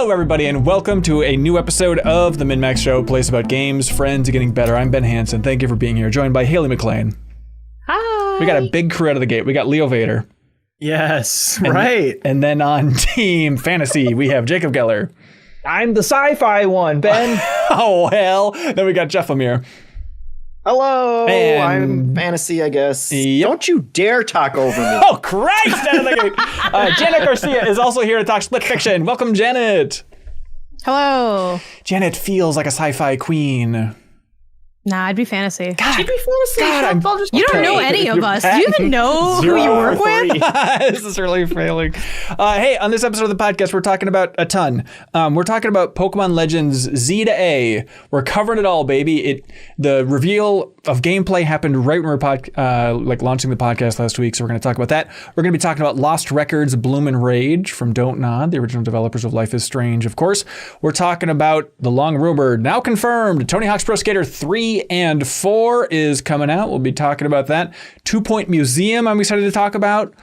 Hello, everybody, and welcome to a new episode of the MinnMax Show, a place about games, friends, and getting better. I'm Ben Hansen. Thank you for being here, joined by Haley McLean. Hi. We got a big crew out of the gate. We got Leo Vader. Yes, right. And then on Team Fantasy, we have Jacob Geller. I'm the sci-fi one, Ben. Oh, hell. Then we got Jeff Lemire. Hello, And- I'm Fantasy, I guess. Yep. Don't you dare talk over me. Oh, Christ! Out of the gate. Janet Garcia is also here to talk split fiction. Welcome, Janet. Hello. Janet feels like a sci-fi queen. Nah, I'd be fantasy. God, She'd be fantasy. God, You don't know any of us. Do you even know who you work with? This is really failing. Hey, on this episode of the podcast, we're talking about a ton. We're talking about Pokemon Legends Z to A. We're covering it all, baby. The reveal of gameplay happened right when we were launching the podcast last week, so we're going to talk about that. We're going to be talking about Lost Records, Bloom and Rage from Don't Nod, the original developers of Life is Strange, of course. We're talking about the long rumored, now confirmed, Tony Hawk's Pro Skater 3 and 4 is coming out. We'll be talking about that. 2 Point Museum I'm excited to talk about.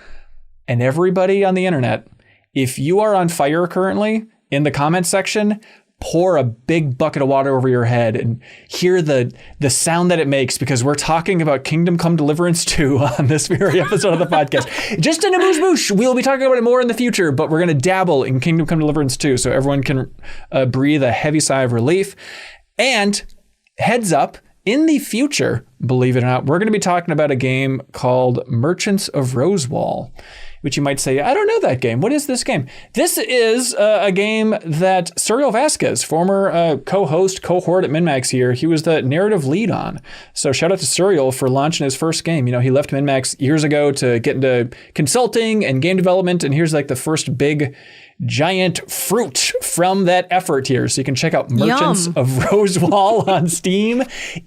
And everybody on the internet, if you are on fire currently, in the comments section, pour a big bucket of water over your head and hear the sound that it makes, because we're talking about Kingdom Come Deliverance 2 on this very episode of the podcast. Just in a moosh. We'll be talking about it more in the future, but we're going to dabble in Kingdom Come Deliverance 2 so everyone can breathe a heavy sigh of relief. And heads up, in the future, believe it or not, we're going to be talking about a game called Merchants of Rosewall, which you might say, I don't know that game. What is this game? This is a game that Suriel Vasquez, former co-host, cohort at MinnMax here, he was the narrative lead on. So shout out to Suriel for launching his first game. You know, he left MinnMax years ago to get into consulting and game development, and here's like the first big giant fruit from that effort here. So you can check out Merchants of Rosewall on Steam.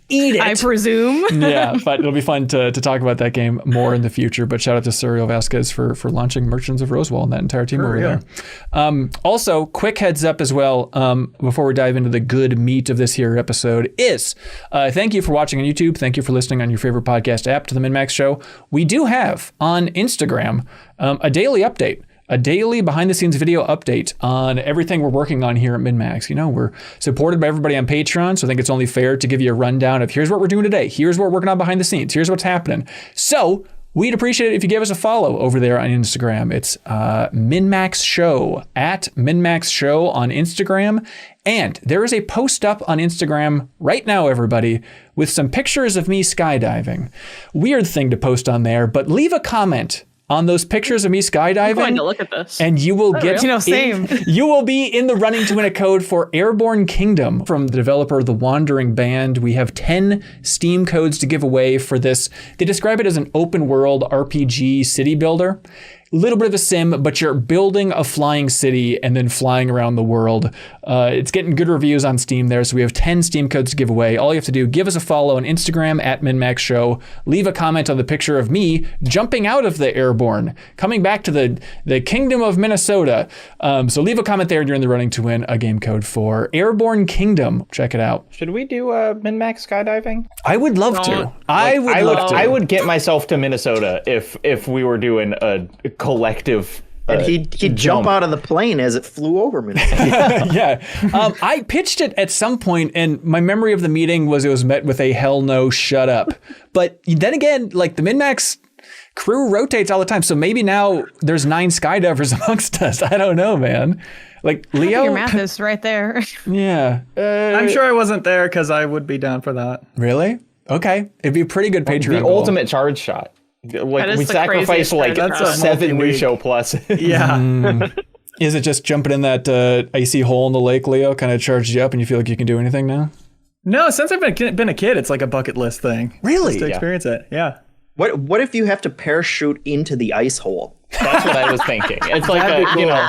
Eat it. I presume. Yeah, but it'll be fun to talk about that game more in the future. But shout out to Suriel Vasquez for launching Merchants of Rosewall and that entire team over there. Also, quick heads up as well, before we dive into the good meat of this here episode is, thank you for watching on YouTube. Thank you for listening on your favorite podcast app to the MinnMax Show. We do have on Instagram a daily update. A daily behind-the-scenes video update on everything we're working on here at MinnMax. You know, we're supported by everybody on Patreon, so I think it's only fair to give you a rundown of here's what we're doing today, here's what we're working on behind the scenes, here's what's happening. So we'd appreciate it if you give us a follow over there on Instagram. It's MinnMax Show, at MinnMax Show on Instagram. And there is a post up on Instagram right now, everybody, with some pictures of me skydiving. Weird thing to post on there, but leave a comment on those pictures of me skydiving. I'm going to look at this. And you will get, you will be in the running to win a code for Airborne Kingdom from the developer The Wandering Band. We have 10 Steam codes to give away for this. They describe it as an open world RPG city builder. A little bit of a sim, but you're building a flying city and then flying around the world. It's getting good reviews on Steam there, so we have 10 Steam codes to give away. All you have to do, give us a follow on Instagram at MinnMax Show. Leave a comment on the picture of me jumping out of the Airborne, coming back to the Kingdom of Minnesota. So leave a comment there, and you're in the running to win a game code for Airborne Kingdom. Check it out. Should we do MinnMax skydiving? I would love to. I would get myself to Minnesota if we were doing a collective. And he'd jump out of the plane as it flew over me. Yeah. I pitched it at some point, and my memory of the meeting was it was met with a hell no, shut up. But then again, like the MinnMax crew rotates all the time. So maybe now there's 9 skydivers amongst us. I don't know, man. Like Leo. Your math is right there. Yeah. I'm sure I wasn't there because I would be down for that. Really? Okay. It'd be a pretty good Patreon The goal. ultimate charge shot. Like we sacrificed like That's 7 new show plus. Yeah. Is it just jumping in that icy hole in the lake, Leo, kind of charged you up and you feel like you can do anything now? No, since I've been a kid, it's like a bucket list thing. Really? Just to experience it. Yeah. What if you have to parachute into the ice hole? That's what I was thinking. It's like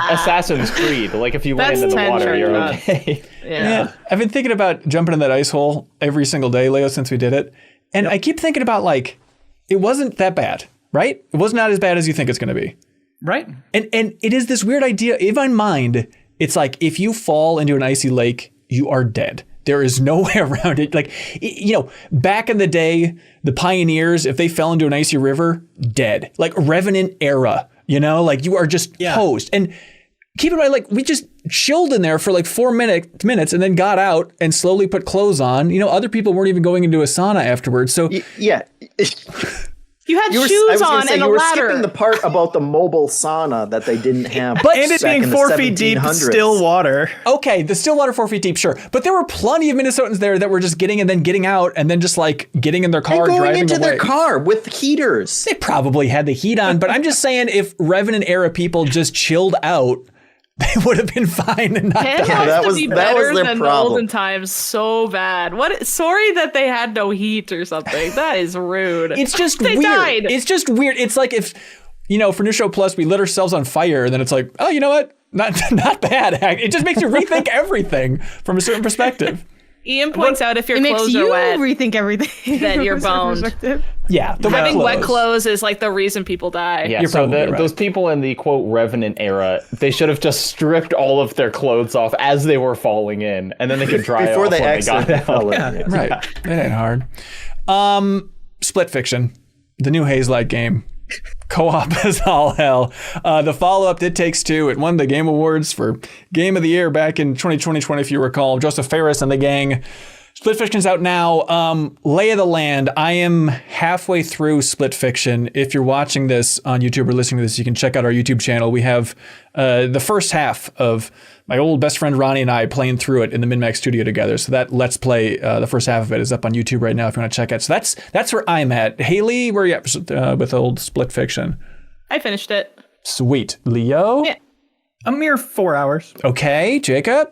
Assassin's Creed. Like if you went into the water, you're okay. Yeah. I've been thinking about jumping in that ice hole every single day, Leo, since we did it. And I keep thinking about like, it wasn't that bad, right? It was not as bad as you think it's going to be. Right. And it is this weird idea. In my mind, it's like if you fall into an icy lake, you are dead. There is no way around it. Like, you know, back in the day, the pioneers, if they fell into an icy river, dead. Like Revenant era, you know, like you are just toast. And keep in mind, like, we just chilled in there for like 4 minutes and then got out and slowly put clothes on. You know, other people weren't even going into a sauna afterwards. So yeah. You had shoes on and a you were ladder. skipping the part about the mobile sauna that they didn't have. But and it being 4 feet deep, still water. Okay, the still water 4 feet deep, sure. But there were plenty of Minnesotans there that were just getting and then getting out and then just like getting in their car, and going driving into away. their car with heaters. They probably had the heat on, but I'm just saying if Revenant era people just chilled out, they would have been fine and not It died. has to be better their than the problem. olden times so bad. Sorry that they had no heat or something. That is rude. It's just They weird. died. It's just weird. It's like if, you know, for New Show Plus, we lit ourselves on fire and then it's like, oh, you know what? Not bad. It just makes you rethink everything from a certain perspective. Ian points out if your It makes clothes you are wet, rethink everything. then you're from a boned. perspective. Yeah. The Having wet clothes is like the reason people die. Yeah, You're so probably right. those people in the quote Revenant era, they should have just stripped all of their clothes off as they were falling in, and then they could dry Before off they when accidentally they got fell out. in. Right. It ain't hard. Split Fiction, the new Hazelight game. Co-op is all hell. The follow-up did Takes Two. It won the Game Awards for Game of the Year back in 2020, if you recall. Joseph Ferris and the gang. Split Fiction's out now. Lay of the land. I am halfway through Split Fiction. If you're watching this on YouTube or listening to this, you can check out our YouTube channel. We have the first half of my old best friend Ronnie and I playing through it in the MinnMax studio together. So that Let's Play, the first half of it is up on YouTube right now if you want to check it. So that's where I'm at. Haley, where are you at with old Split Fiction? I finished it. Sweet. Leo? Yeah. A mere 4 hours. Okay. Jacob?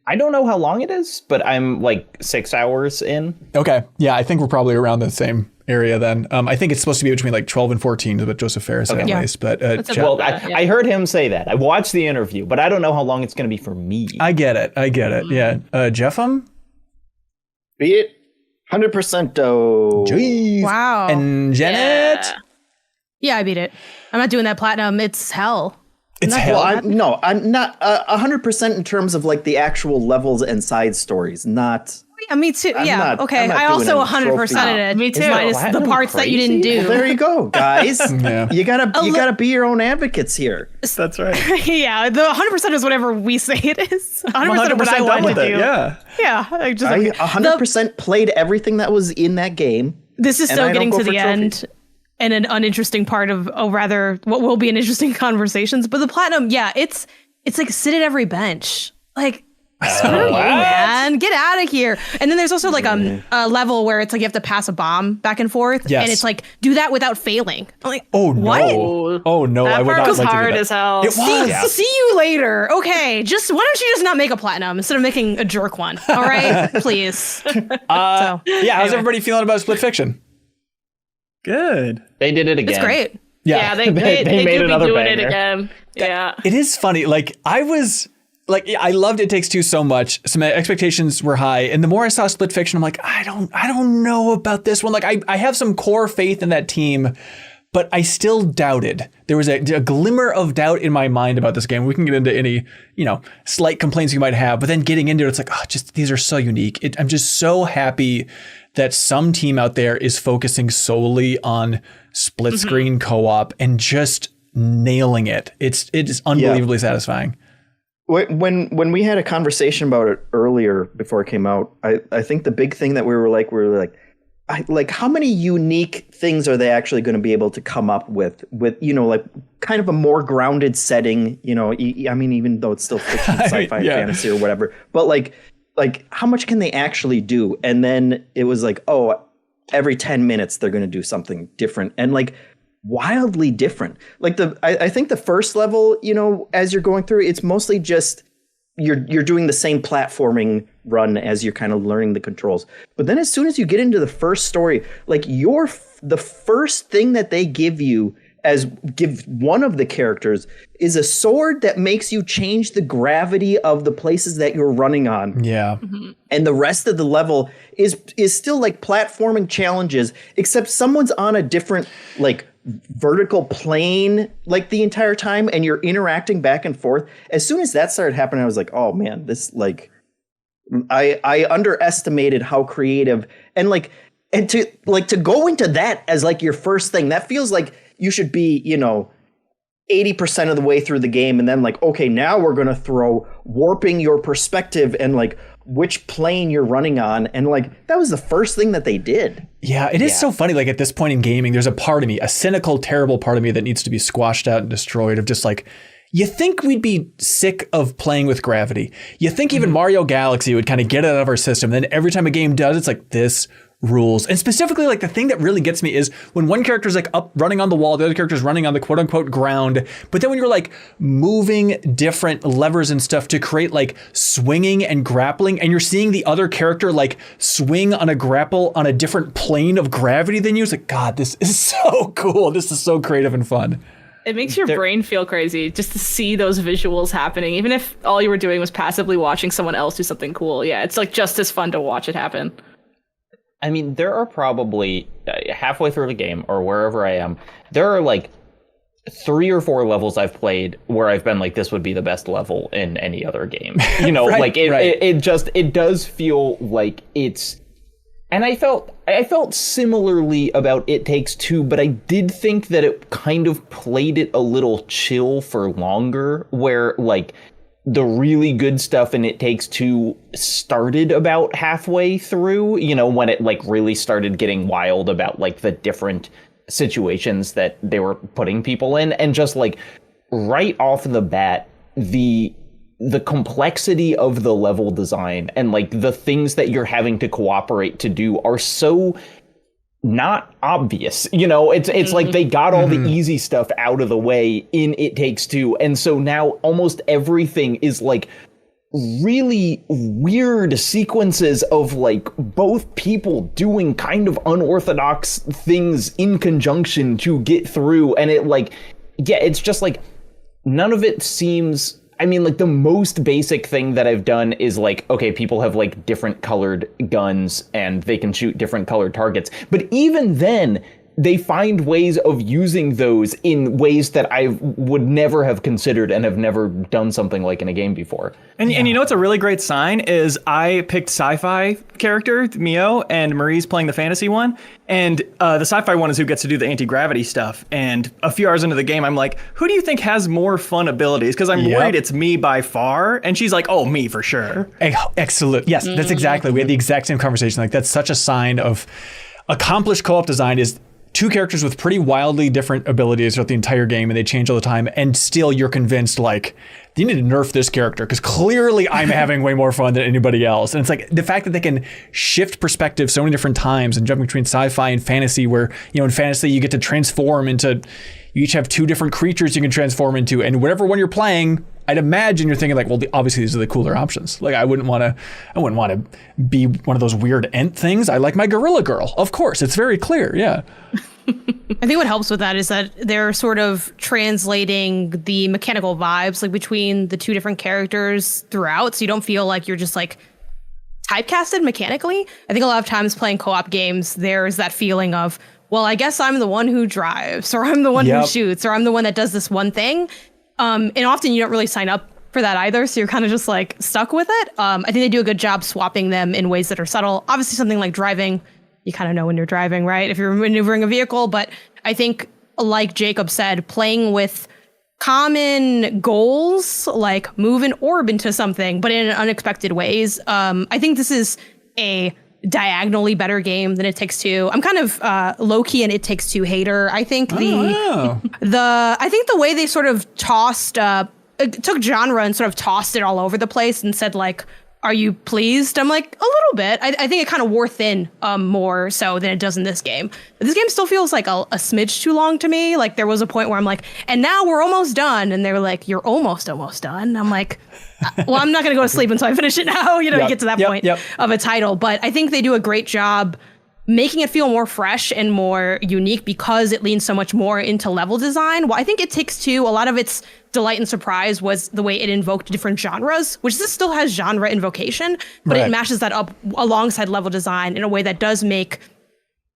I don't know how long it is, but I'm like 6 hours in. Okay. Yeah, I think we're probably around the same area then. I think it's supposed to be between like 12 and 14 is what Joseph Ferris said anyways. But Well, I heard him say that. I watched the interview, but I don't know how long it's going to be for me. I get it. Yeah. Jeffem? Be it 100% dough. Jeez. Wow. And Janet? Yeah, I beat it. I'm not doing that platinum. It's hell. It's not hell. doing that. I'm not 100% in terms of like the actual levels and side stories, not... Yeah, me too. I'm Yeah, not- okay. I'm not I doing also a 100% in it. Me too. Minus the Platinum parts that you didn't crazy? do. There you go, guys. Yeah. You gotta be your own advocates here. That's right. Yeah, the 100% is whatever we say it is. 100% of what I done want with to it. do. Yeah. Yeah, I just I 100% played everything that was in that game. This is and so I don't getting go to for the trophies. end and an uninteresting part of, rather, what will be an interesting conversations. But the platinum, yeah, it's like sit at every bench. Like, screw you, man. Get out of here. And then there's also like a level where it's like you have to pass a bomb back and forth. Yes. And it's like, do that without failing. I'm like, Oh, no. what? Oh, no. That I would part not was like to do hard that. as hell. It was. See you later. Okay, why don't you just not make a platinum instead of making a jerk one? All right, please. Yeah, how's everybody feeling about Split Fiction? Good. They did it again. It's great. Yeah, they They made do be another doing it banger. again. Yeah. It is funny. Like, I loved It Takes Two so much. So my expectations were high. And the more I saw Split Fiction, I'm like, I don't know about this one. Like, I have some core faith in that team, but I still doubted. There was a glimmer of doubt in my mind about this game. We can get into any, slight complaints you might have, but then getting into it, it's like, these are so unique. I'm just so happy that some team out there is focusing solely on split screen co-op and just nailing it. It is unbelievably satisfying. When we had a conversation about it earlier before it came out, I think the big thing that we were like, how many unique things are they actually going to be able to come up with like kind of a more grounded setting, I mean, even though it's still fiction, sci-fi, fantasy or whatever, but like how much can they actually do? And then it was like, every 10 minutes they're going to do something different and like wildly different. Like I think the first level, as you're going through, it's mostly just you're doing the same platforming run as you're kind of learning the controls. But then as soon as you get into the first story, like the first thing that they give one of the characters is a sword that makes you change the gravity of the places that you're running on. Yeah. And the rest of the level is still like platforming challenges, except someone's on a different like vertical plane like the entire time and you're interacting back and forth. As soon as that started happening, I was like, oh man, this like I underestimated how creative and to go into that as like your first thing, that feels like you should be, 80% of the way through the game, and then like, okay, now we're going to throw warping your perspective and like which plane you're running on. And like, that was the first thing that they did. Yeah, it is so funny. Like at this point in gaming, there's a part of me, a cynical, terrible part of me that needs to be squashed out and destroyed of just like, you think we'd be sick of playing with gravity. You think even Mario Galaxy would kind of get it out of our system. Then every time a game does, it's like, this rules. And specifically, like the thing that really gets me is when one character is like up running on the wall, the other character is running on the quote unquote ground. But then when you're like moving different levers and stuff to create like swinging and grappling, and you're seeing the other character like swing on a grapple on a different plane of gravity than you, it's like, God, this is so cool. This is so creative and fun. It makes your brain feel crazy just to see those visuals happening, even if all you were doing was passively watching someone else do something cool. Yeah, it's like just as fun to watch it happen. I mean, there are probably halfway through the game or wherever I am, there are like 3 or 4 levels I've played where I've been like, this would be the best level in any other game. You know, Right, it does feel like it's, and I felt similarly about It Takes Two, but I did think that it kind of played it a little chill for longer, where like the really good stuff in It Takes Two started about halfway through, you know, when it like really started getting wild about like the different situations that they were putting people in. And just like right off the bat, the complexity of the level design and like the things that you're having to cooperate to do are so not obvious. You know, it's like they got all the easy stuff out of the way in It Takes Two. And so now almost everything is like really weird sequences of like both people doing kind of unorthodox things in conjunction to get through. And it like, yeah, it's just like none of it seems, I mean, like the most basic thing that I've done is like, okay, people have like different colored guns and they can shoot different colored targets. But even then, they find ways of using those in ways that I would never have considered and have never done something like in a game before. And you know what's a really great sign is I picked sci-fi character, Mio, and Marie's playing the fantasy one. And the sci-fi one is who gets to do the anti-gravity stuff. And a few hours into the game, I'm like, who do you think has more fun abilities? Because I'm worried it's me by far. And she's like, oh, me for sure. Excellent. Yes, that's exactly. We had the exact same conversation. Like that's such a sign of accomplished co-op design is 2 characters with pretty wildly different abilities throughout the entire game, and they change all the time, and still you're convinced, like, you need to nerf this character, because clearly I'm having way more fun than anybody else. And it's like, the fact that they can shift perspective so many different times and jumping between sci-fi and fantasy, where, you know, in fantasy you get to transform into, you each have 2 different creatures you can transform into, and whatever one you're playing, I'd imagine you're thinking like, well, obviously these are the cooler options. Like I wouldn't want to be one of those weird Ent things. I like my gorilla girl. Of course, it's very clear. Yeah. I think what helps with that is that they're sort of translating the mechanical vibes like between the 2 different characters throughout, so you don't feel like you're just like typecasted mechanically. I think a lot of times playing co-op games, there's that feeling of, well, I guess I'm the one who drives, or I'm the one who shoots, or I'm the one that does this one thing. And often you don't really sign up for that either, so you're kind of just like stuck with it. I think they do a good job swapping them in ways that are subtle. Obviously something like driving, you kind of know when you're driving, right? If you're maneuvering a vehicle. But I think, like Jacob said, playing with common goals, like move an orb into something, but in unexpected ways. I think this is a diagonally better game than It Takes Two. I'm kind of low-key an It Takes Two hater. I think I think the way they sort of tossed took genre and sort of tossed it all over the place and said like, are you pleased? I'm like, a little bit. I think it kind of wore thin more so than it does in this game. But this game still feels like a smidge too long to me. Like there was a point where I'm like, and now we're almost done. And they were like, you're almost done. I'm like, well, I'm not going to go to sleep until I finish it now. You know, you get to that point of a title. But I think they do a great job making it feel more fresh and more unique because it leans so much more into level design. Well, I think It Takes Two, a lot of its delight and surprise was the way it invoked different genres, which this still has genre invocation, but it mashes that up alongside level design in a way that does make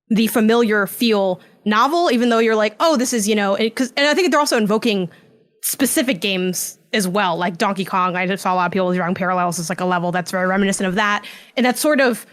the familiar feel novel, even though you're like, oh, this is, you know, and I think they're also invoking specific games as well, like Donkey Kong. I just saw a lot of people drawing parallels as like a level that's very reminiscent of that. And that sort of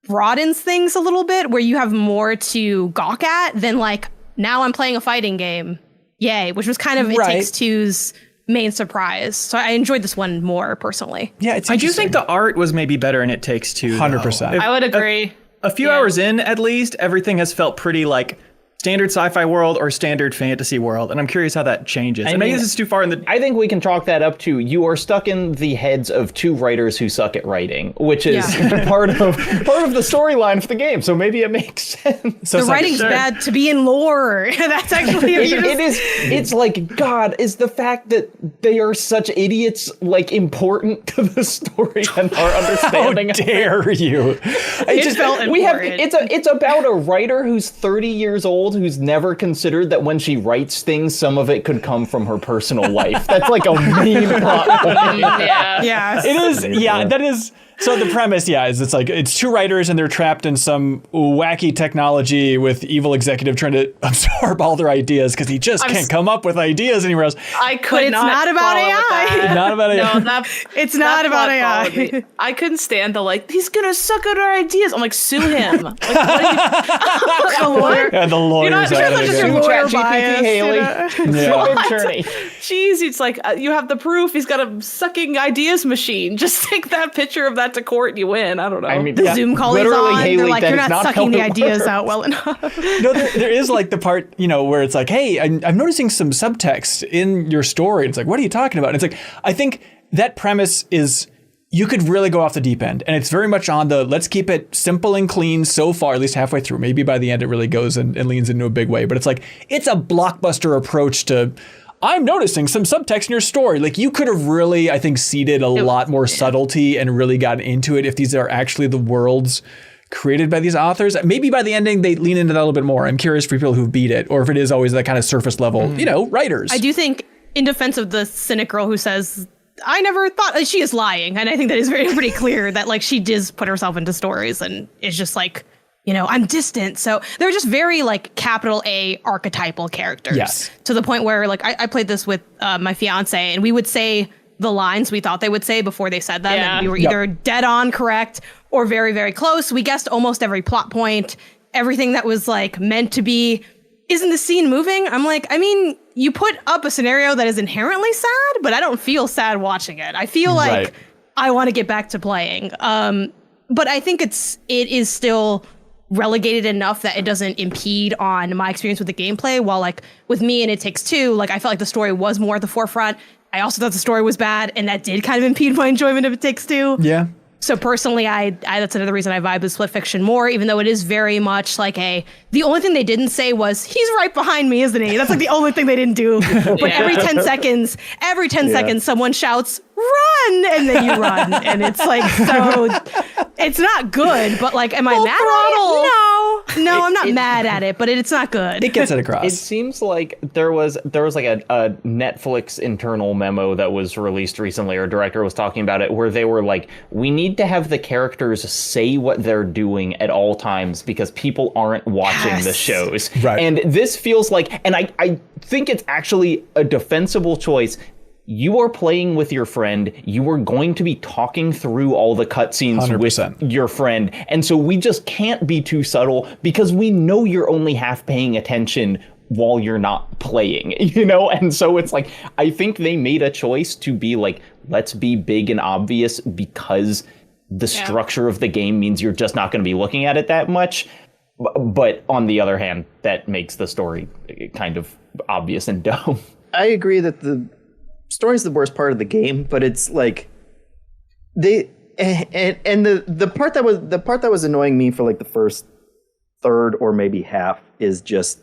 broadens things a little bit where you have more to gawk at than like, now I'm playing a fighting game. yay, which was kind of It Takes Two's main surprise. So I enjoyed this one more personally. Yeah, it's I do think the art was maybe better in It Takes Two. 100%. I would agree. A few hours in, at least, everything has felt pretty like standard sci-fi world or standard fantasy world, and I'm curious how that changes. And maybe this is too far in the... I think we can chalk that up to you are stuck in the heads of two writers who suck at writing, which is part of the storyline for the game. So maybe it makes sense. So the writing's bad to be in lore. That's actually it is. It's like, God, is the fact that they are such idiots like important to the story and our understanding? How dare you? It felt important. It's about a writer who's 30 years old who's never considered that when she writes things, some of it could come from her personal life. That's like a mean plot point. Yeah. It is. Yeah, that is. So the premise, is it's like it's two writers and they're trapped in some wacky technology with evil executive trying to absorb all their ideas because he just can't come up with ideas anywhere else. I could It's not about AI. Not about AI. No, It's not about AI. I couldn't stand the he's gonna suck out our ideas. I'm like, sue him. Like, what are you, lawyer? Yeah, the lawyers. You're not- out of just it. your lawyer ChatGPT, bias, Haley. Yeah. Attorney. Jeez, it's like you have the proof. He's got a sucking ideas machine. Just take that picture of that to court and you win. I don't know. I mean, The Zoom call is literally, on. Haley, They're like, that you're is not not sucking how the it ideas works. out well enough. No, there is like the part, where it's like, hey, I'm noticing some subtext in your story. And it's like, what are you talking about? And it's like, I think that premise is, you could really go off the deep end. And it's very much on the, let's keep it simple and clean so far, at least halfway through. Maybe by the end, it really goes and leans into a big way. But it's like, it's a blockbuster approach to, I'm noticing some subtext in your story. Like you could have really, I think, seeded a lot more subtlety and really gotten into it if these are actually the worlds created by these authors. Maybe by the ending, they lean into that a little bit more. I'm curious for people who beat it, or if it is always that kind of surface level, writers. I do think, in defense of the cynic girl who says, I never thought, she is lying. And I think that is pretty clear that like she does put herself into stories and is just like, I'm distant. So they're just very like capital A archetypal characters. Yes. To the point where like I played this with my fiance and we would say the lines we thought they would say before they said them. Yeah. And we were either dead on correct or very, very close. We guessed almost every plot point, everything that was like meant to be. Isn't the scene moving? I'm like, I mean, you put up a scenario that is inherently sad, but I don't feel sad watching it. I feel like I want to get back to playing. But I think it is still relegated enough that it doesn't impede on my experience with the gameplay. While like with me and It Takes Two, like I felt like the story was more at the forefront. I also thought the story was bad, and that did kind of impede my enjoyment of It Takes Two. Yeah. So personally, I that's another reason I vibe with Split Fiction more, even though it is very much like the only thing they didn't say was, he's right behind me, isn't he? That's like the only thing they didn't do. But every 10 seconds, someone shouts, run, and then you run. And it's like, so it's not good, but like, am I mad at it? No, I'm not mad at it, but it's not good. It gets it across. It seems like there was like a Netflix internal memo that was released recently, or director was talking about it, where they were like, we need to have the characters say what they're doing at all times because people aren't watching the shows. Right. And this feels like, and I think it's actually a defensible choice. You are playing with your friend. You are going to be talking through all the cutscenes 100%. with your friend. And so we just can't be too subtle because we know you're only half paying attention while you're not playing, And so it's like, I think they made a choice to be like, let's be big and obvious because the structure of the game means you're just not going to be looking at it that much. But on the other hand, that makes the story kind of obvious and dumb. I agree that the story's the worst part of the game, but it's like the part that was annoying me for like the first third or maybe half is just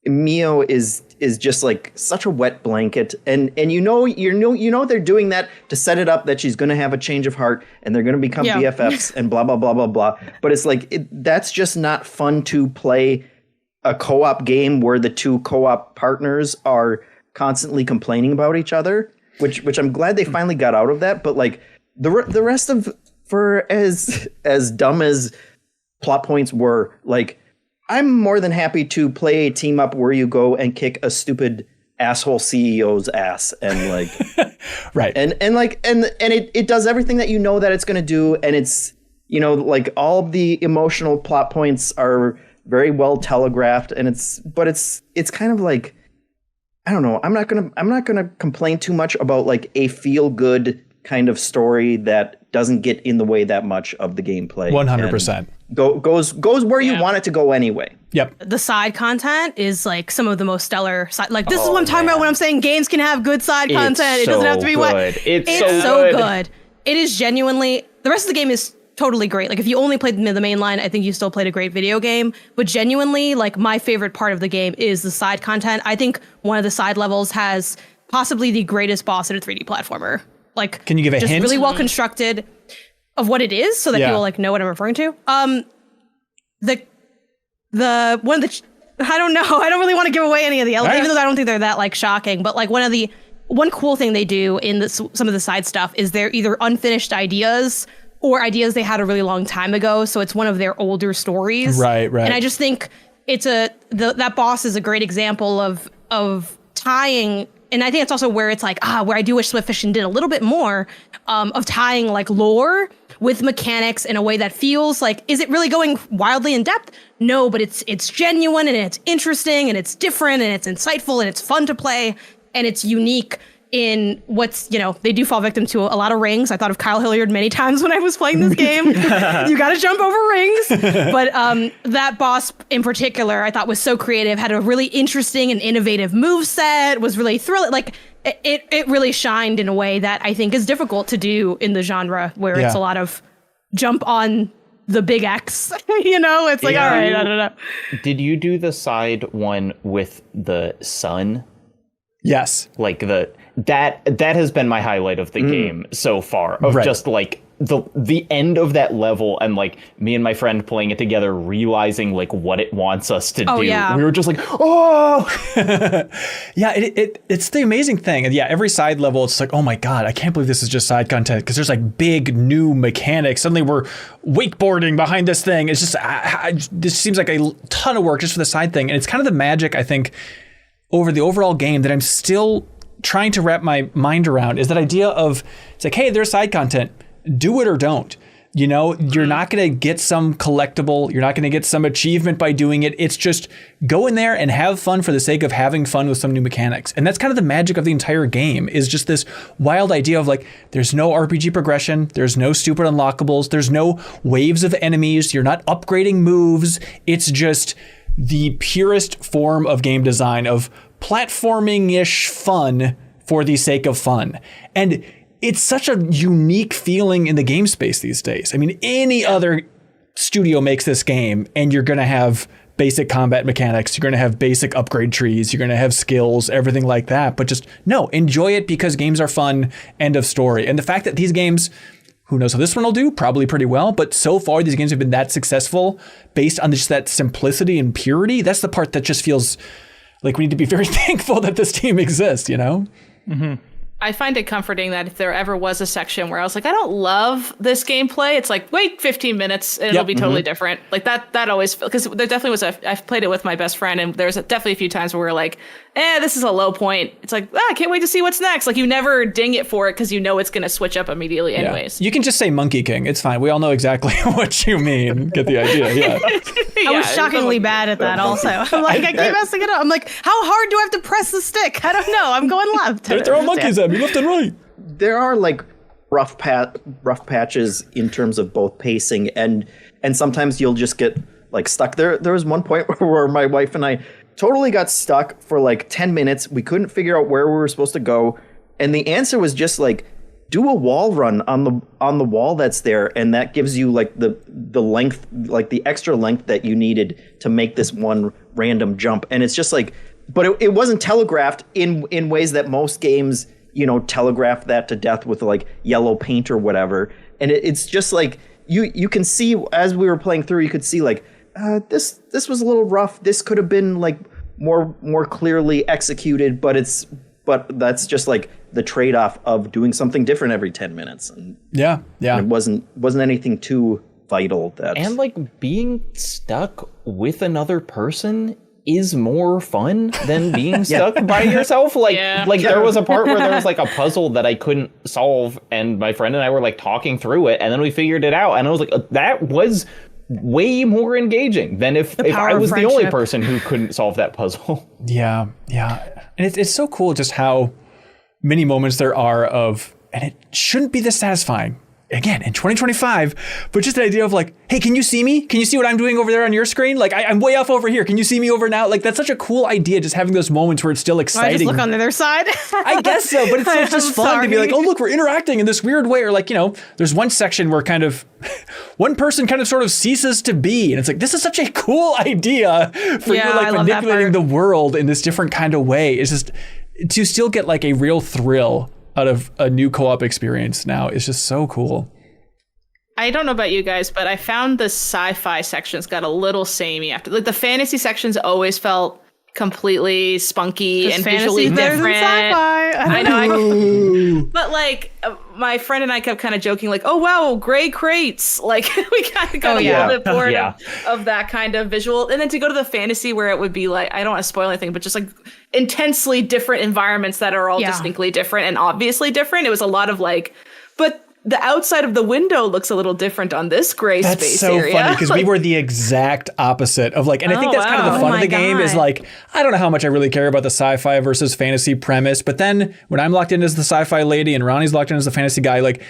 Mio is just like such a wet blanket, and they're doing that to set it up that she's going to have a change of heart and they're going to become BFFs and blah blah blah blah blah. But it's like that's just not fun to play a co-op game where the two co-op partners are constantly complaining about each other, which I'm glad they finally got out of that. But like the rest of, for as dumb as plot points were, like I'm more than happy to play a team up where you go and kick a stupid asshole CEO's ass and like right and it does everything that that it's going to do, and it's like all of the emotional plot points are very well telegraphed, and it's kind of like I don't know. I'm not gonna complain too much about like a feel good kind of story that doesn't get in the way that much of the gameplay. 100%. Goes where you want it to go anyway. Yep. The side content is like some of the most stellar side. Like this is what I'm talking about when I'm saying games can have good side content. It doesn't have to be wet. It's so good. It is genuinely. The rest of the game is totally great. Like if you only played the main line, I think you still played a great video game. But genuinely, like my favorite part of the game is the side content. I think one of the side levels has possibly the greatest boss in a 3D platformer. Like, can you give a just hint? Really well constructed of what it is, so that people like know what I'm referring to. The one of the I don't know. I don't really want to give away any of the elements, even though I don't think they're that like shocking. But like one cool thing they do in some of the side stuff is they're either unfinished ideas or ideas they had a really long time ago. So it's one of their older stories. Right. And I just think that boss is a great example of tying. And I think it's also where it's like, where I do wish Swift Fishing did a little bit more of tying like lore with mechanics in a way that feels like, is it really going wildly in depth? No, but it's genuine and it's interesting and it's different and it's insightful and it's fun to play and it's unique in what's, they do fall victim to a lot of rings. I thought of Kyle Hilliard many times when I was playing this game. You got to jump over rings. But that boss in particular, I thought was so creative, had a really interesting and innovative moveset, was really thrilling. Like it really shined in a way that I think is difficult to do in the genre where it's a lot of jump on the big X, it's like, all right, I don't know. Did you do the side one with the sun? Yes. Like that has been my highlight of the game so far, of just like the end of that level and like me and my friend playing it together, realizing like what it wants us to do. Yeah. We were just like, oh yeah, it's the amazing thing. And every side level, it's like, oh my God, I can't believe this is just side content, because there's like big new mechanics. Suddenly we're wakeboarding behind this thing. It's just, this seems like a ton of work just for the side thing. And it's kind of the magic, I think, over the overall game that I'm still trying to wrap my mind around, is that idea of, it's like, hey, there's side content, do it or don't. You're not going to get some collectible, you're not going to get some achievement by doing it. It's just go in there and have fun for the sake of having fun with some new mechanics. And that's kind of the magic of the entire game, is just this wild idea of like, there's no RPG progression, there's no stupid unlockables, there's no waves of enemies, you're not upgrading moves. It's just the purest form of game design, of platforming-ish fun for the sake of fun. And it's such a unique feeling in the game space these days. I mean, any other studio makes this game and you're going to have basic combat mechanics, you're going to have basic upgrade trees, you're going to have skills, everything like that. But just, no, enjoy it because games are fun, end of story. And the fact that these games, who knows how this one will do? Probably pretty well. But so far, these games have been that successful based on just that simplicity and purity. That's the part that just feels like we need to be very thankful that this team exists, Mm-hmm. I find it comforting that if there ever was a section where I was like, I don't love this gameplay, it's like, wait 15 minutes and it'll be totally different. Like that always, because there definitely was I've played it with my best friend, and there's definitely a few times where we're like, this is a low point. It's like, I can't wait to see what's next. Like you never ding it for it because you know it's going to switch up immediately anyways. You can just say Monkey King. It's fine. We all know exactly what you mean. Get the idea. Yeah. I was shockingly bad at that also. I'm like, I keep messing it up. I'm like, how hard do I have to press the stick? I don't know. I'm going left. They're throwing monkeys at me left and right. There are like rough patches in terms of both pacing and sometimes you'll just get like stuck. There was one point where my wife and I totally got stuck for like 10 minutes. We couldn't figure out where we were supposed to go, and the answer was just like, do a wall run on the wall that's there, and that gives you like the length, like the extra length that you needed to make this one random jump. And it's just like, but it wasn't telegraphed in ways that most games, telegraph that to death with like yellow paint or whatever. And it's just like you can see as we were playing through, you could see like this was a little rough. This could have been like more clearly executed, but that's just like the trade-off of doing something different every 10 minutes. And yeah. And it wasn't anything too vital. And like being stuck with another person is more fun than being stuck by yourself. There was a part where there was like a puzzle that I couldn't solve, and my friend and I were like talking through it, and then we figured it out, and I was like, that was way more engaging than if I power of was the only friendship. person who couldn't solve that puzzle. Yeah. And it's so cool just how many moments there are of, and it shouldn't be this satisfying. Again, in 2025, but just the idea of like, hey, can you see me? Can you see what I'm doing over there on your screen? Like, I'm way off over here. Can you see me over now? Like, that's such a cool idea, just having those moments where it's still I exciting. just look on the other side. I guess so, but it's just fun to be like, oh, look, we're interacting in this weird way. Or like, there's one section where kind of one person kind of sort of ceases to be. And it's like, this is such a cool idea for you Yeah, like I love that manipulating part. the world in this different kind of way. It's just to still get like a real thrill out of a new co-op experience now is just so cool. I don't know about you guys, but I found the sci-fi sections got a little samey after. Like the fantasy sections always felt completely spunky and visually Fantasy's better than different. sci-fi. I know. But like my friend and I kept kind of joking, like, "Oh wow, gray crates!" Like we kind of got a little bit bored of that kind of visual. And then to go to the fantasy where it would be like, I don't want to spoil anything, but just like intensely different environments that are all distinctly different and obviously different. It was a lot of like, but the outside of the window looks a little different on this gray space area. That's so funny because we were the exact opposite of like, and I think that's kind of the fun of the game is like, I don't know how much I really care about the sci-fi versus fantasy premise, but then when I'm locked in as the sci-fi lady and Ronnie's locked in as the fantasy guy, like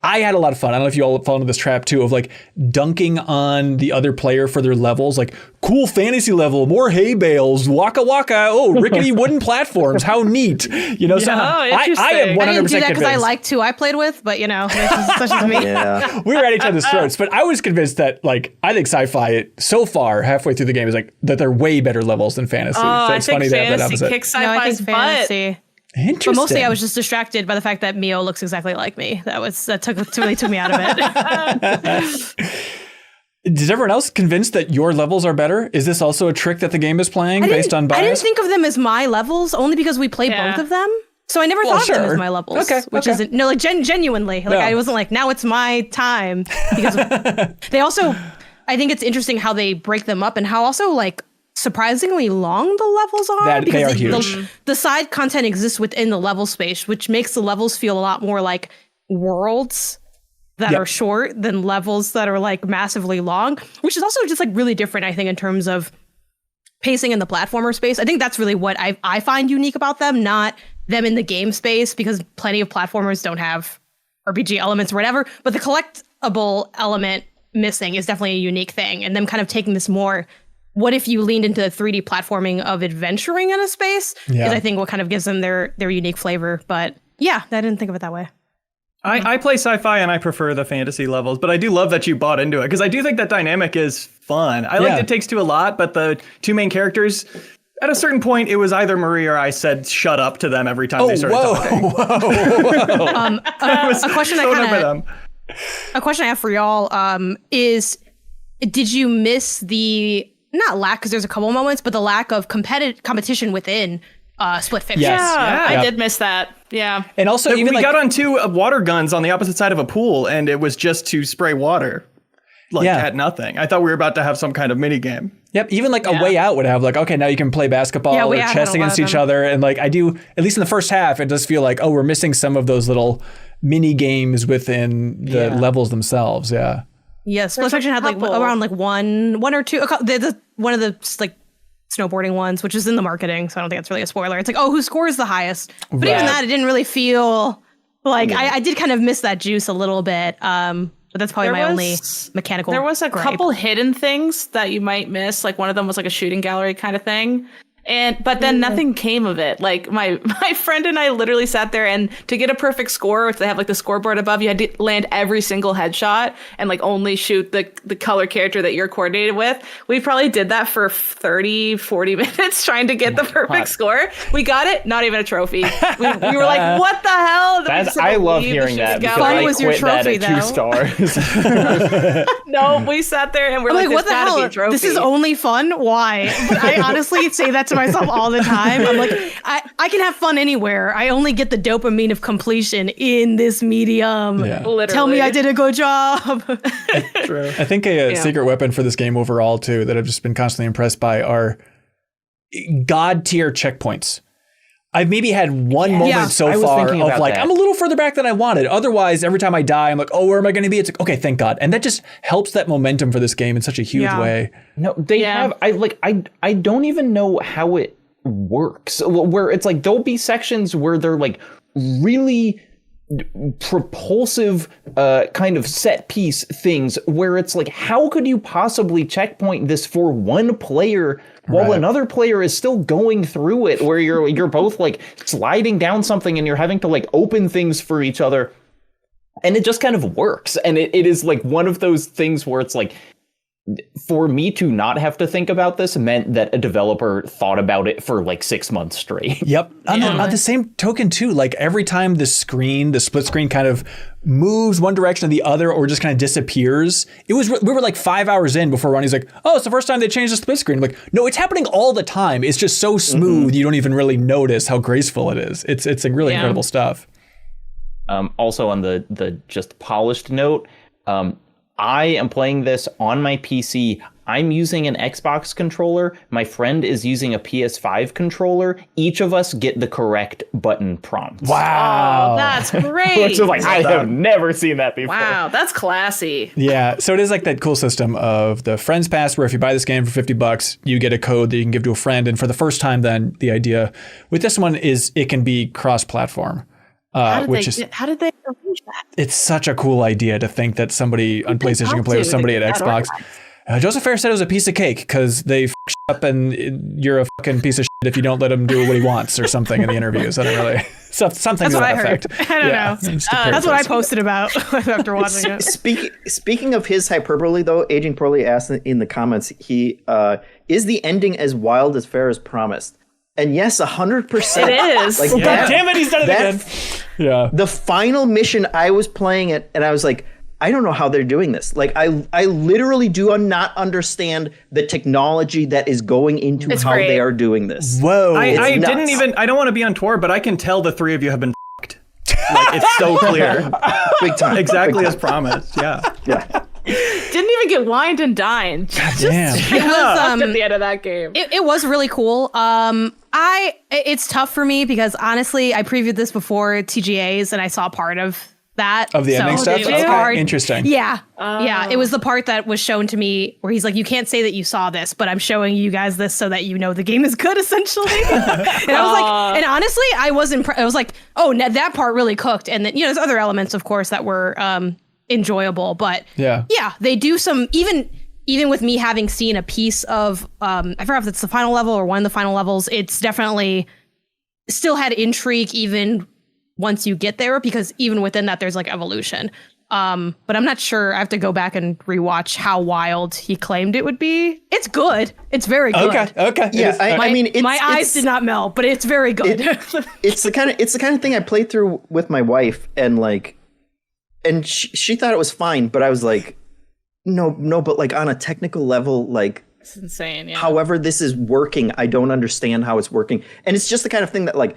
I had a lot of fun. I don't know if you all fall into this trap too of like dunking on the other player for their levels, like cool fantasy level, more hay bales, waka waka, oh, rickety wooden platforms, how neat. So I am 100% I didn't do that because I convinced. liked who I played with, but that's just me. Yeah. We were at each other's throats, but I was convinced that like I think sci-fi so far halfway through the game is like that they're way better levels than fantasy. So it's funny to have that opposite. Kicks No, I sci-fi's think butt. fantasy. Interesting. But mostly I was just distracted by the fact that Mio looks exactly like me. That really took me out of it. Is everyone else convinced that your levels are better? Is this also a trick that the game is playing based on bias? I didn't think of them as my levels only because we play both of them. So I never thought of them as my levels. Okay, which isn't genuinely. Like I wasn't like, now it's my time. Because they also, I think it's interesting how they break them up and how also like surprisingly long the levels are. They are huge. The side content exists within the level space, which makes the levels feel a lot more like worlds that are short than levels that are like massively long, which is also just like really different, I think, in terms of pacing in the platformer space. I think that's really what I find unique about them, not them in the game space, because plenty of platformers don't have RPG elements or whatever, but the collectible element missing is definitely a unique thing. And them kind of taking this more, what if you leaned into the 3D platforming of adventuring in a space? Is I think what kind of gives them their unique flavor. But yeah, I didn't think of it that way. I play sci-fi and I prefer the fantasy levels, but I do love that you bought into it because I do think that dynamic is fun. I like It Takes Two a lot, but the two main characters, at a certain point, it was either Marie or I said shut up to them every time they started talking. A question a question I have for y'all is, did you miss the not lack, because there's a couple moments, but the lack of competition within split fiction? Yes. I did miss that. Yeah. And also, We got on two water guns on the opposite side of a pool, and it was just to spray water. At nothing. I thought we were about to have some kind of mini game. Yep, even like a way out would have like, okay, now you can play basketball or chess against each other. And like I do, at least in the first half, it does feel like, oh, we're missing some of those little mini games within the levels themselves. Yeah. Yes, Split Fiction had like around like one or two. One of the like snowboarding ones, which is in the marketing, so I don't think it's really a spoiler. It's like, oh, who scores the highest? But even that, it didn't really feel like I did kind of miss that juice a little bit. But that's probably my only mechanical. There was a gripe. couple hidden things that you might miss. Like one of them was like a shooting gallery kind of thing. But then nothing came of it. Like my friend and I literally sat there, and to get a perfect score, if they have like the scoreboard above, you had to land every single headshot and like only shoot the color character that you're coordinated with. We probably did that for 30, 40 minutes trying to get the perfect score. We got it. Not even a trophy. We were like, what the hell? I love hearing that because Fun I was quit your trophy, that at 2 stars. No, we sat there and we're like, what the hell? Be a trophy. This is only fun? Why? But I honestly say that to myself all the time. I'm like, I can have fun anywhere. I only get the dopamine of completion in this medium. Yeah. Literally. Tell me I did a good job. True. I think a secret weapon for this game overall, too, that I've just been constantly impressed by are God tier checkpoints. I've maybe had one moment so I was far thinking of about like, that. I'm a little further back than I wanted. Otherwise, every time I die, I'm like, oh, where am I going to be? It's like, okay, thank God. And that just helps that momentum for this game in such a huge way. No, they have. I don't even know how it works. Where it's like there'll be sections where they're like really propulsive kind of set piece things where it's like, how could you possibly checkpoint this for one player while another player is still going through it, where you're both like sliding down something and you're having to like open things for each other, and it just kind of works. And it is like one of those things where it's like, for me to not have to think about this meant that a developer thought about it for like 6 months straight. Yep. On the same token too, like every time the split screen kind of moves one direction or the other, or just kind of disappears, we were like 5 hours in before Ronnie's like, oh, it's the first time they changed the split screen. I'm like, no, it's happening all the time. It's just so smooth. You don't even really notice how graceful it is. It's like really incredible stuff. Also on the just polished note, I am playing this on my PC. I'm using an Xbox controller. My friend is using a PS5 controller. Each of us get the correct button prompts. Wow. Oh, that's great. Which is like, I have never seen that before. Wow, that's classy. Yeah, so it is like that cool system of the Friends Pass, where if you buy this game for $50, you get a code that you can give to a friend. And for the first time, then the idea with this one is it can be cross-platform. How did they arrange that? It's such a cool idea to think that somebody on PlayStation can play with somebody at Xbox. Joseph Fair said it was a piece of cake because they f*** up and you're a fucking piece of shit if you don't let him do what he wants or something in the interviews. I don't really... Something to that effect. I don't know. That's what I posted about after watching it. Speaking of his hyperbole, though, Aging Poorly asked in the comments, is the ending as wild as Fair as promised? And yes, 100%. It is. Like, God damn it, he's done it again. Yeah. The final mission, I was playing it, and I was like, I don't know how they're doing this. Like, I literally do not understand the technology that is going into how they are doing this. Whoa. I don't want to be on tour, but I can tell the three of you have been f***ed. Like, it's so clear. Big time. Exactly as promised. Yeah. Yeah. Didn't even get wined and dined. Damn. It was, At the end of that game. It was really cool. It's tough for me because honestly, I previewed this before TGAs and I saw part of that. Of the ending stuff? It's Okay. hard. Interesting. Yeah. Yeah. It was the part that was shown to me where he's like, you can't say that you saw this, but I'm showing you guys this so that you know the game is good, essentially. And I was like, and honestly, I was like, oh, that part really cooked. And then, there's other elements, of course, that were enjoyable, but yeah, they do some, even with me having seen a piece of, I forgot if it's the final level or one of the final levels, it's definitely still had intrigue even once you get there, because even within that, there's like evolution. But I'm not sure. I have to go back and rewatch how wild he claimed it would be. It's good. It's very good. Okay. Yeah, I mean, my eyes did not melt, but it's very good. It's the kind of thing I played through with my wife, and she thought it was fine, but I was like, no, but like on a technical level, like, it's insane. Yeah. However this is working, I don't understand how it's working. And it's just the kind of thing that like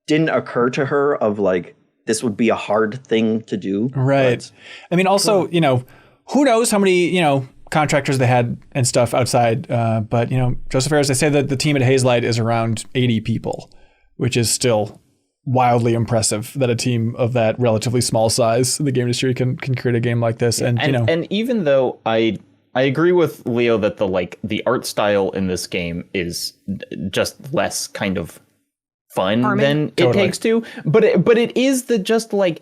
didn't occur to her of like, this would be a hard thing to do. Right. But, I mean, also, who knows how many, contractors they had and stuff outside. But, Joseph Ayers, they say that the team at Hazelight is around 80 people, which is still wildly impressive that a team of that relatively small size in the game industry can create a game like this. And even though I agree with Leo that the art style in this game is just less kind of fun than it takes to, but it is just like,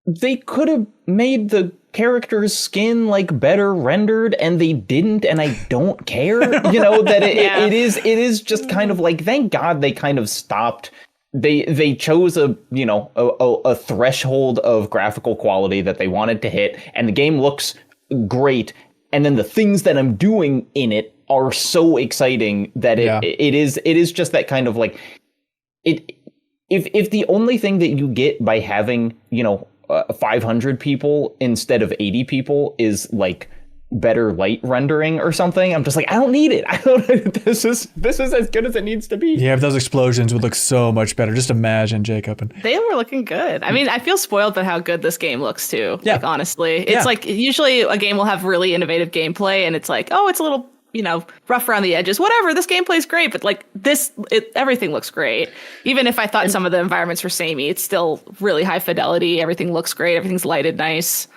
they could have made the character's skin like better rendered and they didn't, and I don't care. That it is just kind of like, thank God they kind of stopped. They chose a threshold of graphical quality that they wanted to hit, and the game looks great. And then the things that I'm doing in it are so exciting that it is just that kind of like it. If the only thing that you get by having 500 people instead of 80 people is like better light rendering or something, I'm just like, I don't need it. This is as good as it needs to be. Yeah, if those explosions would look so much better. Just imagine, Jacob. And they were looking good. I mean, I feel spoiled by how good this game looks too. Yeah. Like, honestly, it's like usually a game will have really innovative gameplay and it's like, oh, it's a little rough around the edges. Whatever, this gameplay's great, but like everything looks great. Even if I thought some of the environments were samey, it's still really high fidelity. Everything looks great. Everything's lighted nice.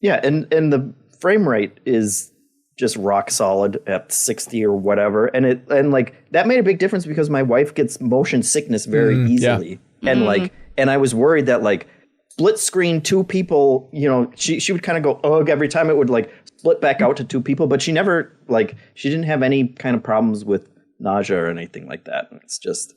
Yeah, and the frame rate is just rock solid at 60 or whatever, and like that made a big difference because my wife gets motion sickness very easily, and I was worried that like split screen two people, she would kind of go ugh every time it would like split back out to two people, but she never she didn't have any kind of problems with nausea or anything like that. It's just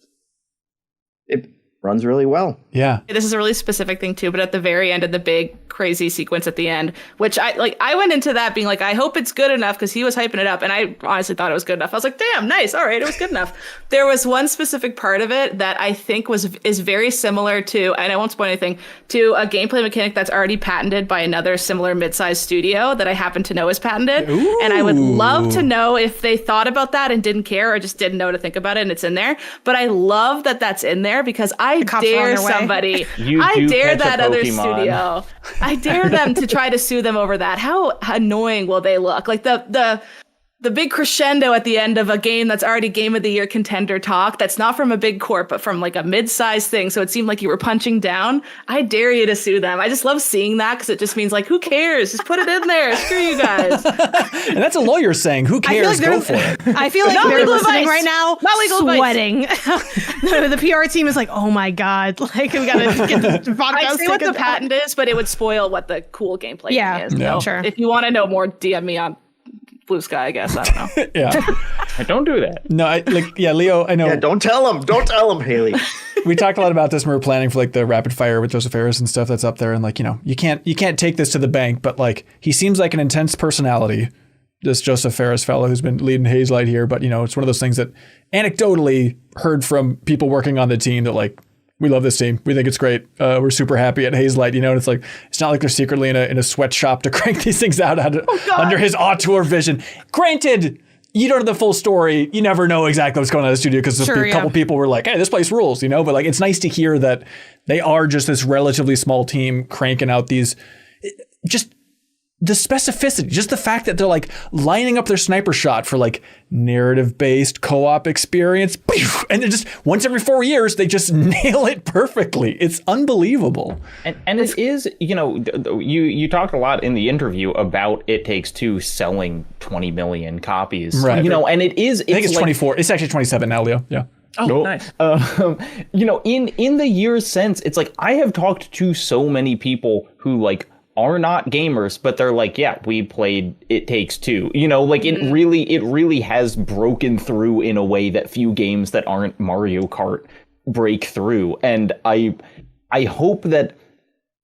it runs really well. Yeah. This is a really specific thing too, but at the very end of the big crazy sequence at the end, which I went into that being like, I hope it's good enough because he was hyping it up and I honestly thought it was good enough. I was like, damn, nice. All right, it was good enough. There was one specific part of it that I think is very similar to, and I won't spoil anything, to a gameplay mechanic that's already patented by another similar mid-sized studio that I happen to know is patented. Ooh. And I would love to know if they thought about that and didn't care or just didn't know to think about it and it's in there. But I love that that's in there because I dare somebody. I dare that other studio. I dare them to try to sue them over that. How annoying will they look? Like the big crescendo at the end of a game that's already Game of the Year contender talk. That's not from a big corp, but from like a mid-sized thing. So it seemed like you were punching down. I dare you to sue them. I just love seeing that because it just means like, who cares? Just put it in there. Screw you guys. And that's a lawyer saying, who cares? Go for it. I feel like they're listening right now, not legal sweating. The PR team is like, oh my God. Like, we got to get the podcast. I'd say what the patent is, but it would spoil what the cool gameplay is. Yeah, sure. If you want to know more, DM me on Blue Sky, I guess. I don't know. Yeah. Don't do that. No, Leo, I know. Yeah, don't tell him, Haley. We talked a lot about this when we were planning for like the rapid fire with Joseph Harris and stuff that's up there. And like, you can't take this to the bank, but like, he seems like an intense personality, this Joseph Ferris fellow who's been leading Hazelight here. But, it's one of those things that anecdotally heard from people working on the team that like, we love this team. We think it's great. We're super happy at Hazelight, and it's like, it's not like they're secretly in a sweatshop to crank these things out under his auteur vision. Granted, you don't know the full story. You never know exactly what's going on in the studio because a couple people were like, hey, this place rules, but like, it's nice to hear that they are just this relatively small team cranking out these, just the specificity, just the fact that they're like lining up their sniper shot for like narrative-based co-op experience. And then just once every 4 years, they just nail it perfectly. It's unbelievable. And it is, you talked a lot in the interview about It Takes Two selling 20 million copies. Right. And it is. I think it's 24. It's actually 27 now, Leo. Yeah. Oh, nice. In the years since, it's like I have talked to so many people who like are not gamers, but they're like, yeah, we played It Takes Two. It really has broken through in a way that few games that aren't Mario Kart break through. And I hope that,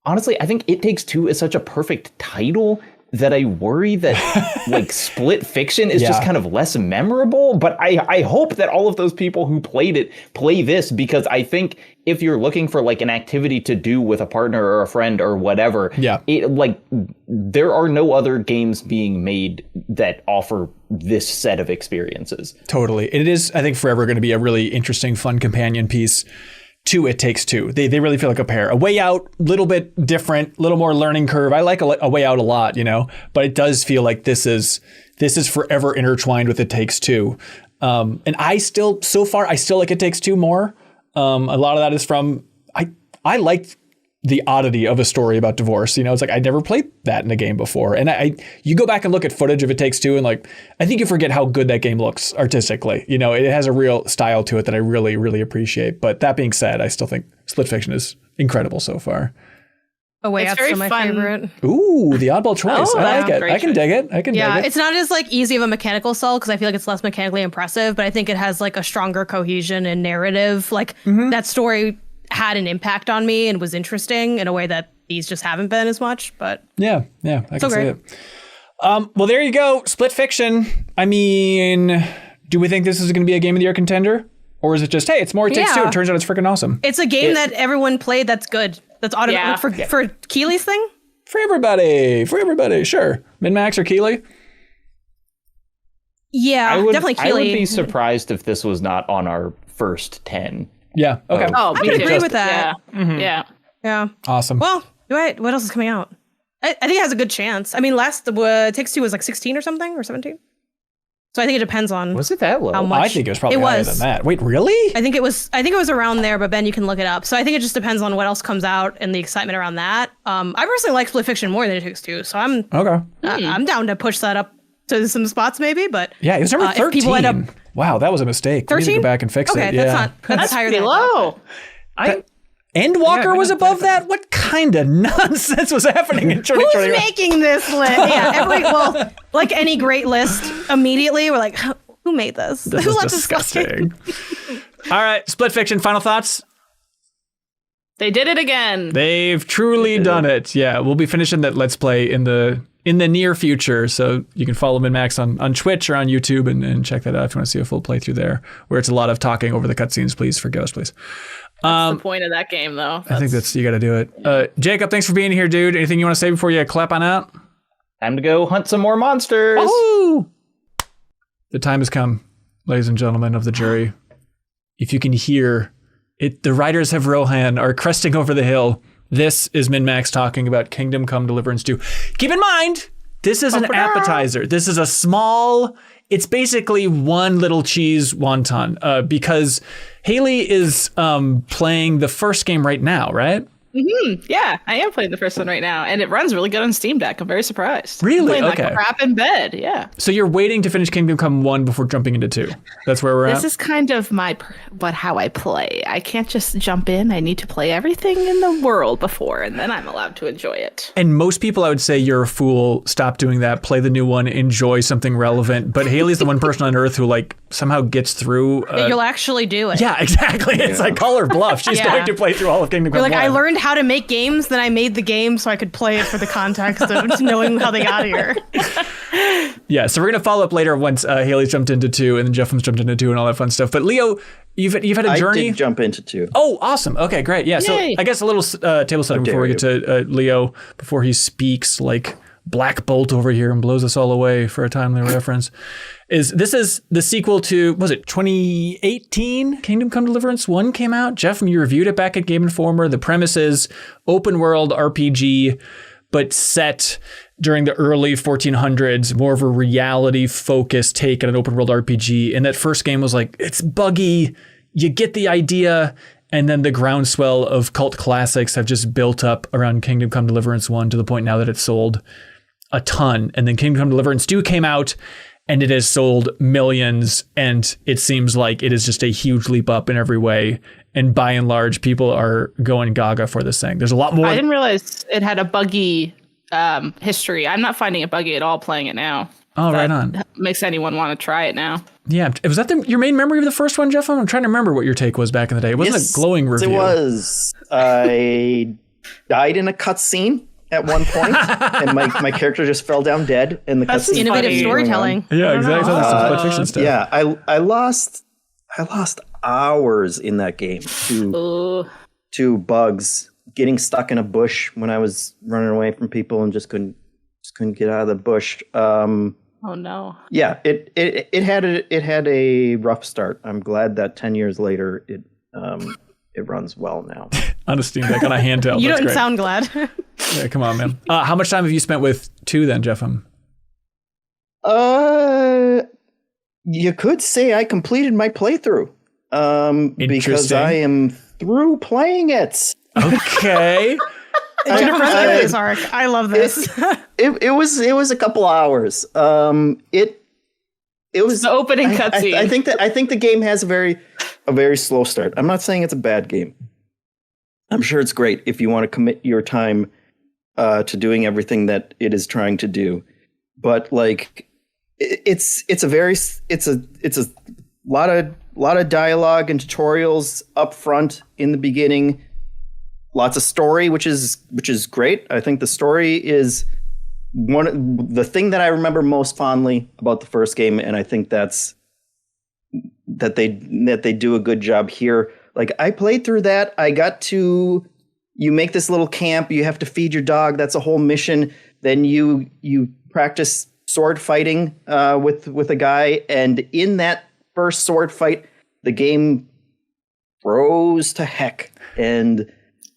honestly, I think It Takes Two is such a perfect title that I worry that like Split Fiction is just kind of less memorable. But I hope that all of those people who played it play this, because I think if you're looking for like an activity to do with a partner or a friend or whatever, there are no other games being made that offer this set of experiences. Totally. It is, I think, forever going to be a really interesting, fun companion piece to It Takes Two. They really feel like a pair. A Way Out, little bit different, little more learning curve. I like a Way Out a lot, but it does feel like this is forever intertwined with It Takes Two. And I still like It Takes Two more. A lot of that is from, I liked the oddity of a story about divorce. It's like, I never played that in a game before. And you go back and look at footage of It Takes Two and like, I think you forget how good that game looks artistically. It has a real style to it that I really, really appreciate. But that being said, I still think Split Fiction is incredible so far. A Way Out's my favorite. Ooh, the oddball choice. I like it. I can dig it. Yeah, it's not as like easy of a mechanical sell because I feel like it's less mechanically impressive, but I think it has like a stronger cohesion and narrative. Like that story had an impact on me and was interesting in a way that these just haven't been as much. But yeah, I can see it. Well, there you go. Split Fiction. I mean, do we think this is going to be a Game of the Year contender? Or is it just, hey, it's more It Takes Two. It turns out it's freaking awesome. It's a game that everyone played that's good. That's automatic for Keely's thing? For everybody. Sure. MinnMax or Keely? Yeah, definitely Keely. I would be surprised if this was not on our first 10. Yeah. Okay. I would agree with that. Yeah. Mm-hmm. Yeah. Awesome. Well, what else is coming out? I think it has a good chance. I mean, last Takes Two was like 16 or something, or 17. So I think it depends on Was it that low? how much. I think it was probably It higher was. than that. Wait, really? I think it was around there, but Ben, you can look it up. So I think it just depends on what else comes out and the excitement around that. I personally like Split Fiction more than It Takes Two, so I'm down to push that up to some spots maybe. But Yeah, it was number if 13. people end up Wow, that was a mistake. We need to 13? go back and fix okay, it. Yeah. that's higher than Pretty I thought. low. Endwalker was above that? What kind of nonsense was happening in 2020? Who's making this list? Yeah, like any great list, immediately we're like, who made this? This Who is let this go? disgusting. All right, Split Fiction, final thoughts? They did it again. They've truly done it. Yeah, we'll be finishing that Let's Play in the near future, so you can follow MinnMax on Twitch or on YouTube and check that out if you want to see a full playthrough there, where it's a lot of talking over the cutscenes. Please forgive us, please. That's the point of that game, though. I think you got to do it. Jacob, thanks for being here, dude. Anything you want to say before you clap on out? Time to go hunt some more monsters. Woo! The time has come, ladies and gentlemen of the jury. If you can hear it, the riders of Rohan are cresting over the hill. This is MinnMax talking about Kingdom Come Deliverance 2. Keep in mind, this is an appetizer. This is a small, it's basically one little cheese wonton because Haley is playing the first game right now, right? Yeah, I am playing the first one right now, and it runs really good on Steam Deck. I'm very surprised. Really? I'm playing Okay. like crap in bed. Yeah. So you're waiting to finish Kingdom Come 1 before jumping into 2. That's where we're at? This is kind of how I play. I can't just jump in. I need to play everything in the world before, and then I'm allowed to enjoy it. And most people, I would say, you're a fool. Stop doing that. Play the new one. Enjoy something relevant. But Haley's the one person on Earth who like somehow gets through. You'll actually do it. Yeah, exactly. It's like call her bluff. She's Yeah. going to play through all of Kingdom Come You're like, 1. I learned how to make games, then I made the game so I could play it for the context of knowing how they got here. Yeah, so we're going to follow up later once Haley's jumped into 2 and then Jeffrem's jumped into 2 and all that fun stuff. But Leo, you've had a journey. I did jump into 2. Oh, awesome. Okay, great. Yeah, so Yay. I guess a little table setting before we get to Leo, before he speaks like Black Bolt over here and blows us all away for a timely reference. This is the sequel to, was it 2018? Kingdom Come Deliverance 1 came out. Jeff, you reviewed it back at Game Informer. The premise is open world RPG, but set during the early 1400s, more of a reality focused take on an open world RPG. And that first game was like, it's buggy. You get the idea. And then the groundswell of cult classics have just built up around Kingdom Come Deliverance 1 to the point now that it's sold a ton. And then Kingdom Come Deliverance 2 came out and it has sold millions. And it seems like it is just a huge leap up in every way. And by and large, people are going gaga for this thing. There's a lot more. I didn't realize it had a buggy history. I'm not finding it buggy at all playing it now. Oh, right on. Makes anyone want to try it now. Yeah. Was that your main memory of the first one, Jeff? I'm trying to remember what your take was back in the day. It wasn't a glowing review. It was. I died in a cutscene at one point, and my character just fell down dead in the That's cutscene. Innovative funny. storytelling. Yeah, exactly. Some Split Fiction stuff. Yeah, I lost hours in that game to bugs, getting stuck in a bush when I was running away from people and just couldn't get out of the bush. Oh no. Yeah, it had a rough start. I'm glad that 10 years later it runs well now. On a Steam Deck, on a handheld. You That's don't great. sound glad. Yeah, come on, man. How much time have you spent with 2 then, Jeffem? You could say I completed my playthrough. Because Interesting. I am through playing it. Okay. Jeff Resident this arc. I love this. It was a couple hours. It was The opening cutscene. I think the game has a very slow start. I'm not saying it's a bad game. I'm sure it's great if you want to commit your time to doing everything that it is trying to do. But like it's a lot of dialogue and tutorials up front in the beginning. Lots of story, which is great. I think the story is the thing that I remember most fondly about the first game, and I think that they do a good job here. Like I played through that. I got to, you make this little camp. You have to feed your dog. That's a whole mission. Then you practice sword fighting with a guy, and in that first sword fight, the game froze to heck, and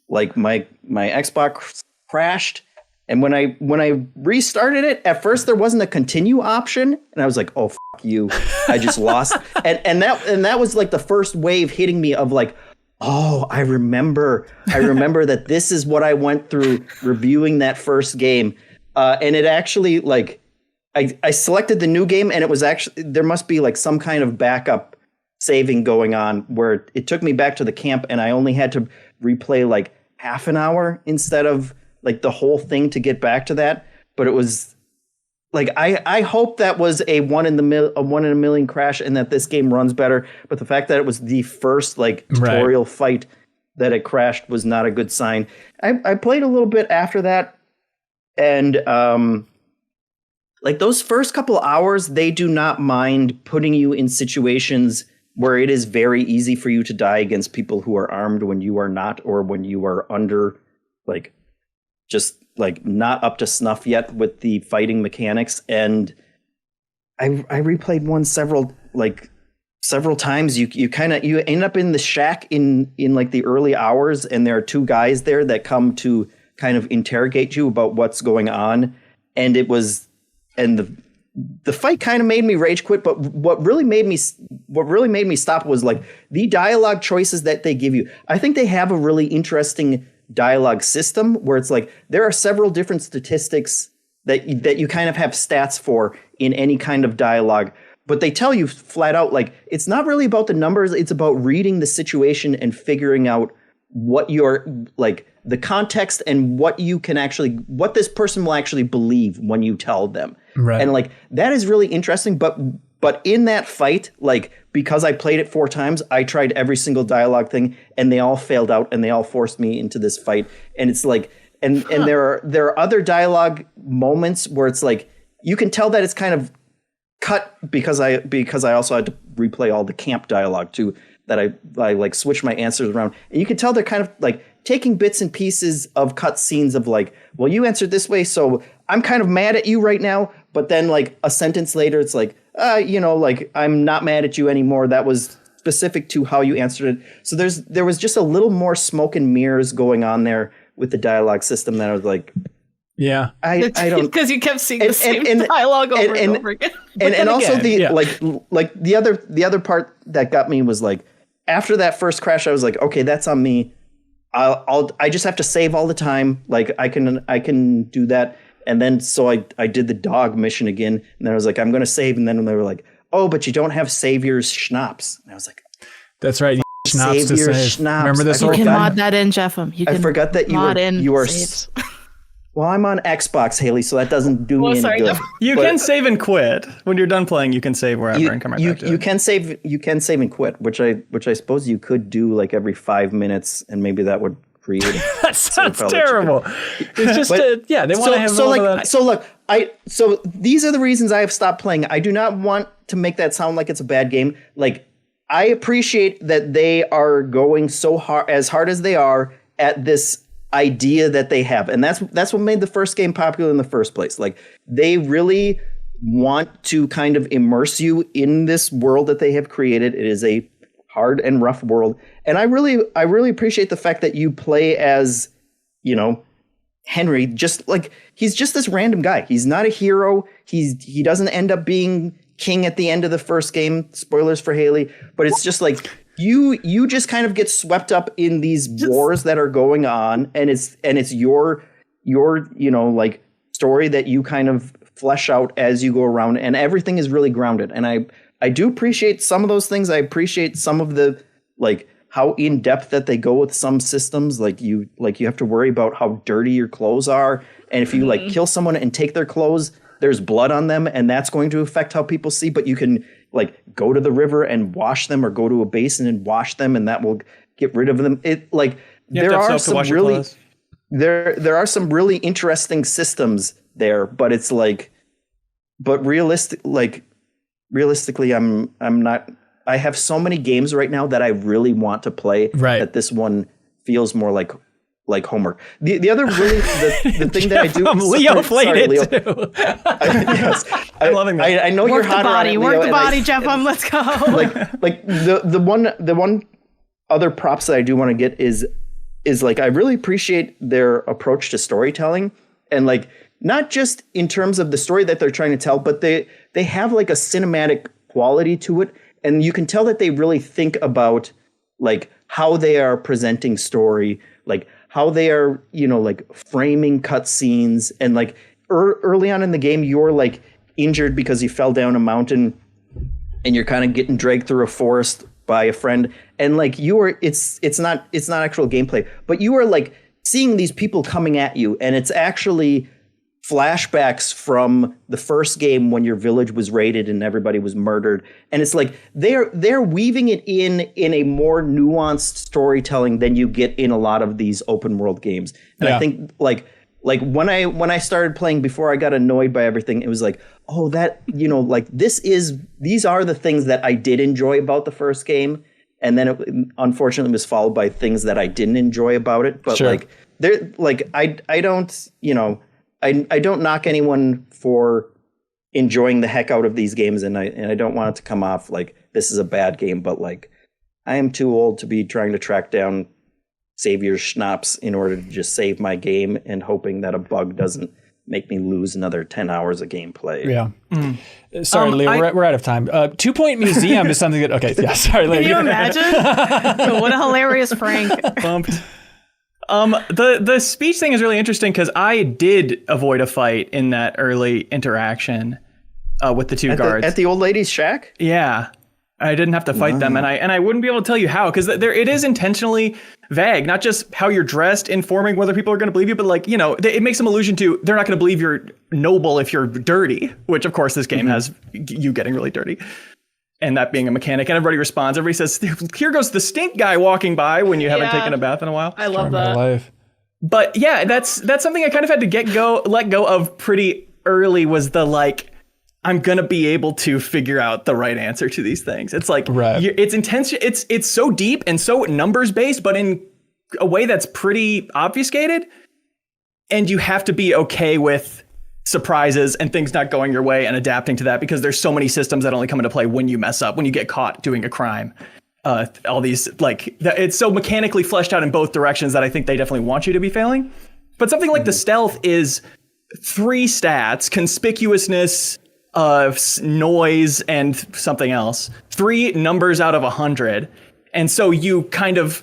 like my Xbox crashed, And when I restarted it, at first there wasn't a continue option, and I was like, "Oh fuck you!" I just lost, and that was like the first wave hitting me of like, "Oh, I remember that this is what I went through reviewing that first game," and it actually like I selected the new game, and it was actually there must be like some kind of backup saving going on where it took me back to the camp, and I only had to replay like half an hour instead of like the whole thing to get back to that. But it was like I hope that was a one in a million crash and that this game runs better. But the fact that it was the first like tutorial fight that it crashed was not a good sign. I played a little bit after that, and like those first couple hours, they do not mind putting you in situations where it is very easy for you to die against people who are armed when you are not, or when you are under like just like not up to snuff yet with the fighting mechanics. And I replayed one several times. You end up in the shack in like the early hours, and there are two guys there that come to kind of interrogate you about what's going on. And the fight kind of made me rage quit, but what really made me stop was like the dialogue choices that they give you. I think they have a really interesting dialogue system where it's like there are several different statistics that you kind of have stats for in any kind of dialogue, but they tell you flat out like it's not really about the numbers, it's about reading the situation and figuring out what your like the context and what this person will actually believe when you tell them. Right. And like that is really interesting, but in that fight, like because I played it 4 times, I tried every single dialogue thing and they all failed out and they all forced me into this fight. And it's like and there are other dialogue moments where it's like you can tell that it's kind of cut because I also had to replay all the camp dialogue too, that I like switch my answers around. And you can tell they're kind of like taking bits and pieces of cut scenes of like, well, you answered this way, so I'm kind of mad at you right now. But then like a sentence later, it's like, like I'm not mad at you anymore. That was specific to how you answered it. So there was just a little more smoke and mirrors going on there with the dialogue system that I was like, yeah, I don't, because you kept seeing the same dialogue over and over again. And also the other part that got me was like after that first crash, I was like, okay, that's on me. I just have to save all the time. Like I can do that. And then so I did the dog mission again, and then I was like, I'm going to save. And then they were like, oh, but you don't have Savior's Schnapps. And I was like, that's right. Schnapps to save. Schnapps. Remember this? You can mod that in, Jeffem. I forgot that you are. Well, I'm on Xbox, Haley, so that doesn't do me any good. You can save and quit when you're done playing. You can save wherever and come right back to it. You can save and quit, which I suppose you could do like every 5 minutes, and maybe that would create. That sounds terrible. It's just they want to have so these are the reasons I have stopped playing. I do not want to make that sound like it's a bad game. Like I appreciate that they are going so hard as they are at this idea that they have, and that's what made the first game popular in the first place. Like they really want to kind of immerse you in this world that they have created. It is a hard and rough world, and I really appreciate the fact that you play as, Henry. Just like he's just this random guy. He's not a hero. He doesn't end up being king at the end of the first game. Spoilers for Haley, but it's just like you just kind of get swept up in these wars that are going on, and it's your like story that you kind of flesh out as you go around, and everything is really grounded. And I do appreciate some of those things. I appreciate some of the like how in depth that they go with some systems. Like you have to worry about how dirty your clothes are, and if you like kill someone and take their clothes, there's blood on them, and that's going to affect how people see. But you can like go to the river and wash them, or go to a basin and wash them, and that will get rid of them. It like there are some really interesting systems there, but it's like, but realistically, I'm not. I have so many games right now that I really want to play. Right. That this one feels more like homework. The other really the thing that I do. Leo played it too. I'm loving that. I know you're hot on it, Leo. Work the body, Jeff. Let's go. Like the one other props that I do want to get is like I really appreciate their approach to storytelling, and like not just in terms of the story that they're trying to tell, but they have like a cinematic quality to it, and you can tell that they really think about like how they are presenting story, like how they are, you know, like framing cutscenes, and like early on in the game, you're like injured because you fell down a mountain, and you're kind of getting dragged through a forest by a friend, and like it's not actual gameplay, but you are like seeing these people coming at you, and it's actually flashbacks from the first game when your village was raided and everybody was murdered. And it's like they're weaving it in a more nuanced storytelling than you get in a lot of these open world games. And I think like when I started playing, before I got annoyed by everything, it was like, oh, that, you know, like these are the things that I did enjoy about the first game. And then it unfortunately was followed by things that I didn't enjoy about it. But like they're like, I don't, you know, I don't knock anyone for enjoying the heck out of these games, and I don't want it to come off like this is a bad game, but like I am too old to be trying to track down Savior Schnapps in order to just save my game and hoping that a bug doesn't make me lose another 10 hours of gameplay. Yeah. Sorry, Leo, we're out of time. 2 Point Museum is something that, okay, yeah, sorry, Leo. Can you imagine? What a hilarious prank. Bumped. The speech thing is really interesting because I did avoid a fight in that early interaction with the two guards. At the old lady's shack? Yeah. I didn't have to fight them, and I wouldn't be able to tell you how, because it is intentionally vague, not just how you're dressed, informing whether people are going to believe you, but like, you know, it makes some allusion to they're not going to believe you're noble if you're dirty, which of course this game has you getting really dirty. And that being a mechanic, and everybody responds. Everybody says, "Here goes the stink guy walking by" when you haven't taken a bath in a while. I love that. But yeah, that's something I kind of had to let go of pretty early. Was the like, I'm gonna be able to figure out the right answer to these things. It's like it's intense. It's so deep and so numbers based, but in a way that's pretty obfuscated. And you have to be okay with surprises and things not going your way and adapting to that, because there's so many systems that only come into play when you mess up, when you get caught doing a crime. All these, like, it's so mechanically fleshed out in both directions that I think they definitely want you to be failing. But something like the stealth is 3 stats: conspicuousness, noise, and something else. 3 numbers out of 100. And so you kind of,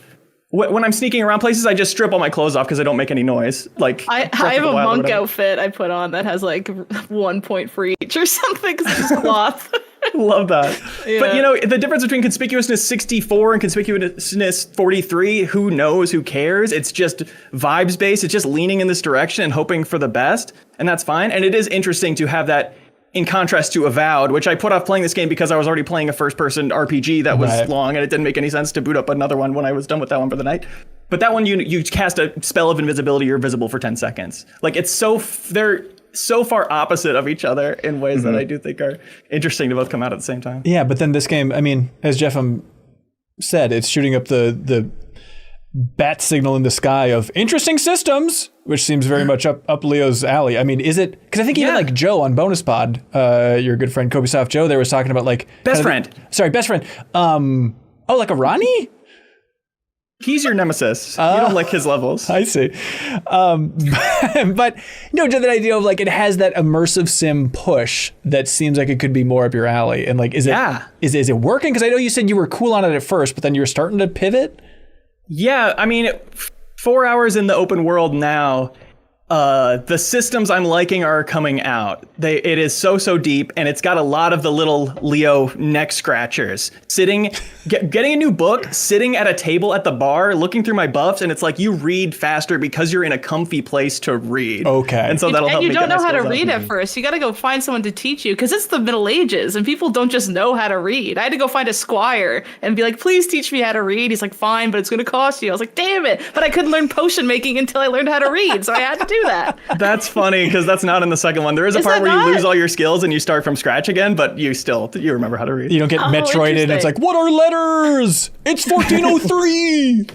when I'm sneaking around places, I just strip all my clothes off because I don't make any noise. Like I have a monk outfit I put on that has like 1 point for each or something because it's just cloth. Love that. Yeah. But you know, the difference between conspicuousness 64 and conspicuousness 43, who knows, who cares? It's just vibes based. It's just leaning in this direction and hoping for the best. And that's fine. And it is interesting to have that in contrast to Avowed, which I put off playing this game because I was already playing a first-person RPG that was long, and it didn't make any sense to boot up another one when I was done with that one for the night. But that one, you cast a spell of invisibility, you're visible for 10 seconds. Like, they're so far opposite of each other in ways that I do think are interesting to both come out at the same time. Yeah, but then this game, I mean, as Jeff said, it's shooting up the bat signal in the sky of interesting systems, which seems very much up Leo's alley. I mean, is it? Because I think even like Joe on Bonus Pod, your good friend Kobe Soft Joe, there was talking about like best friend. Like a Ronnie? He's your nemesis. You don't like his levels. I see. But no, to that idea of like it has that immersive sim push that seems like it could be more up your alley. And like, is it working? Because I know you said you were cool on it at first, but then you were starting to pivot. Yeah, I mean, 4 hours in the open world now, the systems I'm liking are coming out. It is so deep, and it's got a lot of the little Leo neck scratchers. Getting a new book, sitting at a table at the bar, looking through my buffs, and it's like you read faster because you're in a comfy place to read. Okay. And so that'll help me. And you don't know how to read at first. You got to go find someone to teach you, because it's the Middle Ages, and people don't just know how to read. I had to go find a squire and be like, please teach me how to read. He's like, fine, but it's going to cost you. I was like, damn it. But I couldn't learn potion making until I learned how to read, so I had to do that. That's funny, because that's not in the second one. There is a part where you lose all your skills and you start from scratch again, but you remember how to read. You don't get Metroided and it's like, what are letters? It's 1403.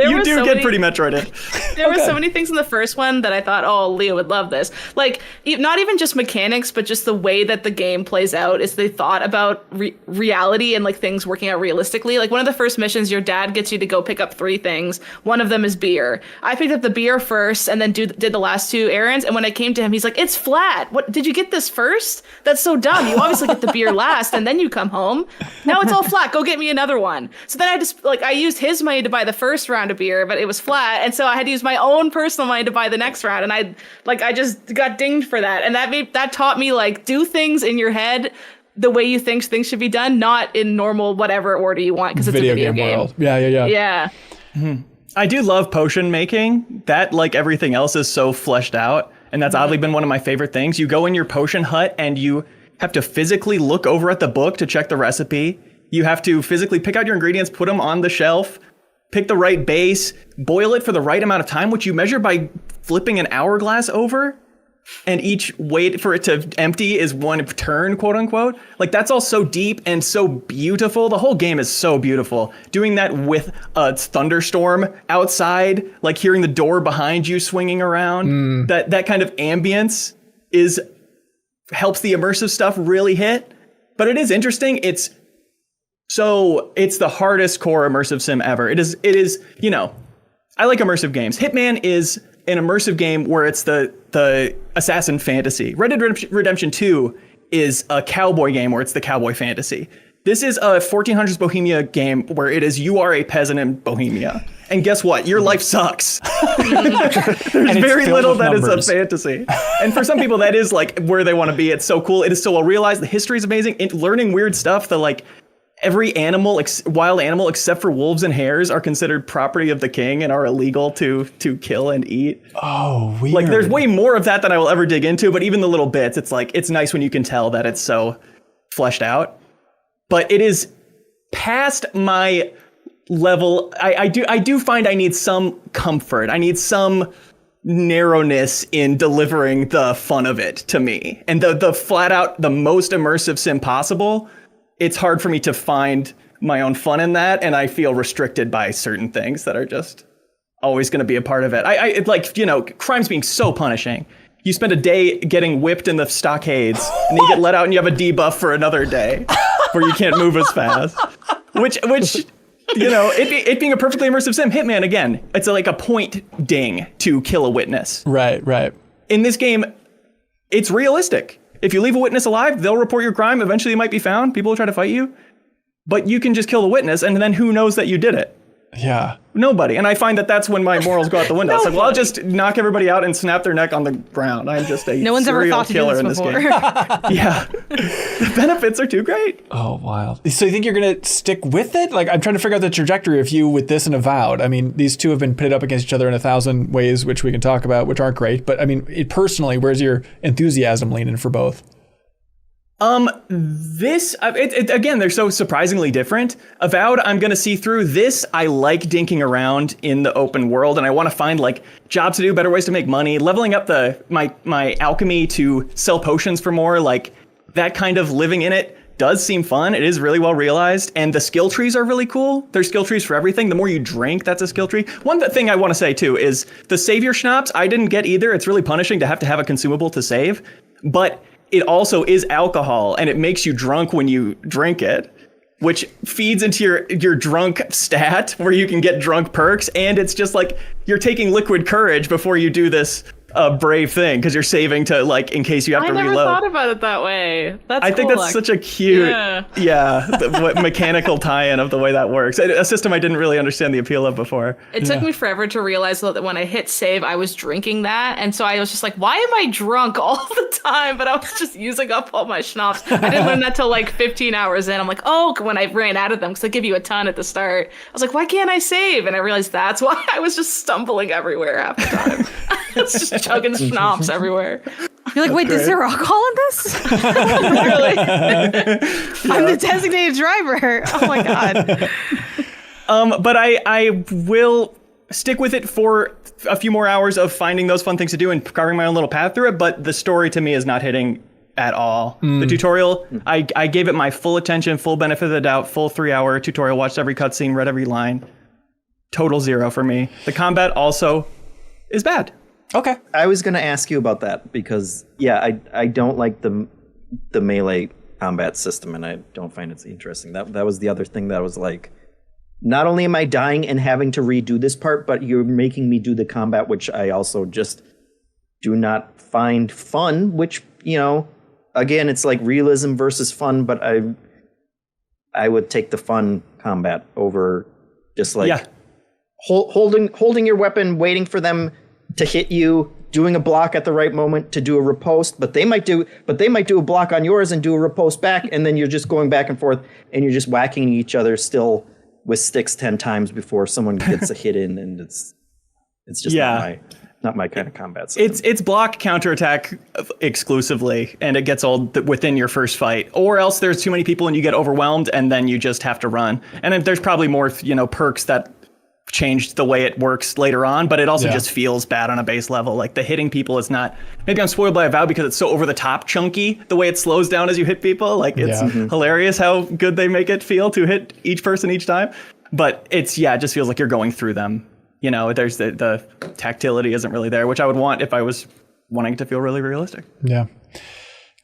You do get pretty Metroided. There were so many things in the first one that I thought, oh, Leo would love this. Like, not even just mechanics, but just the way that the game plays out is they thought about reality and like things working out realistically. Like one of the first missions, your dad gets you to go pick up 3 things. One of them is beer. I picked up the beer first and then did the last 2 errands. And when I came to him, he's like, it's flat. What, did you get this first? That's so dumb. You obviously get the beer last and then you come home. Now it's all flat. Go get me another one. So then I used his money to buy the first round of beer, but it was flat. And so I had to use my own personal money to buy the next round. And I just got dinged for that. And that taught me like do things in your head the way you think things should be done, not in normal whatever order you want because it's a video game. World. Yeah. Yeah. Mm-hmm. I do love potion making. That, like everything else, is so fleshed out. And that's oddly been one of my favorite things. You go in your potion hut and you have to physically look over at the book to check the recipe. You have to physically pick out your ingredients, put them on the shelf, pick the right base, boil it for the right amount of time, which you measure by flipping an hourglass over. And each wait for it to empty is one turn, quote unquote. Like that's all so deep and so beautiful. The whole game is so beautiful. Doing that with a thunderstorm outside, like hearing the door behind you swinging around, that kind of ambience helps the immersive stuff really hit. But it is interesting. It's the hardest core immersive sim ever. It is, you know, I like immersive games. Hitman is an immersive game where it's the assassin fantasy. Red Dead Redemption 2 is a cowboy game where it's the cowboy fantasy. This is a 1400s Bohemia game where you are a peasant in Bohemia. And guess what? Your life sucks. There's very little that is a fantasy. And for some people, that is like where they want to be. It's so cool. It is so well realized. The history is amazing. Learning weird stuff, every animal, wild animal except for wolves and hares are considered property of the king and are illegal to kill and eat. Oh, weird. Like there's way more of that than I will ever dig into, but even the little bits, it's nice when you can tell that it's so fleshed out. But it is past my level. I do find I need some comfort. I need some narrowness in delivering the fun of it to me. And the flat out, the most immersive sim possible, it's hard for me to find my own fun in that. And I feel restricted by certain things that are just always going to be a part of it. Crimes being so punishing. You spend a day getting whipped in the stockades and then you get let out and you have a debuff for another day where you can't move as fast. Which it being a perfectly immersive sim, Hitman, again, it's like a point ding to kill a witness. Right. In this game, it's realistic. If you leave a witness alive, they'll report your crime. Eventually you might be found. People will try to fight you. But you can just kill the witness and then who knows that you did it? Yeah. Nobody. And I find that that's when my morals go out the window. It's like, well, I'll just knock everybody out and snap their neck on the ground. I'm just a no one's ever serial thought to do killer this in this before. game. Yeah. The benefits are too great. Oh, wow. So you think you're going to stick with it? Like, I'm trying to figure out the trajectory of you with this and Avowed. I mean, these two have been pitted up against each other in 1,000 ways, which we can talk about, which aren't great. But I mean, personally, where's your enthusiasm leaning for both? Again, they're so surprisingly different. Avowed, I'm going to see through. This, I like dinking around in the open world, and I want to find jobs to do, better ways to make money, leveling up my alchemy to sell potions for more, that kind of living in it does seem fun. It is really well realized, and the skill trees are really cool. There's skill trees for everything. The more you drink, that's a skill tree. One thing I want to say too is the savior schnapps, I didn't get either. It's really punishing to have a consumable to save, but it also is alcohol, and it makes you drunk when you drink it, which feeds into your drunk stat where you can get drunk perks. And it's just like you're taking liquid courage before you do this brave thing because you're saving to in case you have to reload. I never thought about it that way. I think that's such a cute, mechanical tie-in of the way that works. A system I didn't really understand the appeal of before. It took me forever to realize that when I hit save, I was drinking that. And so I was just like, why am I drunk all the time? But I was just using up all my schnapps. I didn't learn that till 15 hours in. I'm like, oh, when I ran out of them, because they give you a ton at the start. I was like, why can't I save? And I realized that's why I was just stumbling everywhere half the time. It's just chugging schnapps everywhere. You're like, wait, is there alcohol in this? Literally. I'm the designated driver. Oh my God. But I will stick with it for a few more hours of finding those fun things to do and carving my own little path through it. But the story to me is not hitting at all. The tutorial, I gave it my full attention, full benefit of the doubt, full 3-hour tutorial, watched every cutscene, read every line. Total 0 for me. The combat also is bad. Okay. I was going to ask you about that because, I don't like the melee combat system, and I don't find it interesting. That was the other thing that was like, not only am I dying and having to redo this part, but you're making me do the combat, which I also just do not find fun, which, again, it's like realism versus fun, but I would take the fun combat over just like holding your weapon, waiting for them to hit you, doing a block at the right moment to do a riposte, but they might do a block on yours and do a riposte back, and then you're just going back and forth and you're just whacking each other still with sticks 10 times before someone gets a hit in, and it's just not my kind of combat system. It's block counterattack exclusively, and it gets old within your first fight, or else there's too many people and you get overwhelmed and then you just have to run. And then there's probably more perks that changed the way it works later on, but it also just feels bad on a base level. Like the hitting people is not, maybe I'm spoiled by Avowed because it's so over the top chunky, the way it slows down as you hit people. Like it's hilarious how good they make it feel to hit each person each time. But it just feels like you're going through them. There's the tactility isn't really there, which I would want if I was wanting it to feel really realistic. Yeah.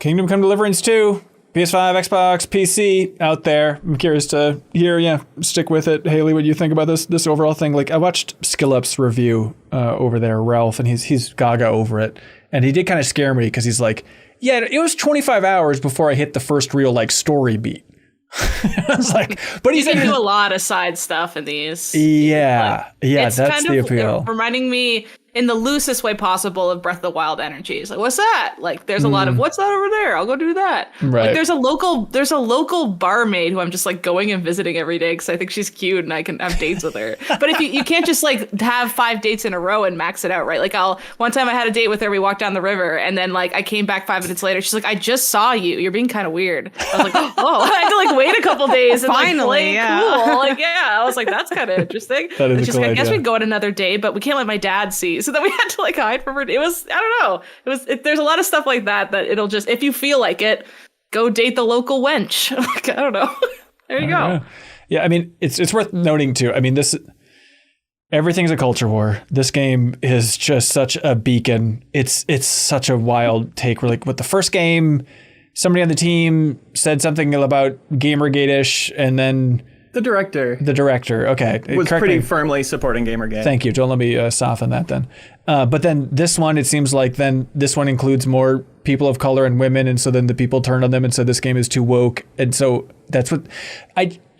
Kingdom Come Deliverance 2. PS5, Xbox, PC out there. I'm curious to hear, stick with it. Haley, what do you think about this overall thing? Like, I watched SkillUp's review over there, Ralph, and he's gaga over it. And he did kind of scare me because he's like, it was 25 hours before I hit the first real, story beat. I was like, but you can do a lot of side stuff in these. Yeah, it's that's kind the of appeal. Reminding me in the loosest way possible of Breath of the Wild energies. Like, what's that? Like, there's a lot of what's that over there? I'll go do that. Right. Like, there's a local barmaid who I'm just like going and visiting every day because I think she's cute and I can have dates with her. But if you can't just have 5 dates in a row and max it out, right? Like one time I had a date with her, we walked down the river, and then I came back 5 minutes later. She's like, I just saw you. You're being kind of weird. I was like, oh, I had to wait a couple days and finally, cool. I was like, that's kind of interesting. That is and she's cool like, I guess idea. we'd go on another day, but we can't let my dad see. So then we had to hide from her. It was, I don't know. There's a lot of stuff like that it'll just, if you feel like it, go date the local wench. I don't know. There you go. Yeah, I mean, it's worth noting too. I mean, everything's a culture war. This game is just such a beacon. It's such a wild take. We're like, with the first game, somebody on the team said something about Gamergate-ish, and then The director okay, was pretty firmly supporting Gamergate. Thank you. Don't let me soften that then. But then this one, it seems like then this one includes more people of color and women, and so then the people turned on them and said this game is too woke, and so that's what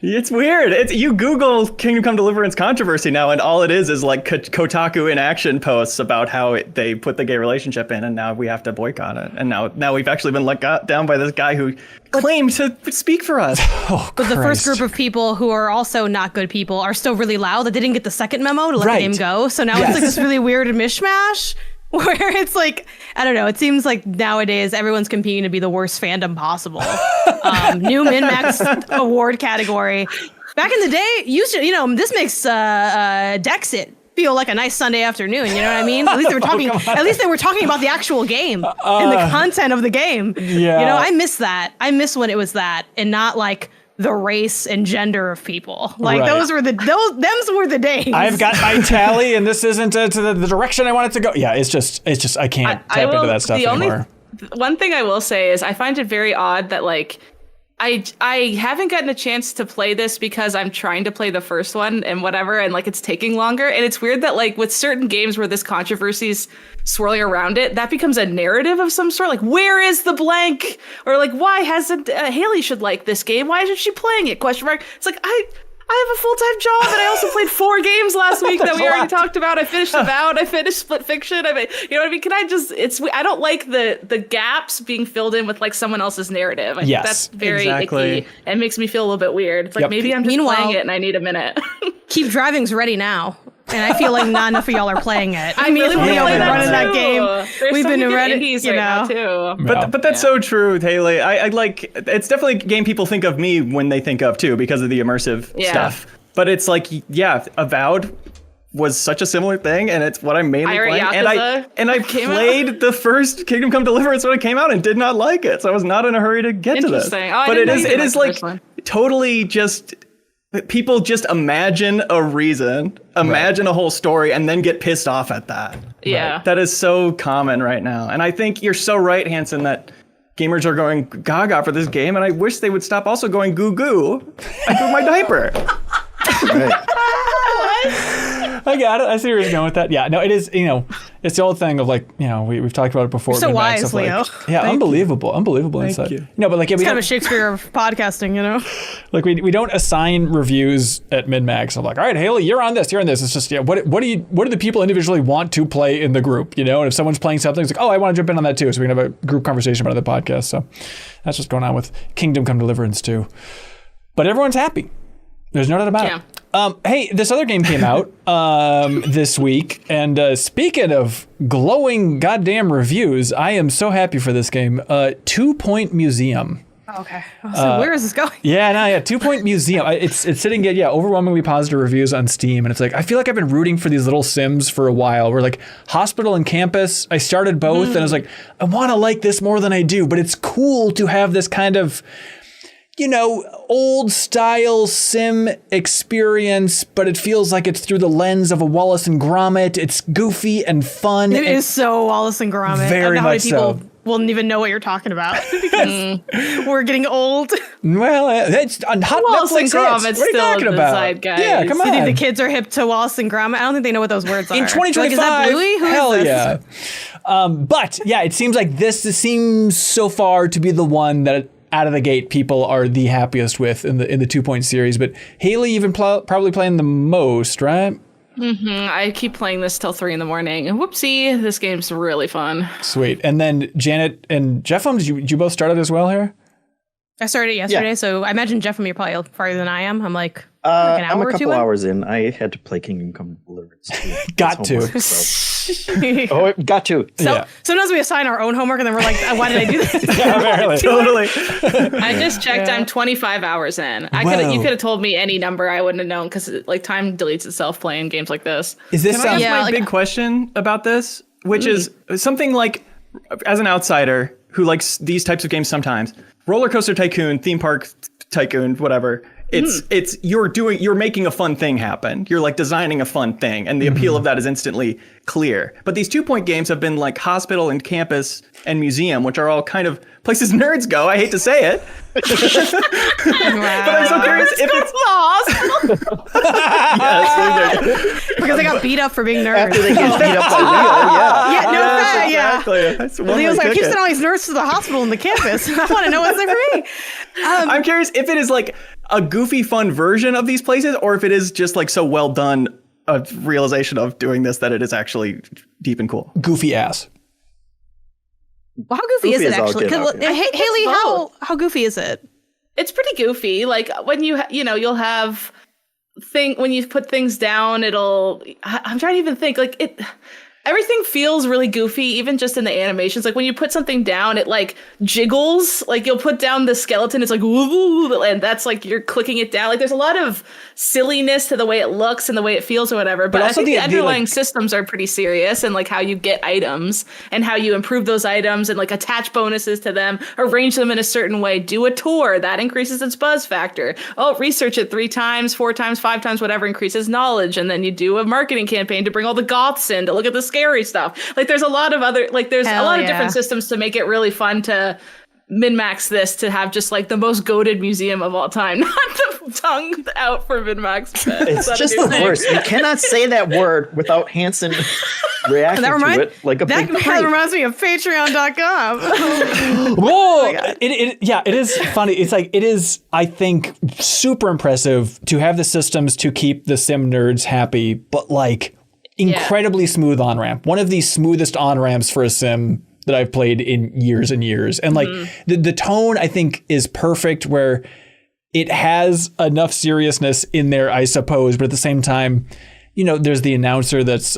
It's weird. You Google Kingdom Come Deliverance controversy now, and all it is Kotaku in action posts about how they put the gay relationship in, and now we have to boycott it. And now we've actually been let down by this guy who claimed to speak for us. But the first group of people who are also not good people are still really loud that they didn't get the second memo to let the game go. So now it's this really weird mishmash where it's I don't know. It seems like nowadays everyone's competing to be the worst fandom possible. New MinnMax award category. Back in the day, this makes Dexit feel like a nice Sunday afternoon. You know what I mean? At least they were talking. At least they were talking about the actual game and the content of the game. Yeah. I miss that. I miss when it was that and not the race and gender of people. Those were them's were the days. I've got my tally, and this isn't to the direction I want it to go. Yeah, it's just I can't tap into that stuff anymore. One thing I will say is I find it very odd that I haven't gotten a chance to play this because I'm trying to play the first one and whatever, and it's taking longer. And it's weird that with certain games where this controversy's swirling around it, that becomes a narrative of some sort. Where is the blank? Or why hasn't Haley should like this game? Why isn't she playing it? Question mark. It's I have a full-time job, and I also played 4 games last week that we already talked about. I finished Avowed. I finished Split Fiction. I mean, you know what I mean? Can I just? I don't like the gaps being filled in with some someone else's narrative. I think that's very icky and makes me feel a little bit weird. It's maybe I'm just playing it and I need a minute. Keep Driving's ready now. And I feel like not enough of y'all are playing it. I really want to play that game. We've been ready, indies right now too. But that's so true, Haley. I it's definitely a game people think of me when they think of too because of the immersive stuff. But it's Avowed was such a similar thing, and it's what I'm mainly playing. And I played the first Kingdom Come Deliverance when it came out and did not like it, so I was not in a hurry to get to this. Oh, but it is totally just People just imagine a reason, imagine a whole story, and then get pissed off at that. Yeah. Right? That is so common right now. And I think you're so right, Hanson, that gamers are going gaga for this game, and I wish they would stop also going goo goo. I threw my diaper. Right. I got it. I see where you're going with that. Yeah, no, it is, it's the old thing of like, we've talked about it before. You're so MinnMax, wise, of like, Leo. Yeah, unbelievable insight. you. No, but like, yeah, we It's kind don't, of a Shakespeare of podcasting, like we don't assign reviews at MinnMax of like, all right, Haley, you're on this. It's just, what do the people individually want to play in the group, And if someone's playing something, it's like, oh, I want to jump in on that too. So we can have a group conversation about the podcast. So that's what's going on with Kingdom Come Deliverance too. But everyone's happy. There's no doubt about it. Hey, this other game came out this week, and speaking of glowing goddamn reviews, I am so happy for this game. 2 Point Museum. Okay. So where is this going? 2 Point Museum. It's sitting at overwhelmingly positive reviews on Steam, and it's like I feel like I've been rooting for these little sims for a while. Where like Hospital and Campus, I started both, and I was like, I want to like this more than I do, but it's cool to have this kind of old style sim experience, but it feels like it's through the lens of a Wallace and Gromit. It's goofy and fun. It is so Wallace and Gromit. Very I don't know how many much people so. won't even know what you're talking about because we're getting old. Well, it's on hot Wallace Netflix and hits. Gromit's What are you still talking in the about? zeitgeist. Yeah, come Do you think on. the kids are hip to Wallace and Gromit? I don't think they know what those words are. In 2025, Like, is that Bluey? Who hell is this? yeah. But yeah, it seems like this seems so far to be the one that out of the gate people are the happiest with in the 2 Point series. But Haley, you've been probably playing the most, right? I keep playing this till 3 a.m. And whoopsie, this game's really fun. Sweet. And then Janet and Jeff, did you both start it as well here? I started it yesterday, Yeah. so I imagine Jeff, you're probably farther than I am. I'm like an I'm hour a or two couple in. hours in. I had to play Kingdom Come Deliverance too. Got That's to. homework, so. Oh, got to. So Yeah. sometimes we assign our own homework, and then we're like, why did I do this? Totally. I just checked. I'm 25 hours in. Wow. You could have told me any number. I wouldn't have known because like time deletes itself playing games like this. Is this Can I ask Yeah, my like- big question about this, which is something like, as an outsider who likes these types of games sometimes, Roller Coaster Tycoon, Theme Park Tycoon, whatever. It's you're making a fun thing happen. You're like designing a fun thing, and the appeal of that is instantly clear. But these 2 Point games have been like Hospital and Campus and Museum, which are all kind of places nerds go. I hate to say it. But I'm so curious if it's yes, Because I got beat up for being nerds. After they get beat up by Leo, yeah. Yeah, no fact, yeah. exactly. That's one Leo's way like, to I keep cook sending it. all these nerds to the hospital and the campus. I want to know what's there for me. I'm curious if it is like a goofy, fun version of these places, or if it is just like so well done a realization of doing this that it is actually deep and cool. goofy ass? Well, how goofy is Goofy it is all actually? good, 'Cause, okay. Haley, both. how goofy is it? It's pretty goofy. Like when you'll have when you put things down, I'm trying to even think like it. Everything feels really goofy, even just in the animations. Like when you put something down, it like jiggles. Like you'll put down the skeleton, it's like woo, and that's like you're clicking it down. Like there's a lot of silliness to the way it looks and the way it feels or whatever. But I also think the the underlying like- systems are pretty serious, and like how you get items and how you improve those items and like attach bonuses to them, arrange them in a certain way, do a tour that increases its buzz factor. Oh, research it 3 times, 4 times, 5 times, whatever increases knowledge, and then you do a marketing campaign to bring all the goths in to look at the scary stuff. Like there's a lot of other there's Hell a lot of yeah. different systems to make it really fun to min-max this to have just like the most goated museum of all time. Not the tongue out for min-max. It's just the worst. You cannot say that word without Hanson reacting to it like a that big kind of creep. reminds me of patreon.com. Whoa! It is funny. It's like it is. I think super impressive to have the systems to keep the sim nerds happy, but like incredibly smooth on ramp. One of the smoothest on ramps for a sim that I've played in years and years. And like the tone I think is perfect where it has enough seriousness in there, I suppose, but at the same time, there's the announcer that's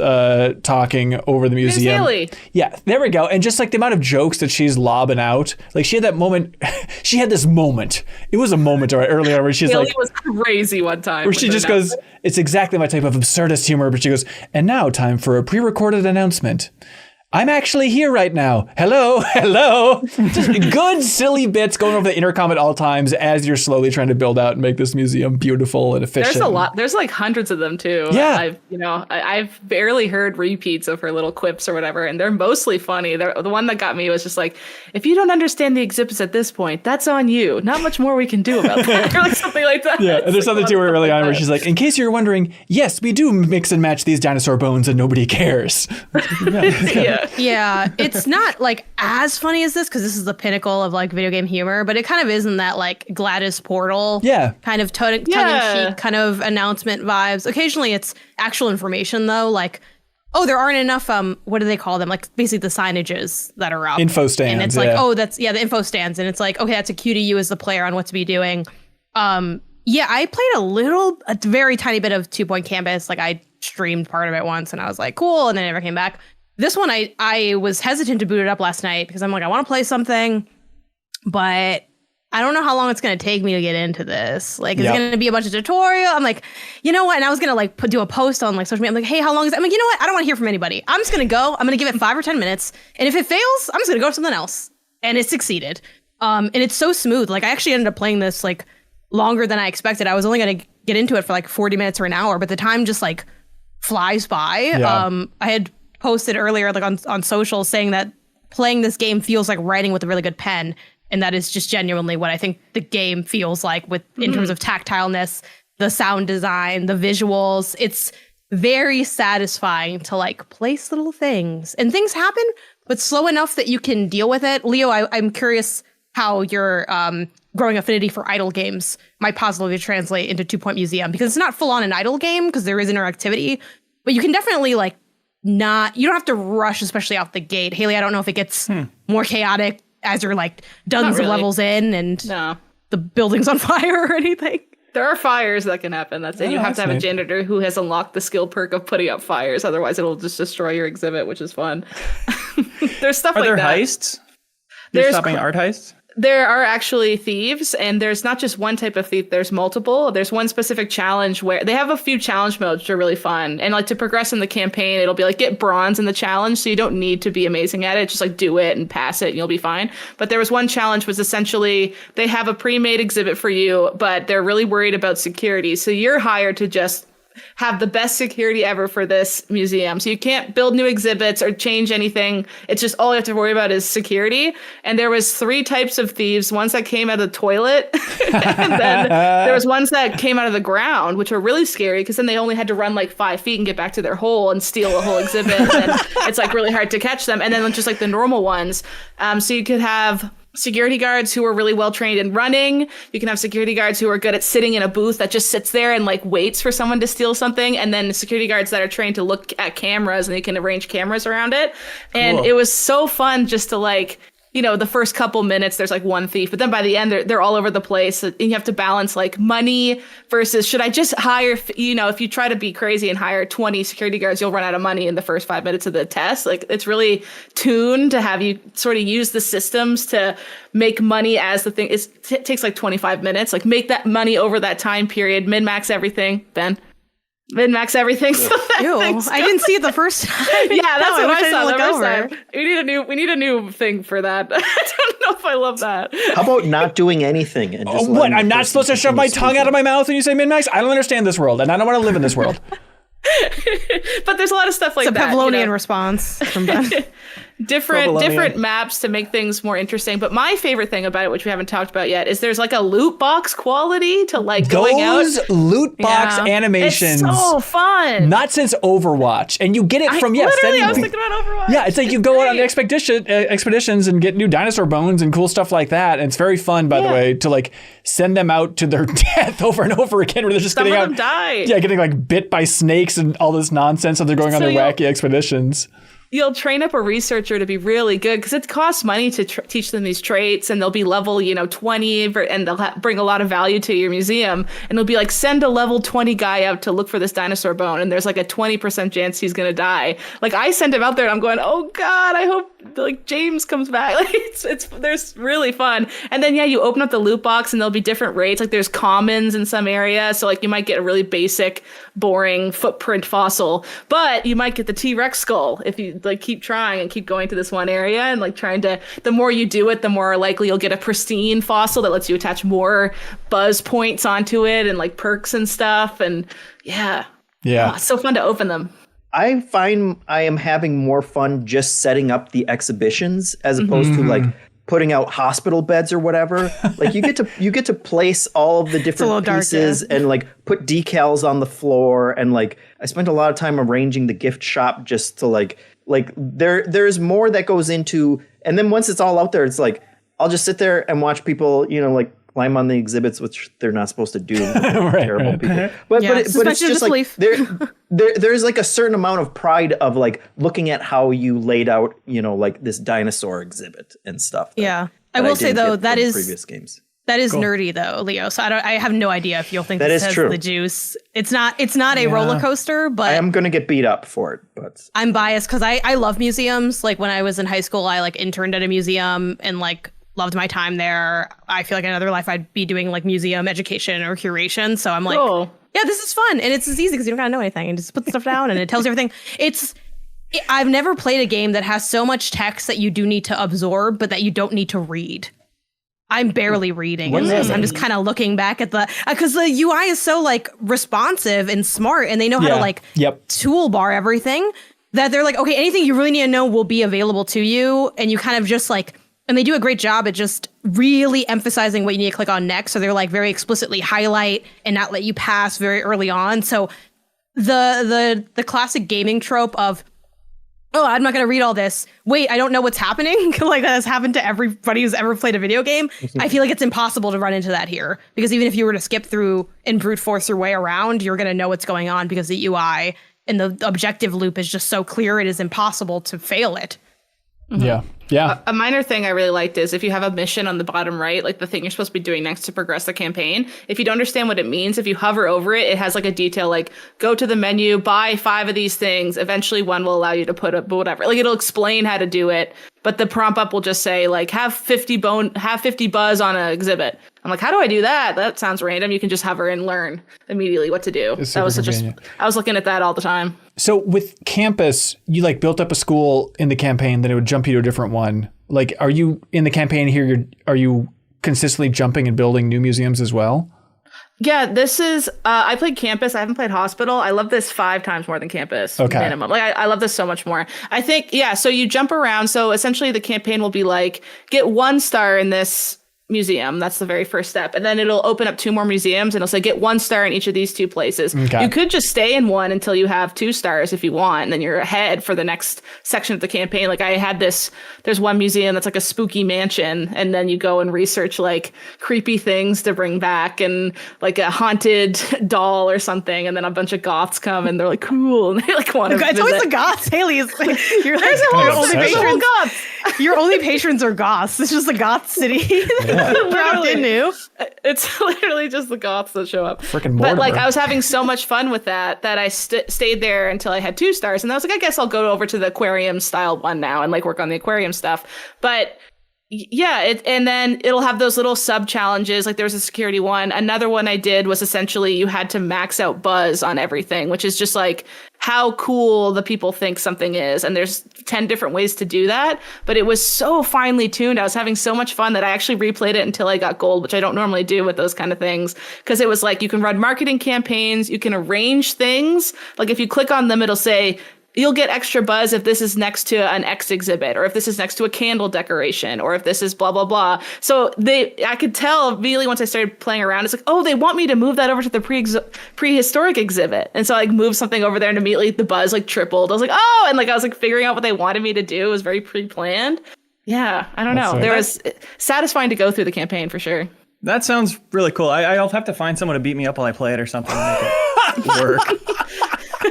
talking over the museum. Haley. Yeah, there we go. And just like the amount of jokes that she's lobbing out, like she had that moment. She had this moment. It was a moment earlier where she's Haley like, was crazy one time. where she just goes, it's exactly my type of absurdist humor. But she goes, and now time for a pre-recorded announcement. I'm actually here right now. Hello. Just good, silly bits going over the intercom at all times as you're slowly trying to build out and make this museum beautiful and efficient. There's a lot. There's like hundreds of them too. Yeah. I've barely heard repeats of her little quips or whatever, and they're mostly funny. The one that got me was just like, if you don't understand the exhibits at this point, that's on you. Not much more we can do about that, or like something like that. Yeah, and there's something too early on where she's like, in case you're wondering, yes, we do mix and match these dinosaur bones and nobody cares. Yeah, it's not like as funny as this because this is the pinnacle of like video game humor, but it kind of is in that like Gladys Portal kind of tongue-in-cheek kind of announcement vibes. Occasionally it's actual information though, like, oh, there aren't enough, what do they call them? Like basically the signages that are up. Info stands. And it's like, oh, that's, the info stands. And it's like, okay, that's a cue to you as the player on what to be doing. Yeah, I played a very tiny bit of 2 Point Campus. Like I streamed part of it once and I was like, cool. And then I never came back. This one, I was hesitant to boot it up last night because I'm like, I want to play something, but I don't know how long it's going to take me to get into this. Like, is it going to be a bunch of tutorial? I'm like, you know what? And I was going to like do a post on like social media. I'm like, hey, how long is it? I'm like, you know what? I don't want to hear from anybody. I'm just going to go. I'm going to give it 5 or 10 minutes. And if it fails, I'm just going to go to something else. And it succeeded. And it's so smooth. Like I actually ended up playing this like longer than I expected. I was only going to get into it for like 40 minutes or an hour, but the time just like flies by. Yeah. I had posted earlier like on social saying that playing this game feels like writing with a really good pen, and that is just genuinely what I think the game feels like with in terms of tactileness, the sound design, the visuals. It's very satisfying to like place little things, and things happen but slow enough that you can deal with it. Leo, I'm curious how your growing affinity for idle games might positively translate into 2 Point Museum, because it's not full on an idle game because there is interactivity, but you can definitely like you don't have to rush, especially out the gate. Haley, I don't know if it gets more chaotic as you're like dozens of levels in and the building's on fire or anything. There are fires that can happen. That's it. You have to have a janitor who has unlocked the skill perk of putting out fires. Otherwise, it'll just destroy your exhibit, which is fun. There's stuff like that. Are there heists? There's stopping art heists? There are actually thieves, and there's not just one type of thief, there's multiple. There's one specific challenge where they have a few challenge modes which are really fun. And like to progress in the campaign, it'll be like get bronze in the challenge, so you don't need to be amazing at it. Just like do it and pass it and you'll be fine. But there was one challenge was essentially they have a pre-made exhibit for you, but they're really worried about security. So you're hired to just have the best security ever for this museum. So you can't build new exhibits or change anything. It's just all you have to worry about is security. And there was 3 types of thieves, ones that came out of the toilet. And then there was ones that came out of the ground, which were really scary because then they only had to run like 5 feet and get back to their hole and steal a whole exhibit. And it's like really hard to catch them. And then just like the normal ones. So you could have security guards who are really well trained in running. You can have security guards who are good at sitting in a booth that just sits there and like waits for someone to steal something. And then security guards that are trained to look at cameras and they can arrange cameras around it. And it was so fun just to like, you know, the first couple minutes, there's like one thief, but then by the end, they're all over the place. And you have to balance like money versus should I just hire, you know, if you try to be crazy and hire 20 security guards, you'll run out of money in the first 5 minutes of the test. Like it's really tuned to have you sort of use the systems to make money as the thing. It takes like 25 minutes, like make that money over that time period, min-max everything, Ben. Min-max everything. So I didn't see it the first time. Yeah, that's what I saw the first over. time. We need a new thing for that. I don't know if I love that. How about not doing anything and just what? I'm not supposed to shove my tongue out of my mouth when you say min-max? I don't understand this world, and I don't want to live in this world. But there's a lot of stuff like it's a that. Pavlovian response from Ben. different maps to make things more interesting. But my favorite thing about it, which we haven't talked about yet, is there's like a loot box quality to like going out. Those loot box animations. It's so fun. Not since Overwatch. And you get it from, literally, I was thinking about Overwatch. Yeah, it's like you go out on expeditions and get new dinosaur bones and cool stuff like that. And it's very fun, by the way, to like send them out to their death over and over again, where they're just getting out. Some of them die. Yeah, getting like bit by snakes and all this nonsense. So they're going on their wacky expeditions. You'll train up a researcher to be really good because it costs money to teach them these traits, and they'll be level, 20, and they'll bring a lot of value to your museum. And it'll be like, send a level 20 guy out to look for this dinosaur bone, and there's like a 20% chance he's gonna die. Like I send him out there, and I'm going, oh God, I hope like James comes back. Like there's really fun. And then you open up the loot box, and there'll be different rates. Like there's commons in some areas, so like you might get a really basic boring footprint fossil. But you might get the T-Rex skull if you like keep trying and keep going to this one area and like trying to. The more you do it, the more likely you'll get a pristine fossil that lets you attach more buzz points onto it and like perks and stuff. And yeah, it's so fun to open them. I find I am having more fun just setting up the exhibitions as opposed to like putting out hospital beds or whatever. Like you get to place all of the different pieces and like put decals on the floor, and like I spent a lot of time arranging the gift shop just to like there's more that goes into, and then once it's all out there, it's like I'll just sit there and watch people, like climb on the exhibits, which they're not supposed to do. Terrible people. But it's just like there's like a certain amount of pride of like looking at how you laid out, like this dinosaur exhibit and stuff. I will say though that is previous games. That is nerdy though, Leo. So I have no idea if you'll think that this is has true. The juice. It's not a roller coaster, but I am going to get beat up for it. But I'm biased because I love museums. Like when I was in high school, I like interned at a museum and like loved my time there. I feel like in another life I'd be doing like museum education or curation. So I'm like, yeah, this is fun. And it's easy because you don't gotta know anything and just put the stuff down and it tells you everything. I've never played a game that has so much text that you do need to absorb, but that you don't need to read. I'm barely reading in this. I'm just kind of looking back at because the UI is so like responsive and smart, and they know how to like toolbar everything that they're like, okay, anything you really need to know will be available to you. And you kind of just like, and they do a great job at just really emphasizing what you need to click on next. So they're like very explicitly highlight and not let you pass very early on. So the classic gaming trope of, oh, I'm not going to read all this. Wait, I don't know what's happening. Like that has happened to everybody who's ever played a video game. I feel like it's impossible to run into that here, because even if you were to skip through and brute force your way around, you're going to know what's going on because the UI and the objective loop is just so clear. It is impossible to fail it. Yeah. A minor thing I really liked is if you have a mission on the bottom right, like the thing you're supposed to be doing next to progress the campaign, if you don't understand what it means, if you hover over it, it has like a detail like go to the menu, buy 5 of these things. Eventually one will allow you to put up whatever. Like it'll explain how to do it, but the prompt up will just say like have 50 buzz on an exhibit. I'm like, how do I do that? That sounds random. You can just hover and learn immediately what to do. That was I was looking at that all the time. So with campus, you like built up a school in the campaign, then it would jump you to a different one. Like, are you in the campaign here? Are you consistently jumping and building new museums as well? Yeah, this is, I played campus. I haven't played hospital. I love this 5 times more than campus minimum. Like I love this so much more. I think, so you jump around. So essentially the campaign will be like, get 1 star in this museum. That's the very first step. And then it'll open up 2 more museums and it'll say get 1 star in each of these 2 places. Okay. You could just stay in one until you have 2 stars if you want, and then you're ahead for the next section of the campaign. Like I had there's one museum that's like a spooky mansion, and then you go and research like creepy things to bring back and like a haunted doll or something, and then a bunch of goths come and they're like cool and they like want to visit. It's always the goths. Haley is your only patrons are goths. It's just a goth city. New. It's literally just the goths that show up. Freaking Mortimer. But like I was having so much fun with that I stayed there until I had 2 stars, and I was like, I guess I'll go over to the aquarium style one now and like work on the aquarium stuff. But and then it'll have those little sub challenges. Like there was a security one. Another one I did was essentially you had to max out buzz on everything, which is just like how cool the people think something is. And there's 10 different ways to do that. But it was so finely tuned. I was having so much fun that I actually replayed it until I got gold, which I don't normally do with those kind of things. Because it was like you can run marketing campaigns, you can arrange things. Like if you click on them, it'll say, you'll get extra buzz if this is next to an X exhibit, or if this is next to a candle decoration, or if this is blah, blah, blah. So I could tell immediately once I started playing around, it's like, oh, they want me to move that over to the prehistoric exhibit. And so I moved something over there and immediately the buzz like tripled. I was like, oh, and like I was like figuring out what they wanted me to do. It was very pre-planned. Yeah, I don't know. There was satisfying to go through the campaign for sure. That sounds really cool. I'll have to find someone to beat me up while I play it or something. Make it work.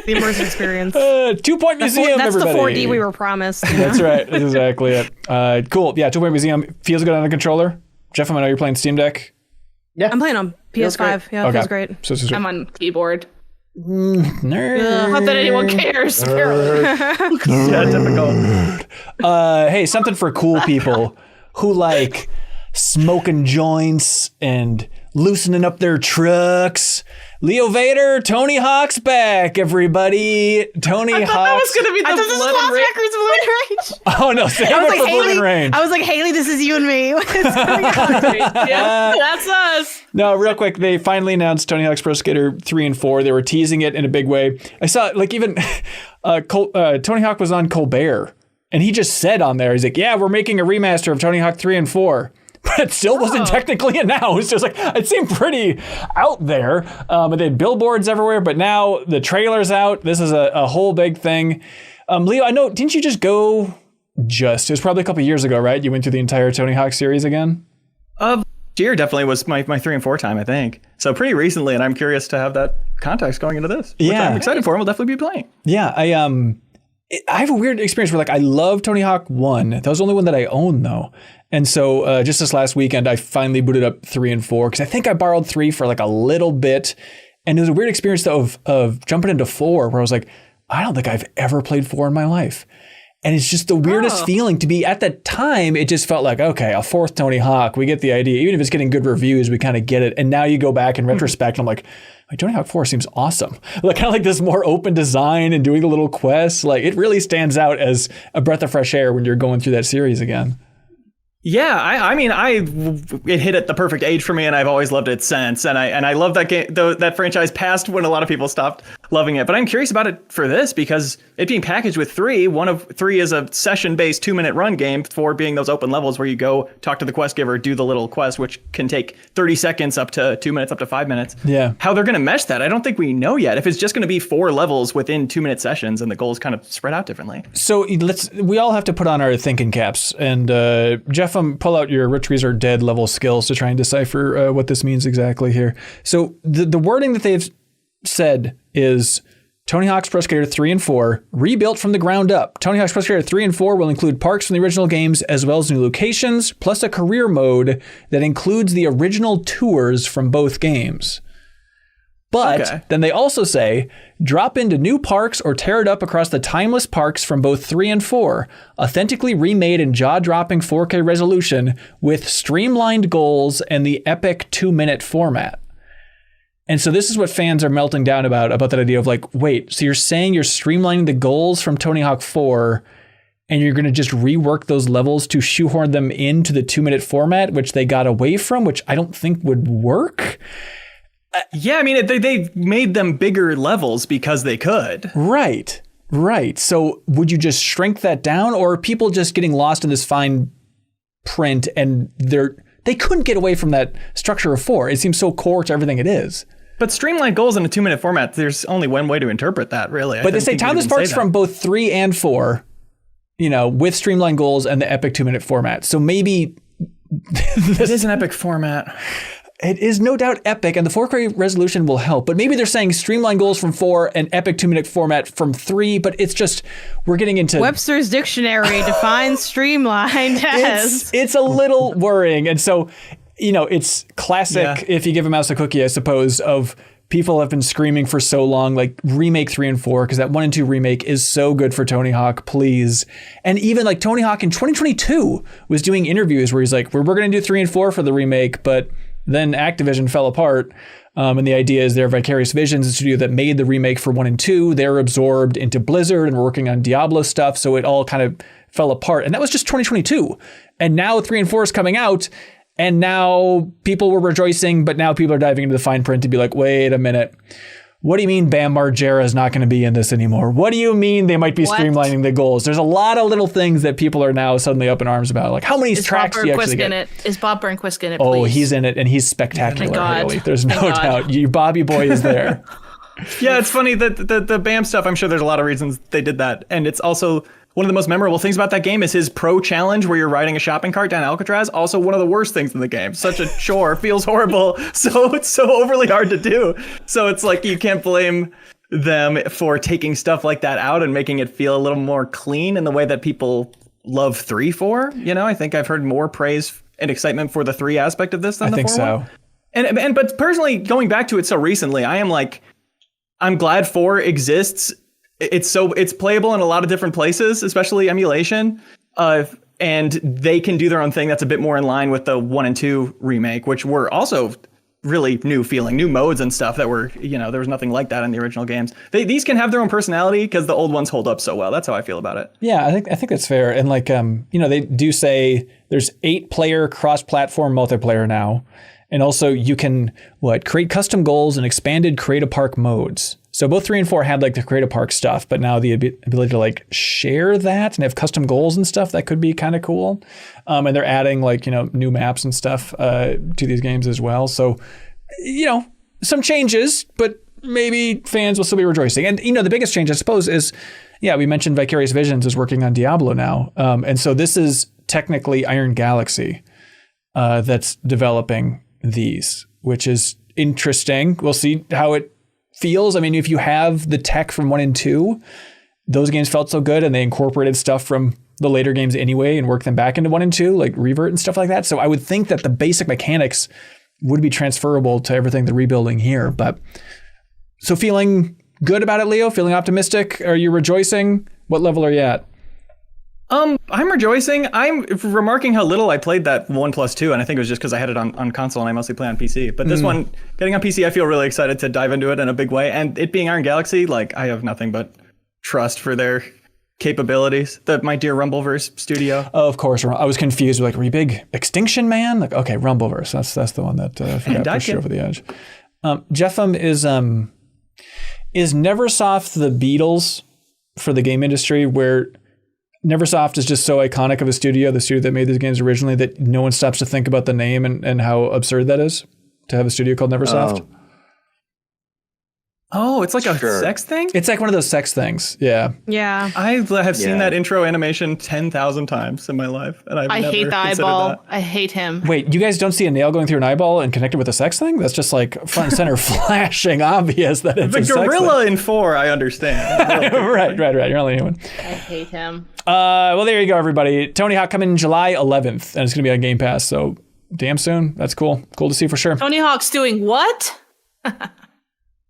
The immersive experience. 2-point museum, that's everybody. the 4D we were promised. That's right. That's exactly it. Cool. Yeah, 2-point museum. Feels good on the controller. Jeff, I know you're playing Steam Deck. Yeah. I'm playing on PS5. Yeah, it feels great. So, I'm on keyboard. Nerd. Not that anyone cares. Yeah, typical. Hey, something for cool people who like smoking joints and loosening up their trucks. Leo Vader, Tony Hawk's back, everybody. Tony Hawk. That was going to be the blood and rage. Records Blood and Rage. Oh no, save it for Blood and Rage. I was like, Haley, this is you and me. What's going on? Yeah, that's us. No, real quick, they finally announced Tony Hawk's Pro Skater 3 and 4. They were teasing it in a big way. I saw, like, even Tony Hawk was on Colbert, and he just said on there, he's like, yeah, we're making a remaster of Tony Hawk 3 and 4. But it still wasn't technically announced. It was like, it seemed pretty out there. And they had billboards everywhere, but now the trailer's out. This is a whole big thing. Leo, I know, didn't you just go it was probably a couple years ago, right? You went through the entire Tony Hawk series again? Year definitely was my 3 and 4 time, I think. So pretty recently, and I'm curious to have that context going into this. Which I'm excited for, and we'll definitely be playing. Yeah, I have a weird experience where, like, I love Tony Hawk 1. That was the only one that I own, though. And so just this last weekend, I finally booted up 3 and 4 because I think I borrowed 3 for like a little bit. And it was a weird experience, though, of jumping into 4 where I was like, I don't think I've ever played 4 in my life. And it's just the weirdest feeling to be. At that time, it just felt like, okay, a fourth Tony Hawk, we get the idea. Even if it's getting good reviews, we kind of get it. And now you go back in retrospect, and I'm like, Tony Hawk 4 seems awesome. Like, kind of like this more open design and doing the little quests. Like, it really stands out as a breath of fresh air when you're going through that series again. Yeah, I mean, it hit at the perfect age for me, and I've always loved it since. And I love that game, though that franchise passed when a lot of people stopped loving it. But I'm curious about it for this because it being packaged with 3. One of 3 is a session-based 2-minute run game. 4 being those open levels where you go talk to the quest giver, do the little quest, which can take 30 seconds up to 2 minutes, up to 5 minutes. Yeah. How they're going to mesh that, I don't think we know yet. If it's just going to be 4 levels within 2-minute sessions, and the goals kind of spread out differently. So we all have to put on our thinking caps, and Jeff, pull out your Rich Rees are dead level skills to try and decipher what this means exactly here. So the wording that they've said is Tony Hawk's Pro Skater 3 and 4 rebuilt from the ground up. Tony Hawk's Pro Skater 3 and 4 will include parks from the original games as well as new locations, plus a career mode that includes the original tours from both games. But then they also say, drop into new parks or tear it up across the timeless parks from both 3 and 4, authentically remade in jaw-dropping 4K resolution with streamlined goals and the epic 2-minute format. And so this is what fans are melting down about that idea of like, wait, so you're saying you're streamlining the goals from Tony Hawk 4 and you're going to just rework those levels to shoehorn them into the 2-minute format, which they got away from, which I don't think would work. Yeah, I mean, they made them bigger levels because they could. Right. So would you just shrink that down, or are people just getting lost in this fine print and they couldn't get away from that structure of 4? It seems so core to everything it is. But streamlined goals in a 2-minute format, there's only one way to interpret that, really. But they say timeless parks from both 3 and 4, with streamlined goals and the epic 2-minute format. So maybe it is an epic format. It is no doubt epic, and the 4K resolution will help. But maybe they're saying streamline goals from 4 and epic 2-minute format from 3. But it's just, we're getting into Webster's Dictionary defines streamlined as. It's a little worrying, and so it's classic. If you give a mouse a cookie, I suppose, of people have been screaming for so long, like remake 3 and 4, because that 1 and 2 remake is so good for Tony Hawk, please. And even like Tony Hawk in 2022 was doing interviews where he's like, we're going to do 3 and 4 for the remake, but then Activision fell apart, and the idea is their Vicarious Visions, the studio that made the remake for 1 and 2, they're absorbed into Blizzard and working on Diablo stuff, so it all kind of fell apart. And that was just 2022. And now 3 and 4 is coming out, and now people were rejoicing, but now people are diving into the fine print to be like, wait a minute. What do you mean Bam Margera is not going to be in this anymore? What do you mean they might be streamlining the goals? There's a lot of little things that people are now suddenly up in arms about. Like, how many tracks do you actually get? Is Bob Burnquist in it, please? Oh, he's in it, and he's spectacular, Haley. There's no doubt. Your Bobby boy is there. Yeah, it's funny that the Bam stuff, I'm sure there's a lot of reasons they did that. And it's also one of the most memorable things about that game is his pro challenge where you're riding a shopping cart down Alcatraz. Also one of the worst things in the game. Such a chore, feels horrible. So it's so overly hard to do. So it's like you can't blame them for taking stuff like that out and making it feel a little more clean in the way that people love 3 for. I think I've heard more praise and excitement for the 3 aspect of this than the 4 so. one. And but personally, going back to it so recently, I'm glad 4 exists. It's playable in a lot of different places, especially emulation. And they can do their own thing that's a bit more in line with the 1 and 2 remake, which were also really new feeling, new modes and stuff that were, there was nothing like that in the original games. These can have their own personality because the old ones hold up so well. That's how I feel about it. Yeah, I think that's fair. And like, they do say there's 8-player cross-platform multiplayer now. And also you can create custom goals and expanded create a park modes. So both 3 and 4 had like the create a park stuff, but now the ability to like share that and have custom goals and stuff, that could be kind of cool. And they're adding like, new maps and stuff to these games as well. So, some changes, but maybe fans will still be rejoicing. And, the biggest change, I suppose, is, we mentioned Vicarious Visions is working on Diablo now. And so this is technically Iron Galaxy that's developing these, which is interesting. We'll see how it feels. I mean, if you have the tech from 1 and 2, those games felt so good and they incorporated stuff from the later games anyway and worked them back into 1 and 2, like Revert and stuff like that. So I would think that the basic mechanics would be transferable to everything they're rebuilding here. But so feeling good about it, Leo? Feeling optimistic? Are you rejoicing? What level are you at? I'm rejoicing. I'm remarking how little I played that 1+2, and I think it was just because I had it on console and I mostly play on PC. But this one, getting on PC, I feel really excited to dive into it in a big way. And it being Iron Galaxy, like, I have nothing but trust for their capabilities. My dear Rumbleverse studio. Oh, of course. I was confused with were you big Extinction Man? Like, okay, Rumbleverse. That's the one that pushed over the edge. Jeffem, is Neversoft the Beatles for the game industry, where Neversoft is just so iconic of a studio, the studio that made these games originally, that no one stops to think about the name and how absurd that is to have a studio called Neversoft? Oh, it's like a sex thing? It's like one of those sex things. Yeah. Yeah. I have seen that intro animation 10,000 times in my life. And I hate the eyeball. That. I hate him. Wait, you guys don't see a nail going through an eyeball and connected with a sex thing? That's just like front and center flashing obvious that it's the a sex gorilla thing. in 4, I understand. right. You're only human. I hate him. Well, there you go, everybody. Tony Hawk coming July 11th, and it's going to be on Game Pass, so damn soon. That's cool. Cool to see for sure. Tony Hawk's doing what?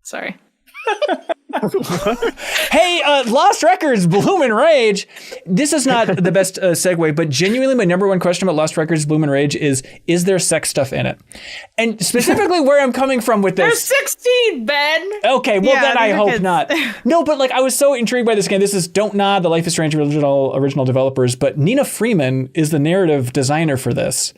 Sorry. Hey, Lost Records, Bloom and Rage. This is not the best segue, but genuinely my number one question about Lost Records, Bloom and Rage is there sex stuff in it? And specifically where I'm coming from with this. They're 16, Ben. Okay, well then I hope not. No, but like I was so intrigued by this game. This is Don't Nod, the Life is Strange original developers, but Nina Freeman is the narrative designer for this,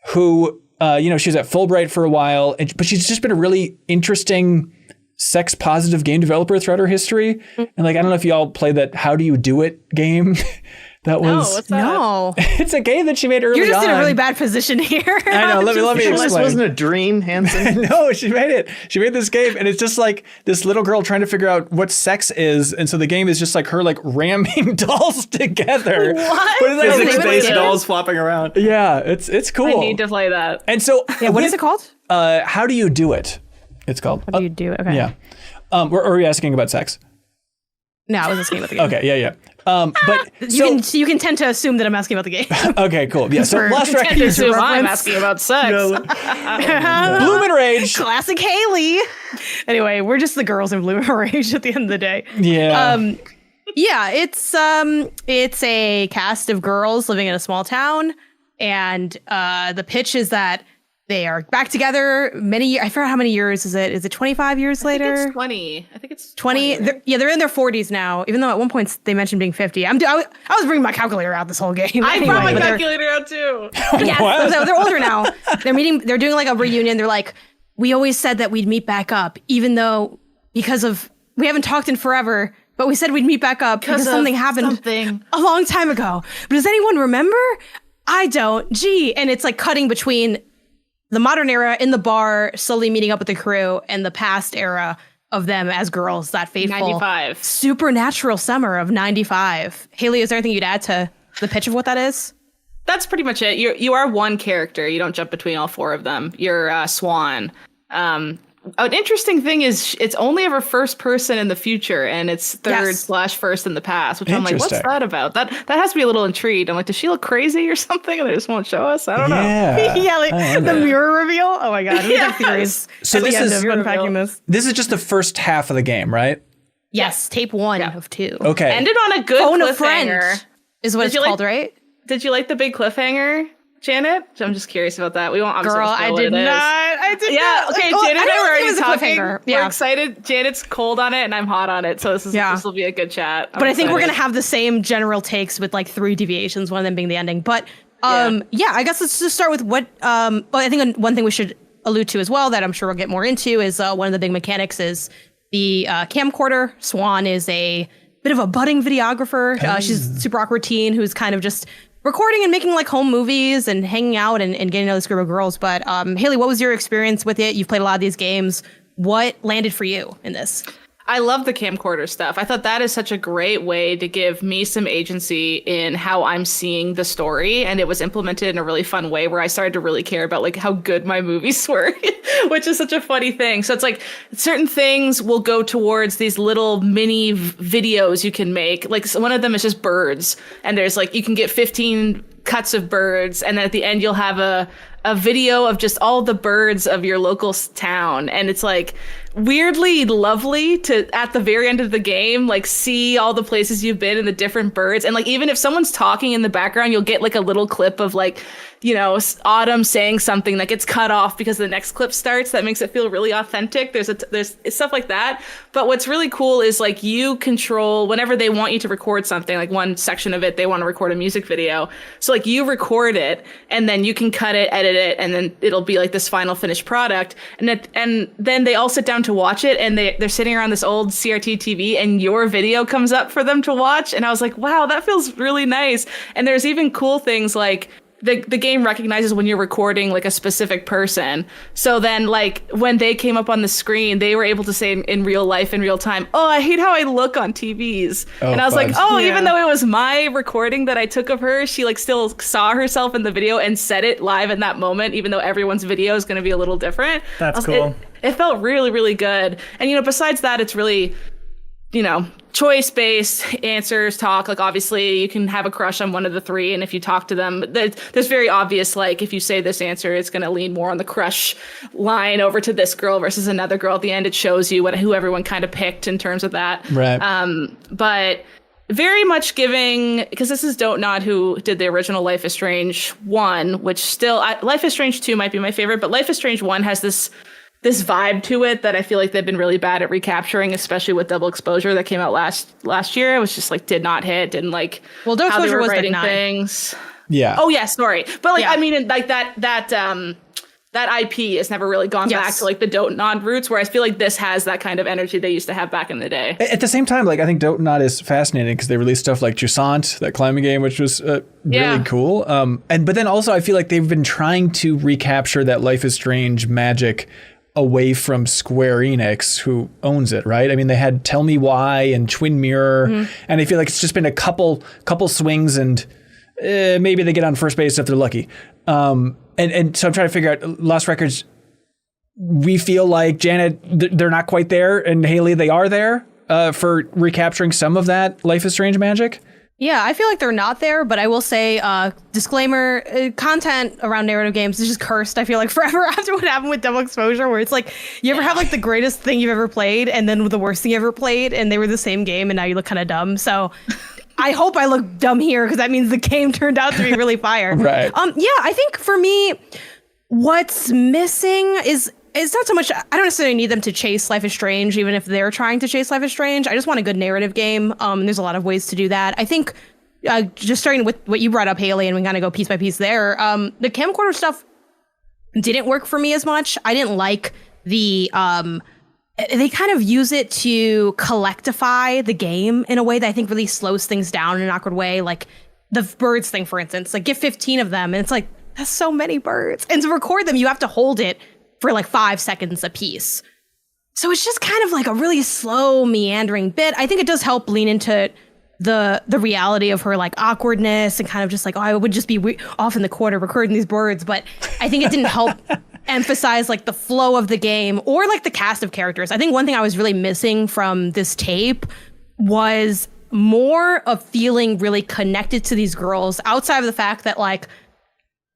who, she was at Fulbright for a while, but she's just been a really interesting sex positive game developer throughout her history. And like, I don't know if y'all played that How Do You Do It game. What's that? No. It's a game that she made early on. You're just in a really bad position here. I know. Let me explain. This wasn't a dream, Hanson. No, she made it. She made this game, and it's just like this little girl trying to figure out what sex is, and so the game is just like her like ramming dolls together. What? But it's like Physics-based dolls flopping around. Yeah, it's cool. I need to play that. And so, what is it called? How Do You Do It? It's called. How do you do it? Okay. Yeah. Are you asking about sex? No, I was asking about the game. Okay, yeah. But you can tend to assume that I'm asking about the game. Okay, cool. Yeah. So Lost Records. I'm asking about sex. Bloom and Rage. Classic Haley. Anyway, we're just the girls in Bloom and Rage at the end of the day. Yeah. Yeah, it's a cast of girls living in a small town, and the pitch is that they are back together I forgot how many years is it? Is it 25 years later? I think it's 20. I think it's 20. They're in their 40s now, even though at one point they mentioned being 50. I was bringing my calculator out this whole game. I brought my calculator out too. Yeah, they're older now. They're doing like a reunion. They're like, we always said that we'd meet back up, even though because we haven't talked in forever, but we said we'd meet back up because something happened a long time ago. But does anyone remember? I don't. Gee. And it's like cutting between the modern era in the bar, slowly meeting up with the crew, and the past era of them as girls, that fateful 95 supernatural summer of 95. Haley, is there anything you'd add to the pitch of what that is? That's pretty much it. You are one character. You don't jump between all 4 of them. You're Swan. An interesting thing is it's only ever first person in the future, and it's third/first in the past, which I'm like, what's that about? That has to be a little intrigued. I'm like, does she look crazy or something? And they just won't show us? I don't know. Yeah, like the mirror reveal. Oh my god, we have theories. So this is unpacking this. This is just the first half of the game, right? Yes, tape 1 of 2. Okay. Ended on a good Phone cliffhanger. a friend is what it's called, right? Did you like the big cliffhanger? Janet? I'm just curious about that. We won't obviously Girl, spoil I what did it is. not. I did Yeah, not. okay, Oh, Janet and I were it already was a talking. cliffhanger. We're Yeah. excited. Janet's cold on it and I'm hot on it, so this will be a good chat. But I think we're gonna have the same general takes with like 3 deviations, one of them being the ending. But yeah, I guess let's just start with what well, I think one thing we should allude to as well that I'm sure we'll get more into is one of the big mechanics is the camcorder. Swan is a bit of a budding videographer. She's a super awkward teen who's kind of just recording and making like home movies and hanging out and getting to know this group of girls. But Haley, what was your experience with it? You've played a lot of these games. What landed for you in this? I love the camcorder stuff. I thought that is such a great way to give me some agency in how I'm seeing the story. And it was implemented in a really fun way where I started to really care about like how good my movies were, which is such a funny thing. So it's like certain things will go towards these little mini videos you can make. Like one of them is just birds. And there's like, you can get 15 cuts of birds. And then at the end, you'll have a video of just all the birds of your local town. And it's like weirdly lovely to, at the very end of the game, like see all the places you've been and the different birds. And like, even if someone's talking in the background, you'll get like a little clip of like, you know, Autumn saying something that gets cut off because the next clip starts. That makes it feel really authentic. There's stuff like that. But what's really cool is like you control whenever they want you to record something, like one section of it, they want to record a music video. So like you record it and then you can cut it, edit it, and then it'll be like this final finished product. And then they all sit down to watch it and they're sitting around this old CRT TV and your video comes up for them to watch. And I was like, wow, that feels really nice. And there's even cool things like the game recognizes when you're recording like a specific person. So then like when they came up on the screen, they were able to say in real life, in real time, oh, I hate how I look on TVs. And I was like, oh, even though it was my recording that I took of her, she like still saw herself in the video and said it live in that moment, even though everyone's video is going to be a little different. That's cool. It felt really, really good. And, you know, besides that, it's really, you know, choice-based answers, talk. Like, obviously, you can have a crush on one of the 3, and if you talk to them, there's very obvious, like, if you say this answer, it's going to lean more on the crush line over to this girl versus another girl. At the end, it shows you who everyone kind of picked in terms of that. Right. But very much giving, because this is Don't Nod who did the original Life is Strange 1, which still, Life is Strange 2 might be my favorite, but Life is Strange 1 has this vibe to it that I feel like they've been really bad at recapturing, especially with Double Exposure that came out last year. It was just like did not hit, didn't like well, Double how they Exposure were was writing like 9. things. Yeah. Oh yeah, sorry. But like Yeah. I mean like that IP has never really gone back to like the Don't Nod roots, where I feel like this has that kind of energy they used to have back in the day. At the same time, like I think Don't Nod is fascinating because they released stuff like Jusant, that climbing game, which was really cool. But then also I feel like they've been trying to recapture that Life is Strange magic away from Square Enix, who owns it, right? I mean, they had Tell Me Why and Twin Mirror, and I feel like it's just been a couple swings, and maybe they get on first base if they're lucky. And so I'm trying to figure out Lost Records. We feel like Janet, they're not quite there, and Haley, they are there for recapturing some of that Life is Strange magic. Yeah, I feel like they're not there, but I will say, disclaimer, content around narrative games is just cursed, I feel like, forever after what happened with Double Exposure, where it's like, you ever have like the greatest thing you've ever played and then the worst thing you ever played, and they were the same game, and now you look kind of dumb. So I hope I look dumb here, because that means the game turned out to be really fire. Right. Yeah, I think for me, what's missing is it's not so much, I don't necessarily need them to chase Life is Strange, even if they're trying to chase Life is Strange. I just want a good narrative game. There's a lot of ways to do that. I think just starting with what you brought up, Haley, and we kind of go piece by piece there, the camcorder stuff didn't work for me as much. I didn't like they kind of use it to collectify the game in a way that I think really slows things down in an awkward way. Like the birds thing, for instance, like get 15 of them, and it's like, that's so many birds. And to record them, you have to hold it for like 5 seconds a piece. So it's just kind of like a really slow, meandering bit. I think it does help lean into the reality of her like awkwardness and kind of just like, oh, I would just be off in the corner recording these birds. But I think it didn't help emphasize like the flow of the game or like the cast of characters. I think one thing I was really missing from this tape was more of feeling really connected to these girls outside of the fact that like,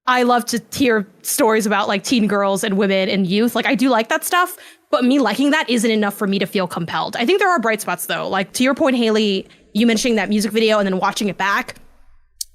I love to hear stories about like teen girls and women and youth. Like I do like that stuff, but me liking that isn't enough for me to feel compelled. I think there are bright spots though. Like to your point, Haley, you mentioning that music video and then watching it back.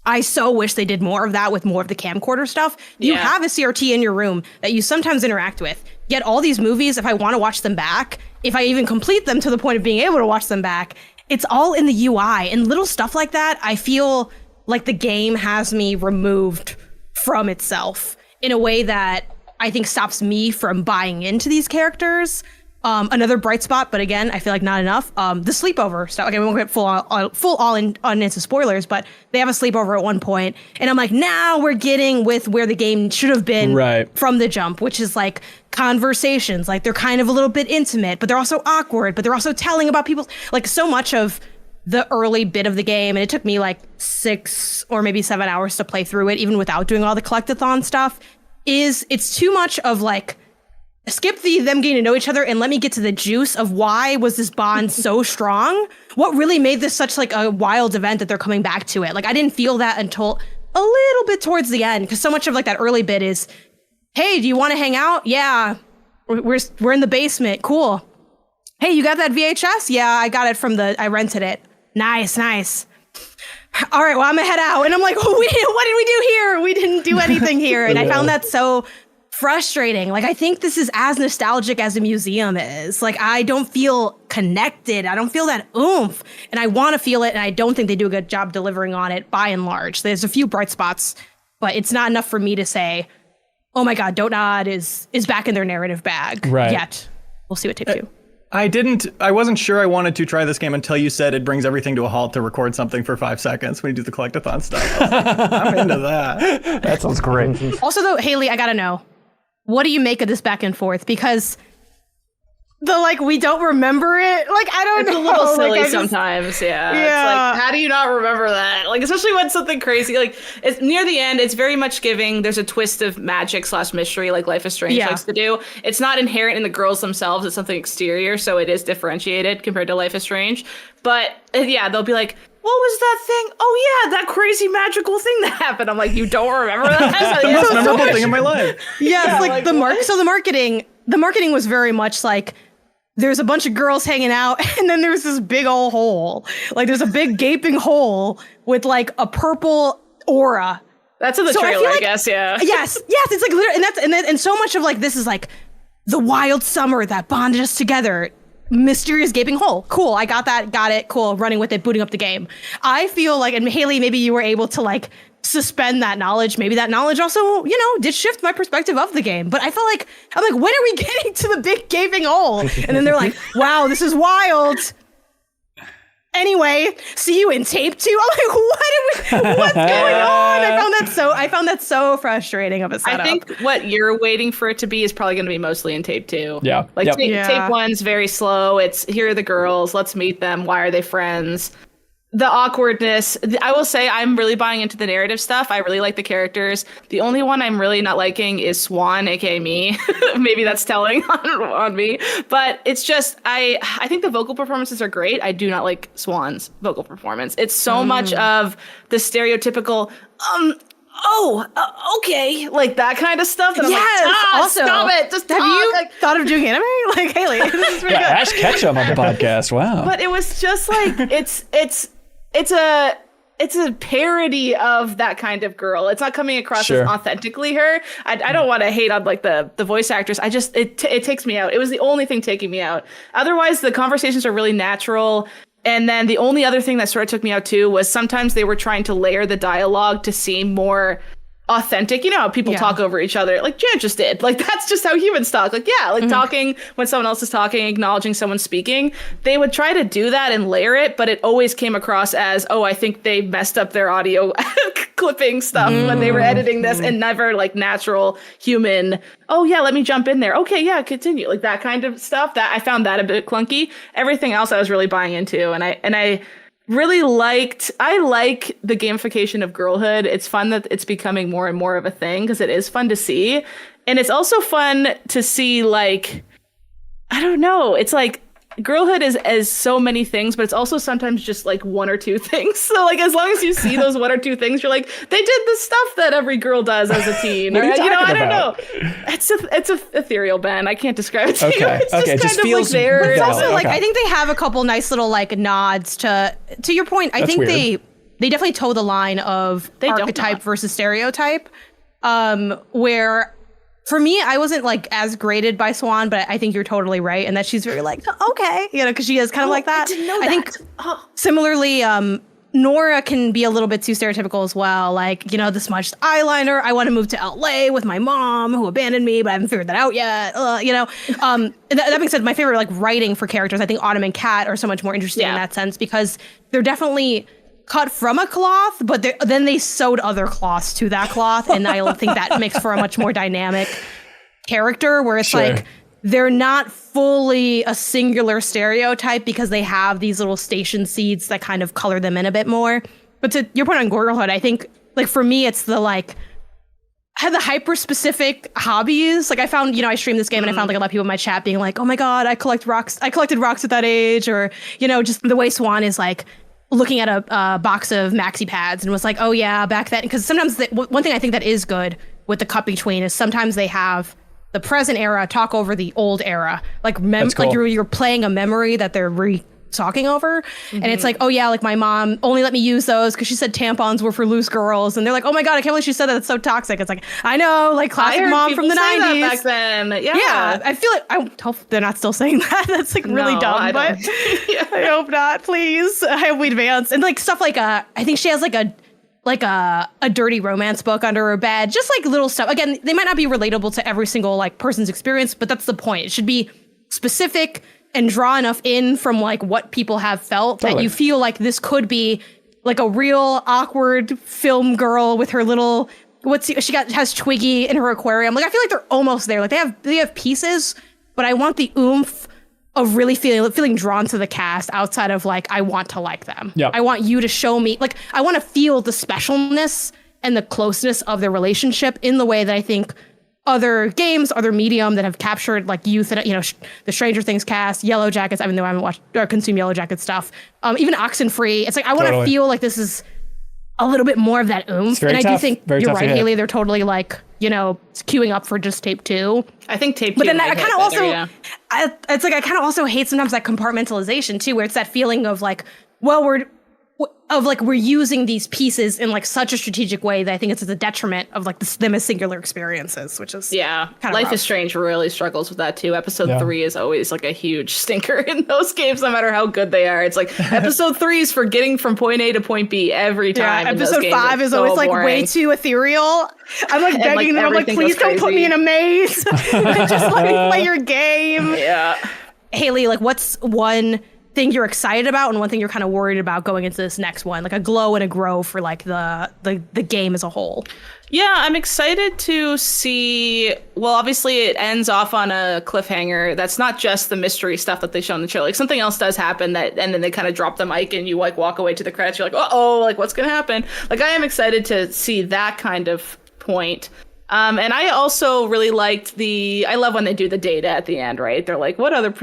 I so wish they did more of that with more of the camcorder stuff. You have a CRT in your room that you sometimes interact with. Yet all these movies, if I want to watch them back, if I even complete them to the point of being able to watch them back, it's all in the UI. And little stuff like that, I feel like the game has me removed from itself in a way that I think stops me from buying into these characters. Another bright spot, but again, I feel like not enough. The sleepover stuff. Okay, we won't get full into spoilers, but they have a sleepover at one point, and I'm like, now we're getting with where the game should have been from the jump, which is like conversations. Like they're kind of a little bit intimate, but they're also awkward, but they're also telling about people. Like so much of the early bit of the game, and it took me like 6 or maybe 7 hours to play through it, even without doing all the collectathon stuff. It's too much of like, skip them getting to know each other and let me get to the juice of why was this bond so strong? What really made this such like a wild event that they're coming back to it? Like I didn't feel that until a little bit towards the end, because so much of like that early bit is, hey, do you want to hang out? Yeah, we're in the basement. Cool. Hey, you got that VHS? Yeah, I got it I rented it. Nice. All right, well, I'm gonna head out. And I'm like, what did we do here? We didn't do anything here. And I found that so frustrating. Like, I think this is as nostalgic as a museum is. Like, I don't feel connected. I don't feel that oomph. And I want to feel it. And I don't think they do a good job delivering on it by and large. There's a few bright spots, but it's not enough for me to say, oh my God, Don't Nod is back in their narrative bag yet. We'll see what Tape 2. I wasn't sure I wanted to try this game until you said it brings everything to a halt to record something for 5 seconds when you do the collectathon stuff. I'm into that. That sounds great. Also though, Haley, I gotta know, what do you make of this back and forth? Because we don't remember it. Like, I don't know. It's a little silly sometimes. Yeah. It's like, how do you not remember that? Like, especially when something crazy, like it's near the end, it's very much giving, there's a twist of magic / mystery, like Life is Strange likes to do. It's not inherent in the girls themselves. It's something exterior. So it is differentiated compared to Life is Strange. But yeah, they'll be like, what was that thing? Oh yeah, that crazy magical thing that happened. I'm like, you don't remember that? That's the most memorable thing in my life. Yeah, like the marketing was very much like, there's a bunch of girls hanging out, and then there's this big old hole. Like there's a big gaping hole with like a purple aura. That's in the trailer, I guess. Yeah. Yes. It's like literally, and so much of like this is like the wild summer that bonded us together. Mysterious gaping hole. Cool. I got that. Got it. Cool. Running with it. Booting up the game. I feel like, and Haley, maybe you were able to like suspend that knowledge. Maybe that knowledge also, did shift my perspective of the game. But I felt like, I'm like, when are we getting to the big gaping hole? And then they're like, wow, this is wild. Anyway, see you in Tape 2. I'm like, what's going on? I found that so frustrating of a setup. I think what you're waiting for it to be is probably going to be mostly in Tape 2. Yeah. Like Tape 1's very slow. It's, here are the girls. Let's meet them. Why are they friends? The awkwardness. I will say I'm really buying into the narrative stuff. I really like the characters. The only one I'm really not liking is Swan, aka me. Maybe that's telling on me. But it's just, I think the vocal performances are great. I do not like Swan's vocal performance. It's so much of the stereotypical, okay, like that kind of stuff. And I'm like, also, stop it. Just have you thought of doing anime? Like, Haley, this is really good. Ash Ketchum on the podcast. Wow. But it was just like, it's a parody of that kind of girl. It's not coming across as authentically her. I don't want to hate on like the voice actress. It takes me out. It was the only thing taking me out. Otherwise, the conversations are really natural. And then the only other thing that sort of took me out too was sometimes they were trying to layer the dialogue to seem more authentic. You know how people talk over each other, like Jan just did. Like that's just how humans talk. Like talking when someone else is talking, acknowledging someone speaking. They would try to do that and layer it, but it always came across as, oh, I think they messed up their audio clipping stuff when they were editing this, and never like natural human. Oh yeah, let me jump in there. Okay, yeah, continue. Like that kind of stuff. That I found that a bit clunky. Everything else I was really buying into, and I really I like the gamification of girlhood. It's fun that it's becoming more and more of a thing because it is fun to see. And it's also fun to see, like, I don't know. It's like girlhood is so many things, but it's also sometimes just like one or two things. So like as long as you see those one or two things, you're like, they did the stuff that every girl does as a teen. Or, I don't know. It's a ethereal, Ben. I can't describe it to you. It's just kind of like there. It's also like I think they have a couple nice little like nods to your point. I think they definitely toe the line of archetype versus stereotype. Where for me, I wasn't like as graded by Swan, but I think you're totally right, and that she's very like, okay, you know, because she is kind of like that. I didn't know I think similarly, Nora can be a little bit too stereotypical as well. Like, you know, the smudged eyeliner. I want to move to LA with my mom who abandoned me, but I haven't figured that out yet. You know, that being said, my favorite like writing for characters, I think Autumn and Kat are so much more interesting in that sense because they're definitely cut from a cloth, but then they sewed other cloths to that cloth. And I think that makes for a much more dynamic character where it's like, they're not fully a singular stereotype because they have these little station seeds that kind of color them in a bit more. But to your point on girlhood, I think like for me, it's the like, I had the hyper specific hobbies. Like I found, you know, I streamed this game and I found like a lot of people in my chat being like, oh my God, I collect rocks. I collected rocks at that age. Or, you know, just the way Swan is like looking at a box of maxi pads and was like, oh yeah, back then. Because sometimes one thing I think that is good with the cut between is sometimes they have the present era talk over the old era, like like you're playing a memory that they're talking over, and it's like, oh yeah, like my mom only let me use those because she said tampons were for loose girls, and they're like, oh my God, I can't believe she said that. It's so toxic. It's like, I know, like classic mom from the 90s. Back then, yeah, I feel like I hope they're not still saying that. That's like really dumb, but I hope not. Please, I hope we advance and like stuff like I think she has like a dirty romance book under her bed, just like little stuff. Again, they might not be relatable to every single like person's experience, but that's the point. It should be specific and draw enough in from like what people have felt that you feel like this could be like a real awkward film girl with her little has Twiggy in her aquarium. Like I feel like they're almost there. Like they have pieces, but I want the oomph of really feeling drawn to the cast outside of like, I want to like them. Yep. I want you to show me, like, I want to feel the specialness and the closeness of their relationship in the way that I think other games, other medium that have captured like youth and, you know, the Stranger Things cast, Yellow Jackets, even though I haven't watched or consumed Yellow Jacket stuff, even Oxenfree. It's like, I want to feel like this is a little bit more of that oomph. And I do think you're right, Haley. They're totally like, you know, queuing up for just tape 2. I think tape 2. But then I kind of also, it's like I kind of also hate sometimes that compartmentalization too, where it's that feeling of like, well, we're using these pieces in like such a strategic way that I think it's to the detriment of like them as singular experiences, which is Life is Strange really struggles with that too. Episode 3 is always like a huge stinker in those games, no matter how good they are. It's like episode 3 is for getting from point A to point B every time. Episode 5 is always like way too ethereal. I'm like begging them, I'm like, please don't put me in a maze. Just let me play your game. Yeah. Haley, like what's one thing you're excited about and one thing you're kind of worried about going into this next one, like a glow and a grow for like the game as a whole? Yeah, I'm excited to see. Well, obviously it ends off on a cliffhanger. That's not just the mystery stuff that they show in the trailer. Like something else does happen and then they kind of drop the mic and you like walk away to the credits. You're like, uh-oh, like what's going to happen? Like I am excited to see that kind of point. And I also really liked I love when they do the data at the end, right? They're like, what other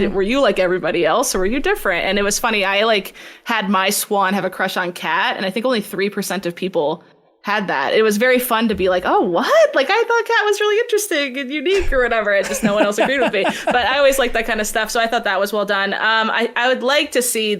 were you like everybody else or were you different? And it was funny. I like had my Swan have a crush on Kat, and I think only 3% of people had that. It was very fun to be like, oh, what? Like I thought Kat was really interesting and unique or whatever. And just no one else agreed with me. But I always like that kind of stuff. So I thought that was well done. I would like to see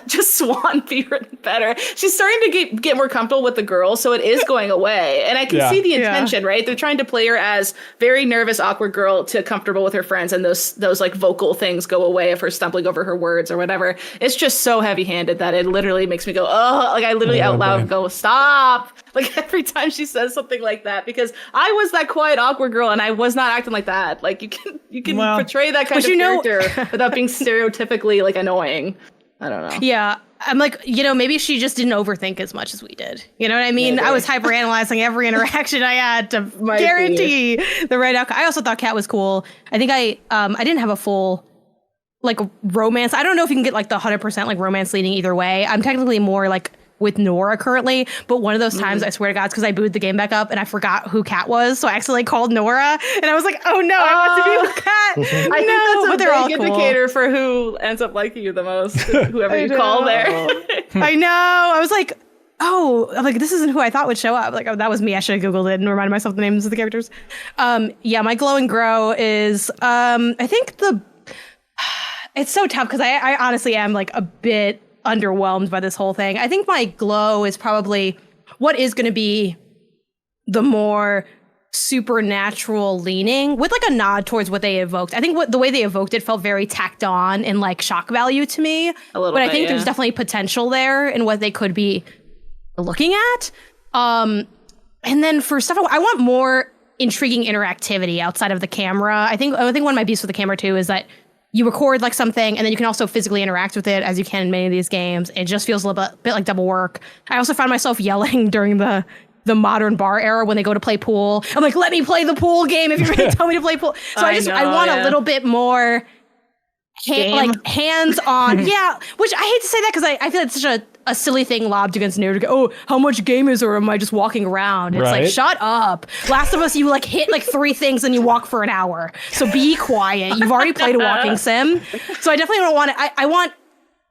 just Swan be written better. She's starting to get more comfortable with the girls, so it is going away. And I can see the intention, right? They're trying to play her as very nervous, awkward girl to comfortable with her friends, and those like vocal things go away of her stumbling over her words or whatever. It's just so heavy-handed that it literally makes me go, oh, like I literally out loud go, stop. Like every time she says something like that, because I was that quiet, awkward girl and I was not acting like that. Like you can portray that kind of character without being stereotypically like annoying. I don't know. Yeah. I'm like, you know, maybe she just didn't overthink as much as we did. You know what I mean? Maybe. I was hyperanalyzing every interaction I had to guarantee the right outcome. I also thought Kat was cool. I think I didn't have a full like romance. I don't know if you can get like the 100% like romance leading either way. I'm technically more like with Nora currently, but one of those times I swear to God, it's because I booted the game back up and I forgot who Kat was, so I accidentally called Nora, and I was like, "Oh no, I want to be with Kat." I think that's a big indicator for who ends up liking you the most, whoever you call there. I know. I was like, "Oh, I'm like this isn't who I thought would show up." Like, oh, that was me. I should have Googled it and reminded myself the names of the characters. Yeah, my glow and grow is I think it's so tough because I honestly am like a bit underwhelmed by this whole thing. I think my glow is probably what is going to be the more supernatural leaning with like a nod towards what they evoked. I think the way they evoked it felt very tacked on and like shock value to me. A little but bit, I think yeah. there's definitely potential there in what they could be looking at. And then for stuff, I want more intriguing interactivity outside of the camera. I think one of my beefs with the camera too is that you record like something and then you can also physically interact with it as you can in many of these games. It just feels a little bit like double work. I also found myself yelling during the modern bar era when they go to play pool. I'm like, let me play the pool game if you're going to tell me to play pool. So I want a little bit more hands-on. Yeah, which I hate to say that because I feel like it's such a silly thing lobbed against Nerd to go, oh, how much game is there, or am I just walking around? It's like, shut up. Last of Us, you like hit like 3 things and you walk for an hour. So be quiet. You've already played a walking sim. So I definitely don't want it. I want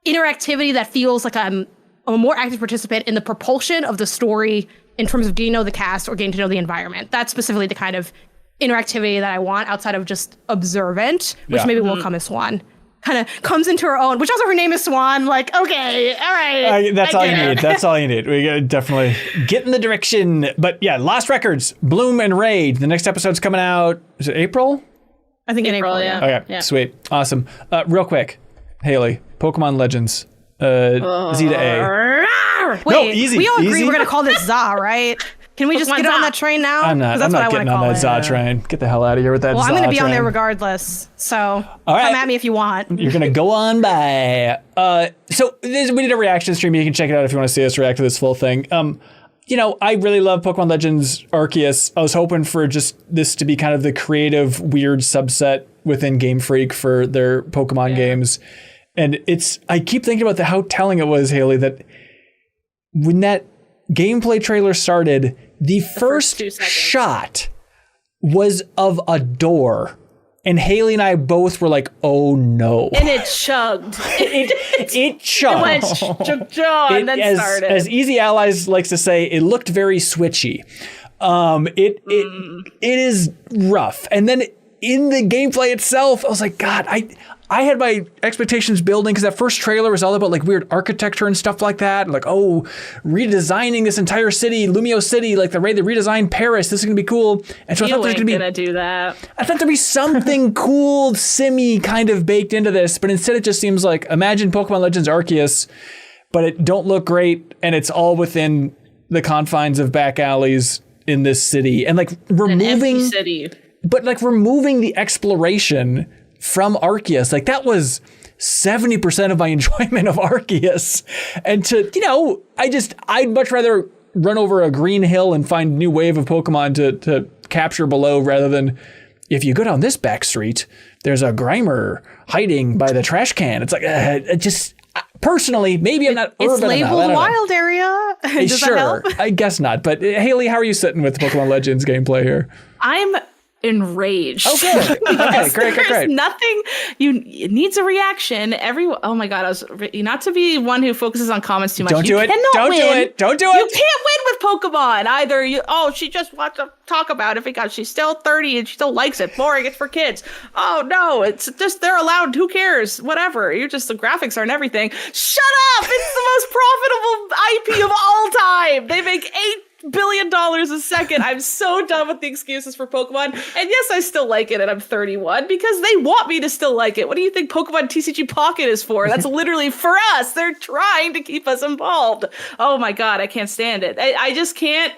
interactivity that feels like I'm a more active participant in the propulsion of the story in terms of getting to know the cast or getting to know the environment. That's specifically the kind of interactivity that I want outside of just observant, which maybe will come as Swan. Kind of comes into her own, which also her name is Swan. Like, okay, all right. That's all you need. That's all you need. We gotta definitely get in the direction. But yeah, Lost Records, Bloom and Raid. The next episode's coming out. Is it April? I think in April, yeah. Okay, Yeah. Sweet. Awesome. Real quick, Haley, Pokemon Legends, Z to A. Wait, No, easy, we all agree easy. we're going to call this Za, right? Can we just Pokemon get on Za. that train now? I'm 'Cause not that's what I getting wanna on call that it. Za train. Get the hell out of here with that Well, Za I'm going to be on there train. regardless. So All right. come at me if you want. You're gonna go on by. We did a reaction stream. You can check it out if you want to see us react to this full thing. I really love Pokemon Legends Arceus. I was hoping for just this to be kind of the creative, weird subset within Game Freak for their Pokemon games. And I keep thinking about how telling it was, Haley, that when that gameplay trailer started, the first 2 seconds. shot was of a door. And Haley and I both were like, oh no. And it chugged. It chugged. Went chug, and then started. As Easy Allies likes to say, it looked very switchy. It is rough. And then in the gameplay itself, I was like, God, I had my expectations building because that first trailer was all about like weird architecture and stuff like that. Like, oh, redesigning this entire city, Lumio City, like the way they redesigned Paris. This is gonna be cool. And so I thought there's gonna do that. I thought there'd be something cool, simmy kind of baked into this, but instead it just seems like imagine Pokemon Legends Arceus, but it don't look great, and it's all within the confines of back alleys in this city, and like An empty removing city. but like removing the exploration from Arceus, like that was 70% of my enjoyment of Arceus. And I'd much rather run over a green hill and find a new wave of Pokemon to capture below rather than if you go down this back street, there's a Grimer hiding by the trash can. It's like, personally, maybe I'm not It's urban enough. I labeled don't know. wild area. Does Sure, that help? I guess not. But Haley, how are you sitting with Pokemon Legends gameplay here? I'm enraged. Oh, good. Okay, great. There's nothing. It needs a reaction. Oh my god! Not to be one who focuses on comments too much. Don't do it. Cannot Don't win. do it. Don't do You it. can't win with Pokemon either. She just wants to talk about it because she's still 30 and she still likes it. Boring. It's for kids. Oh no! It's just they're allowed. Who cares? Whatever. The graphics aren't everything. Shut up! It's the most profitable IP of all time. They make $8 billion a second. I'm so done with the excuses for Pokemon. And yes, I still like it and I'm 31 because they want me to still like it. What do you think Pokemon TCG Pocket is for? That's literally for us. They're trying to keep us involved. Oh my god, I can't stand it. I just can't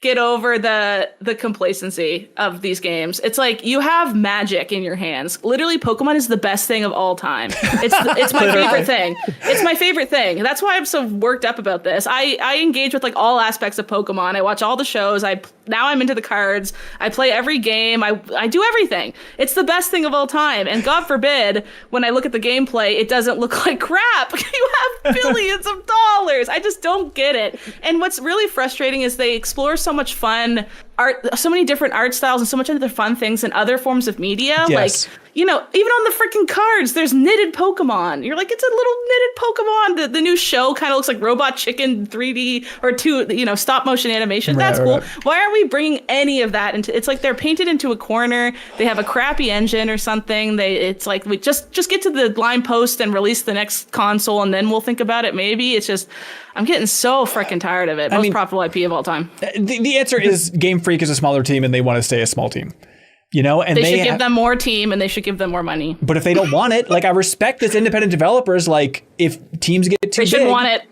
get over the complacency of these games. It's like you have magic in your hands. Literally, Pokemon is the best thing of all time. It's my favorite thing. It's my favorite thing. That's why I'm so worked up about this. I engage with like all aspects of Pokemon. I watch all the shows. Now I'm into the cards. I play every game. I do everything. It's the best thing of all time. And God forbid, when I look at the gameplay, it doesn't look like crap. You have billions of dollars. I just don't get it. And what's really frustrating is they explore so much fun art, so many different art styles and so much other fun things in other forms of media. Yes. Like even on the freaking cards, there's knitted Pokemon. You're like, it's a little knitted Pokemon. The new show kind of looks like Robot Chicken 3D or 2, stop motion animation. That's cool. Right. Why aren't we bringing any of that into? It's like they're painted into a corner. They have a crappy engine or something. It's like we just get to the line post and release the next console, and then we'll think about it. Maybe it's just. I'm getting so freaking tired of it. Most profitable IP of all time. The answer is Game Freak is a smaller team and they want to stay a small team. And they should give them more team and they should give them more money. But if they don't want it, I respect this independent developers. If teams get too big, they shouldn't want it.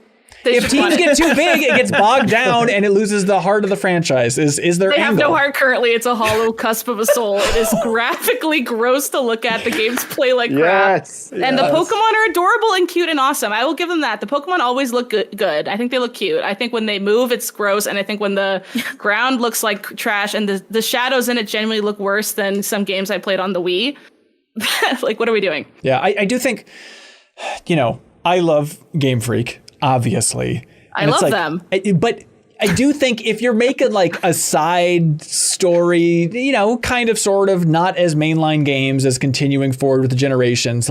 If teams get too big, it gets bogged down and it loses the heart of the franchise. Is their They angle. have no heart currently. It's a hollow cusp of a soul. It is graphically gross to look at. The games play like crap. And the Pokemon are adorable and cute and awesome. I will give them that. The Pokemon always look good. I think they look cute. I think when they move, it's gross. And I think when the ground looks like trash and the shadows in it genuinely look worse than some games I played on the Wii. What are we doing? Yeah, I do think, I love Game Freak. Obviously. I love them. But I do think if you're making a side story, kind of sort of not as mainline games as continuing forward with the generations,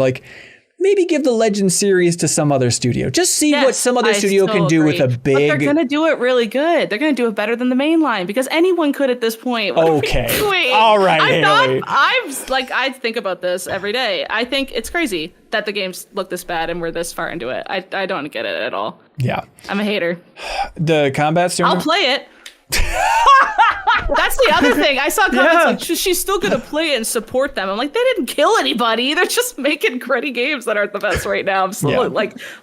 maybe give the Legends series to some other studio. Just see what some other studio can do with a big... But they're going to do it really good. They're going to do it better than the main line because anyone could at this point. Okay. All right, Haley. I think about this every day. I think it's crazy that the games look this bad and we're this far into it. I don't get it at all. Yeah. I'm a hater. The combat's... I'll play it. That's the other thing. I saw comments she's still gonna play it and support them. I'm like, they didn't kill anybody. They're just making cruddy games that aren't the best right now. I'm still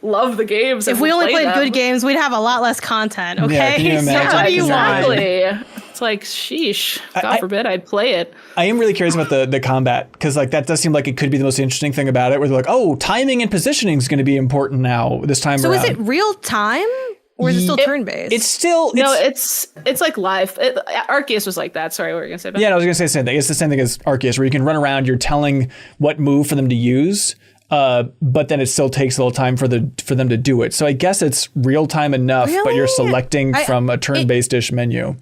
love the games. If we only played good games, we'd have a lot less content. Okay, yeah, can you imagine? So what do you want? It's sheesh. God forbid I'd play it. I am really curious about the combat because that does seem like it could be the most interesting thing about it. Where they're timing and positioning is going to be important now this time around. So is it real time? Or is it still turn-based? It's like live. Arceus was like that. Sorry, what were you going to say about Yeah, I was going to say the same thing. It's the same thing as Arceus, where you can run around, you're telling what move for them to use, but then it still takes a little time for them to do it. So I guess it's real-time enough, but you're selecting from a turn-based-ish menu.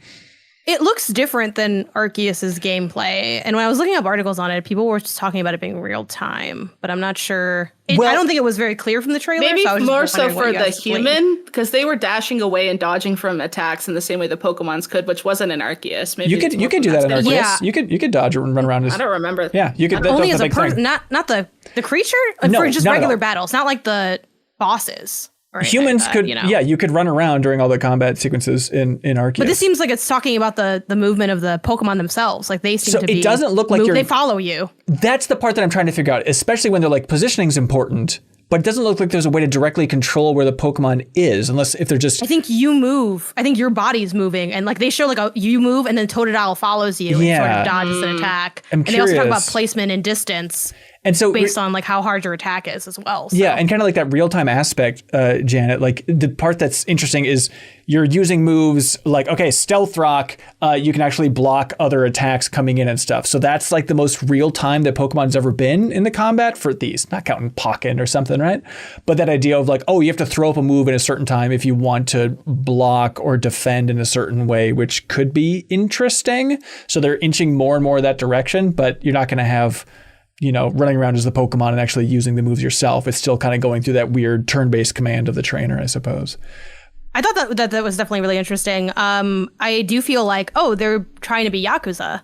It looks different than Arceus's gameplay. And when I was looking up articles on it, people were just talking about it being real time, but I'm not sure. I don't think it was very clear from the trailer. Maybe so more so for the human, because they were dashing away and dodging from attacks in the same way the Pokemons could, which wasn't in Arceus. Maybe you could do that in Arceus. Yeah. You could dodge and run around. I don't remember. Yeah, you could. Only as a person, not the creature, for just regular battles, not like the bosses. Humans could, you could run around during all the combat sequences in Arceus. But this seems like it's talking about the movement of the Pokemon themselves. They seem to be. It doesn't look like they follow you. That's the part that I'm trying to figure out, especially when they're positioning's important, but it doesn't look like there's a way to directly control where the Pokemon is, unless if they're just. I think you move. I think your body's moving, and they show you move, and then Totodile follows you and sort of dodges an attack. I'm curious. They also talk about placement and distance. And so based on how hard your attack is as well. So. Yeah, and kind of that real-time aspect, Janet, the part that's interesting is you're using moves Stealth Rock, you can actually block other attacks coming in and stuff. So that's the most real-time that Pokemon's ever been in the combat for these, not counting Pokken or something, right? But that idea of you have to throw up a move in a certain time if you want to block or defend in a certain way, which could be interesting. So they're inching more and more that direction, but you're not going to have... running around as the Pokemon and actually using the moves yourself. It's still kind of going through that weird turn-based command of the trainer, I suppose. I thought that was definitely really interesting. I do feel they're trying to be Yakuza.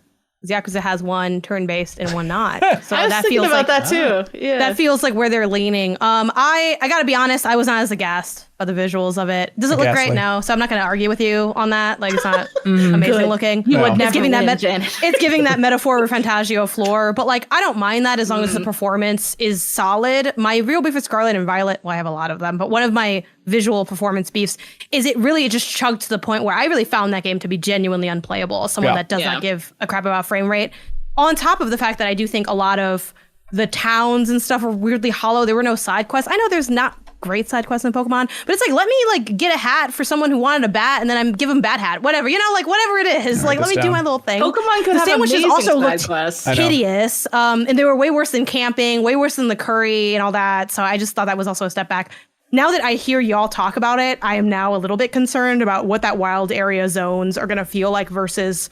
Yakuza has one turn-based and one not. So I was thinking about that too. Yeah. That feels like where they're leaning. I got to be honest, I was not as aghast by the visuals of it. Does it look great? No. So I'm not going to argue with you on that. It's not amazing looking. You would never giving win, it's giving that metaphor of Fantagio floor. But I don't mind that as long as the performance is solid. My real beef with Scarlet and Violet, well, I have a lot of them, but one of my visual performance beefs is it really just chugged to the point where I really found that game to be genuinely unplayable as someone that does not give a crap about frame rate. On top of the fact that I do think a lot of the towns and stuff are weirdly hollow. There were no side quests. I know there's not great side quests in Pokemon, but it's let me get a hat for someone who wanted a bat and then I'm give them bat hat, whatever, whatever it is. Let me do my little thing. Pokemon could have amazing side quests. Hideous. And they were way worse than camping, way worse than the curry and all that. So I just thought that was also a step back. Now that I hear y'all talk about it, I am now a little bit concerned about what that wild area zones are going to feel like versus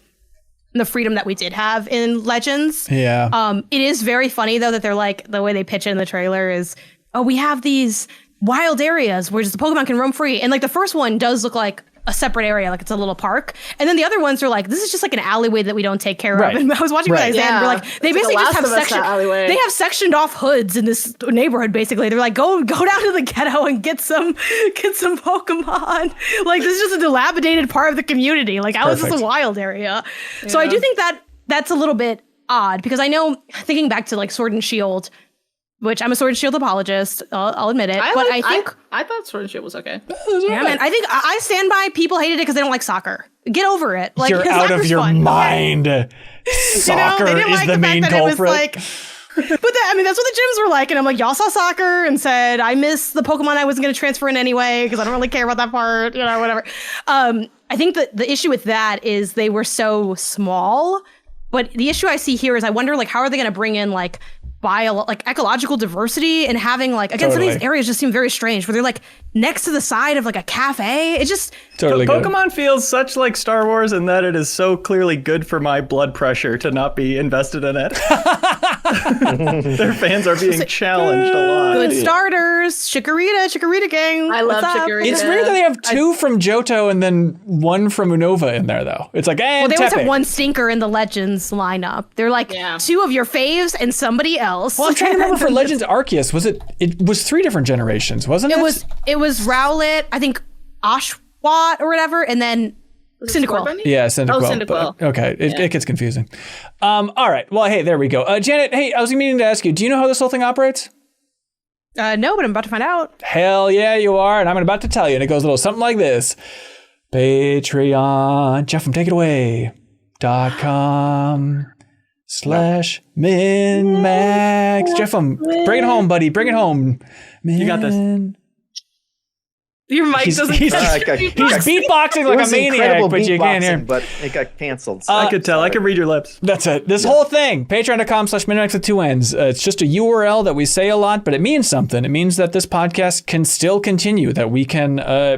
and the freedom that we did have in Legends. Yeah. It is very funny though that they're like, the way they pitch it in the trailer is, oh, we have these wild areas where just the Pokemon can roam free. And like the first one does look like a separate area, like it's a little park. And then the other ones are like, this is just like an alleyway that we don't take care Right. of. And I was watching Right. with Isaiah, and we're like, they It's like basically a just have Last of Us alleyway. they have sectioned off hoods in this neighborhood. Basically, they're like, go down to the ghetto and get some Pokemon. Like this is just a dilapidated part of the community. Like how is this Perfect. a wild area? So I do think that that's a little bit odd because I know thinking back to like Sword and Shield, which I'm a Sword and Shield apologist, I'll admit it. But I think I thought Sword and Shield was okay. yeah, man. I think I stand by people hated it because they don't like soccer. Get over it. Like You're out of soccer's your fun. mind. They Soccer didn't is like the main fact that culprit. It was like, but I mean, that's what the gyms were like. And I'm like, y'all saw soccer and said, I miss the Pokemon I wasn't going to transfer in anyway because I don't really care about that part, whatever. I think that the issue with that is they were so small. But the issue I see here is I wonder, like, how are they going to bring in, like, ecological diversity and having, like, again, some of these areas just seem very strange where they're, like, next to the side of, like, a cafe. It just... Totally good. Pokemon feels such like Star Wars in that it is so clearly good for my blood pressure to not be invested in it. Their fans are being challenged a lot. Good starters. Chikorita gang. I love What's up? Chikorita. It's weird that they have two from Johto and then one from Unova in there, though. It's like, Well, they always Tepe. have one stinker in the Legends lineup. They're like two of your faves and somebody else. Well, I'm trying to remember for Legends Arceus, it was 3 different generations, wasn't it? It was Rowlet, I think Oshawott or whatever, and then Cyndaquil. Yeah, Cyndaquil. Oh, Cyndaquil. But- okay, it gets confusing. All right. Well, hey, there we go. Janet, hey, I was meaning to ask you, do you know how this whole thing operates? No, but I'm about to find out. Hell yeah, you are, and I'm about to tell you, and it goes a little something like this. Patreon, Jeff, take it away. .com/MinnMax. Jeff, bring it home, buddy. Bring it home. You got this. Your mic He's doesn't. beatboxing like a maniac, but you can't hear him. But it got canceled. So I could tell. I could read your lips. That's it. This whole thing, patreon.com/MinnMax with 2 N's. It's just a URL that we say a lot, but it means something. It means that this podcast can still continue, that we can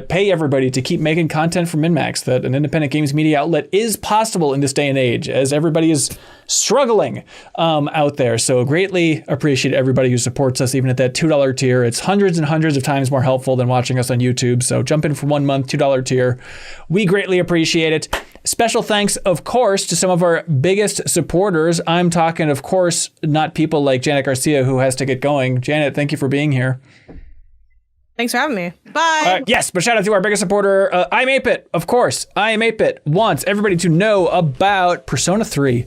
pay everybody to keep making content for MinnMax, that an independent games media outlet is possible in this day and age, as everybody is struggling out there. So greatly appreciate everybody who supports us, even at that $2 tier. It's hundreds and hundreds of times more helpful than watching us on YouTube. So jump in for 1 month, $2 tier. We greatly appreciate it. Special thanks, of course, to some of our biggest supporters. I'm talking, of course, not people like Janet Garcia, who has to get going. Janet, thank you for being here. Thanks for having me. Bye. Yes, but shout out to our biggest supporter, I'm 8-Bit. Of course, I'm 8-Bit wants everybody to know about Persona 3.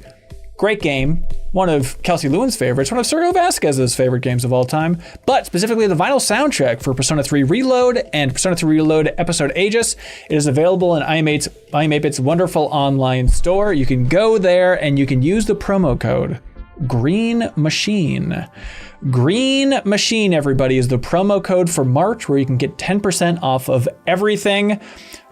Great game. One of Kelsey Lewin's favorites, one of Sergio Vasquez's favorite games of all time, but specifically the vinyl soundtrack for Persona 3 Reload and Persona 3 Reload Episode Aegis. It is available in IM8's wonderful online store. You can go there and you can use the promo code Green Machine. Green Machine, everybody, is the promo code for March, where you can get 10% off of everything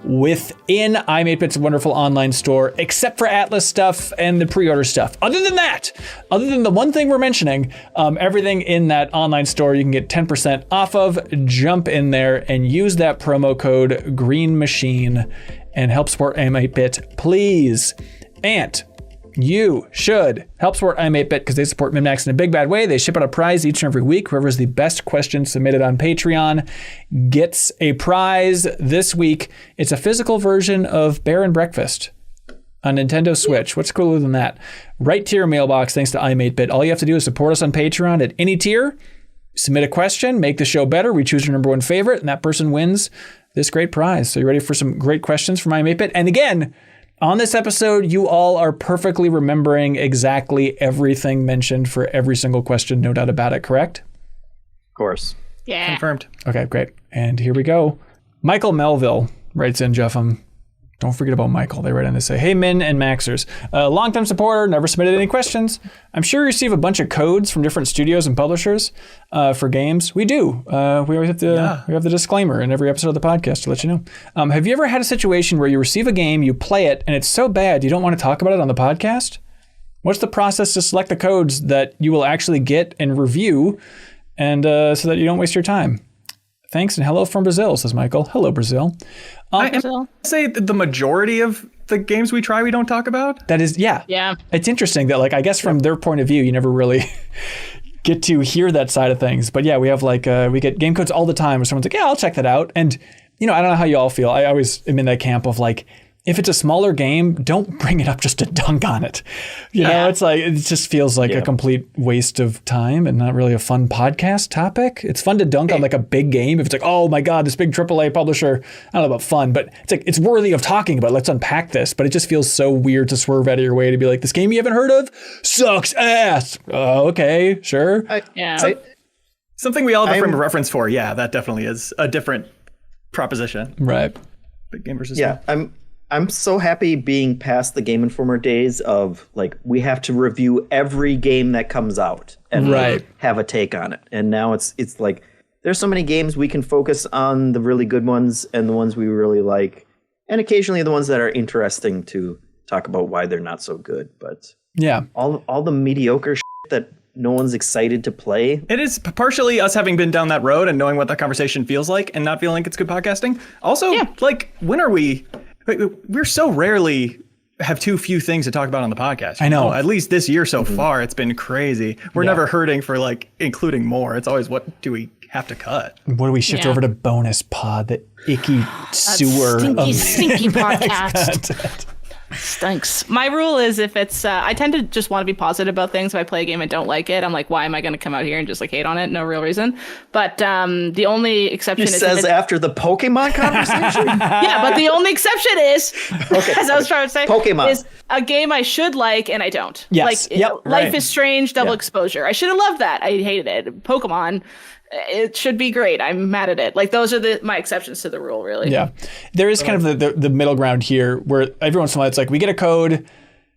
within I'm8bit's wonderful online store, except for Atlas stuff and the pre-order stuff. Other than that, other than the one thing we're mentioning, everything in that online store you can get 10% off of. Jump in there and use that promo code Green Machine and help support I'm8bit, please. And you should help support I'm8bit because they support MinnMax in a big bad way. They ship out a prize each and every week. Whoever's the best question submitted on Patreon gets a prize. This week, it's a physical version of Bear and Breakfast on Nintendo Switch. What's cooler than that? Right to your mailbox, thanks to I'm8bit. All you have to do is support us on Patreon at any tier, submit a question, make the show better. We choose your number one favorite, and that person wins this great prize. So you ready for some great questions from I'm8bit? And again, on this episode, you all are perfectly remembering exactly everything mentioned for every single question, no doubt about it, correct? Of course. Yeah. Confirmed. Okay, great. And here we go. Michael Melville writes in, Jeff, don't forget about Michael. They write in to say, hey, Min and Maxers, longtime supporter, never submitted any questions. I'm sure you receive a bunch of codes from different studios and publishers for games. We do. We always have to. We have the disclaimer in every episode of the podcast to let you know. Have you ever had a situation where you receive a game, you play it, and it's so bad you don't want to talk about it on the podcast? What's the process to select the codes that you will actually get and review, and so that you don't waste your time? Thanks and hello from Brazil, says Michael. Hello, Brazil. I say that the majority of the games we try we don't talk about. That is, yeah. Yeah. It's interesting that, like, I guess from their point of view, you never really get to hear that side of things. But yeah, we have like, we get game codes all the time where someone's like, yeah, I'll check that out. And, you know, I don't know how you all feel. I always am in that camp of like, if it's a smaller game, don't bring it up just to dunk on it. You know, it's like, it just feels like a complete waste of time and not really a fun podcast topic. It's fun to dunk on like a big game. If it's like, oh my God, this big AAA publisher, I don't know about fun, but it's like, it's worthy of talking about. Let's unpack this. But it just feels so weird to swerve out of your way to be like, this game you haven't heard of sucks ass. Okay, sure. Something we all have a frame of reference for. Yeah, that definitely is a different proposition. Right. Big game versus small. I'm so happy being past the Game Informer days of like we have to review every game that comes out and have a take on it. And now it's like there's so many games we can focus on the really good ones and the ones we really like, and occasionally the ones that are interesting to talk about why they're not so good. But all the mediocre shit that no one's excited to play. It is partially us having been down that road and knowing what that conversation feels like and not feeling like it's good podcasting. Also, like, when are we? We're so rarely have too few things to talk about on the podcast. I know. At least this year so far, it's been crazy. We're never hurting for like including more. It's always, what do we have to cut? What do we shift over to bonus pod? The icky sewer stinky podcast. Stinks. My rule is if it's, I tend to just want to be positive about things. If I play a game and don't like it, I'm like, why am I going to come out here and just like hate on it? No real reason. But the only exception is says after the Pokemon conversation. Yeah, but the only exception is, as I was trying to say, Pokemon is a game I should like and I don't. Yes. Like Life is Strange, Double Exposure. I should have loved that. I hated it. Pokemon. It should be great. I'm mad at it. Like, those are my exceptions to the rule, really. Yeah. There is kind of the middle ground here where every once in a while it's like we get a code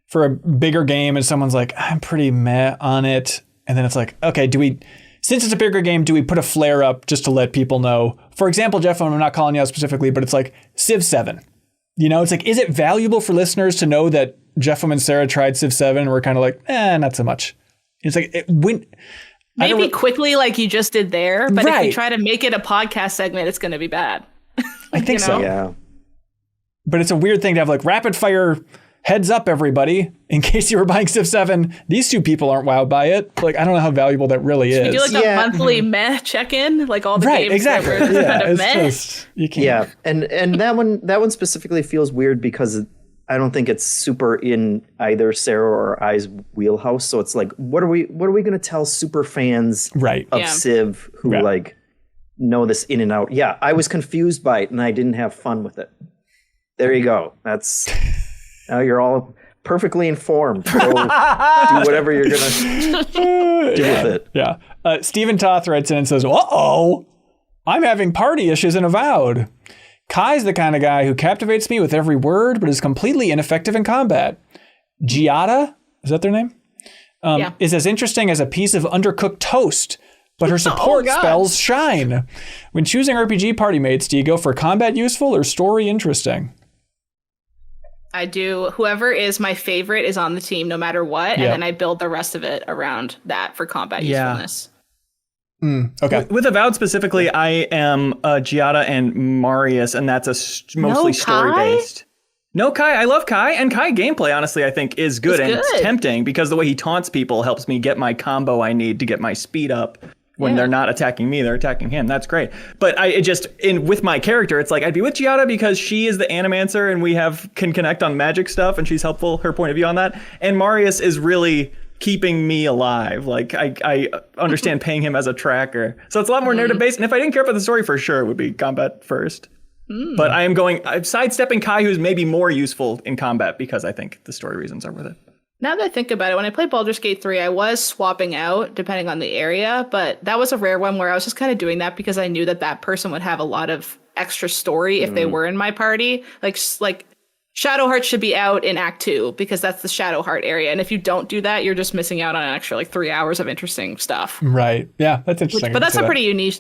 for a bigger game and someone's like, I'm pretty meh on it. And then it's like, okay, since it's a bigger game, do we put a flare up just to let people know? For example, Jeff, I'm not calling you out specifically, but it's like Civ 7. You know, it's like, is it valuable for listeners to know that Jeff and Sarah tried Civ 7 and we're kind of like, not so much. It's like, maybe quickly like you just did there, but if you try to make it a podcast segment, it's going to be bad. I think so. Yeah. But it's a weird thing to have like rapid fire heads up, everybody, in case you were buying Civ 7. These two people aren't wowed by it. Like, I don't know how valuable that really is. You do like a monthly meh check-in, like all the games exactly. that were kind of meh. You can't. Yeah, and that one specifically feels weird because I don't think it's super in either Sarah or I's wheelhouse. So it's like, what are we going to tell super fans of Civ who like know this in and out? Yeah, I was confused by it and I didn't have fun with it. There you go. That's now you're all perfectly informed. Go do whatever you're going to do with it. Yeah. Stephen Toth writes in and says, uh-oh, I'm having party issues in Avowed. Kai's the kind of guy who captivates me with every word, but is completely ineffective in combat. Giada, is that their name? Is as interesting as a piece of undercooked toast, but her support spells shine. When choosing RPG party mates, do you go for combat useful or story interesting? I do. Whoever is my favorite is on the team no matter what, and then I build the rest of it around that for combat usefulness. Okay. With Avowed specifically, I am Giada and Marius, and that's mostly story-based. No, Kai. I love Kai, and Kai gameplay, honestly, I think is good. It's tempting because the way he taunts people helps me get my combo I need to get my speed up. When they're not attacking me, they're attacking him. That's great. But with my character, it's like I'd be with Giada because she is the animancer and we can connect on magic stuff and she's helpful, her point of view on that. And Marius is really keeping me alive. Like I understand paying him as a tracker. So it's a lot more narrative based. And if I didn't care about the story, for sure it would be combat first. But I'm sidestepping Kai, who's maybe more useful in combat because I think the story reasons are with it. Now that I think about it, when I played Baldur's Gate 3, I was swapping out depending on the area, but that was a rare one where I was just kind of doing that because I knew that person would have a lot of extra story if they were in my party. Like Shadowheart should be out in Act 2 because that's the Shadowheart area. And if you don't do that, you're just missing out on an extra 3 hours of interesting stuff. Right. Yeah, that's interesting. But that's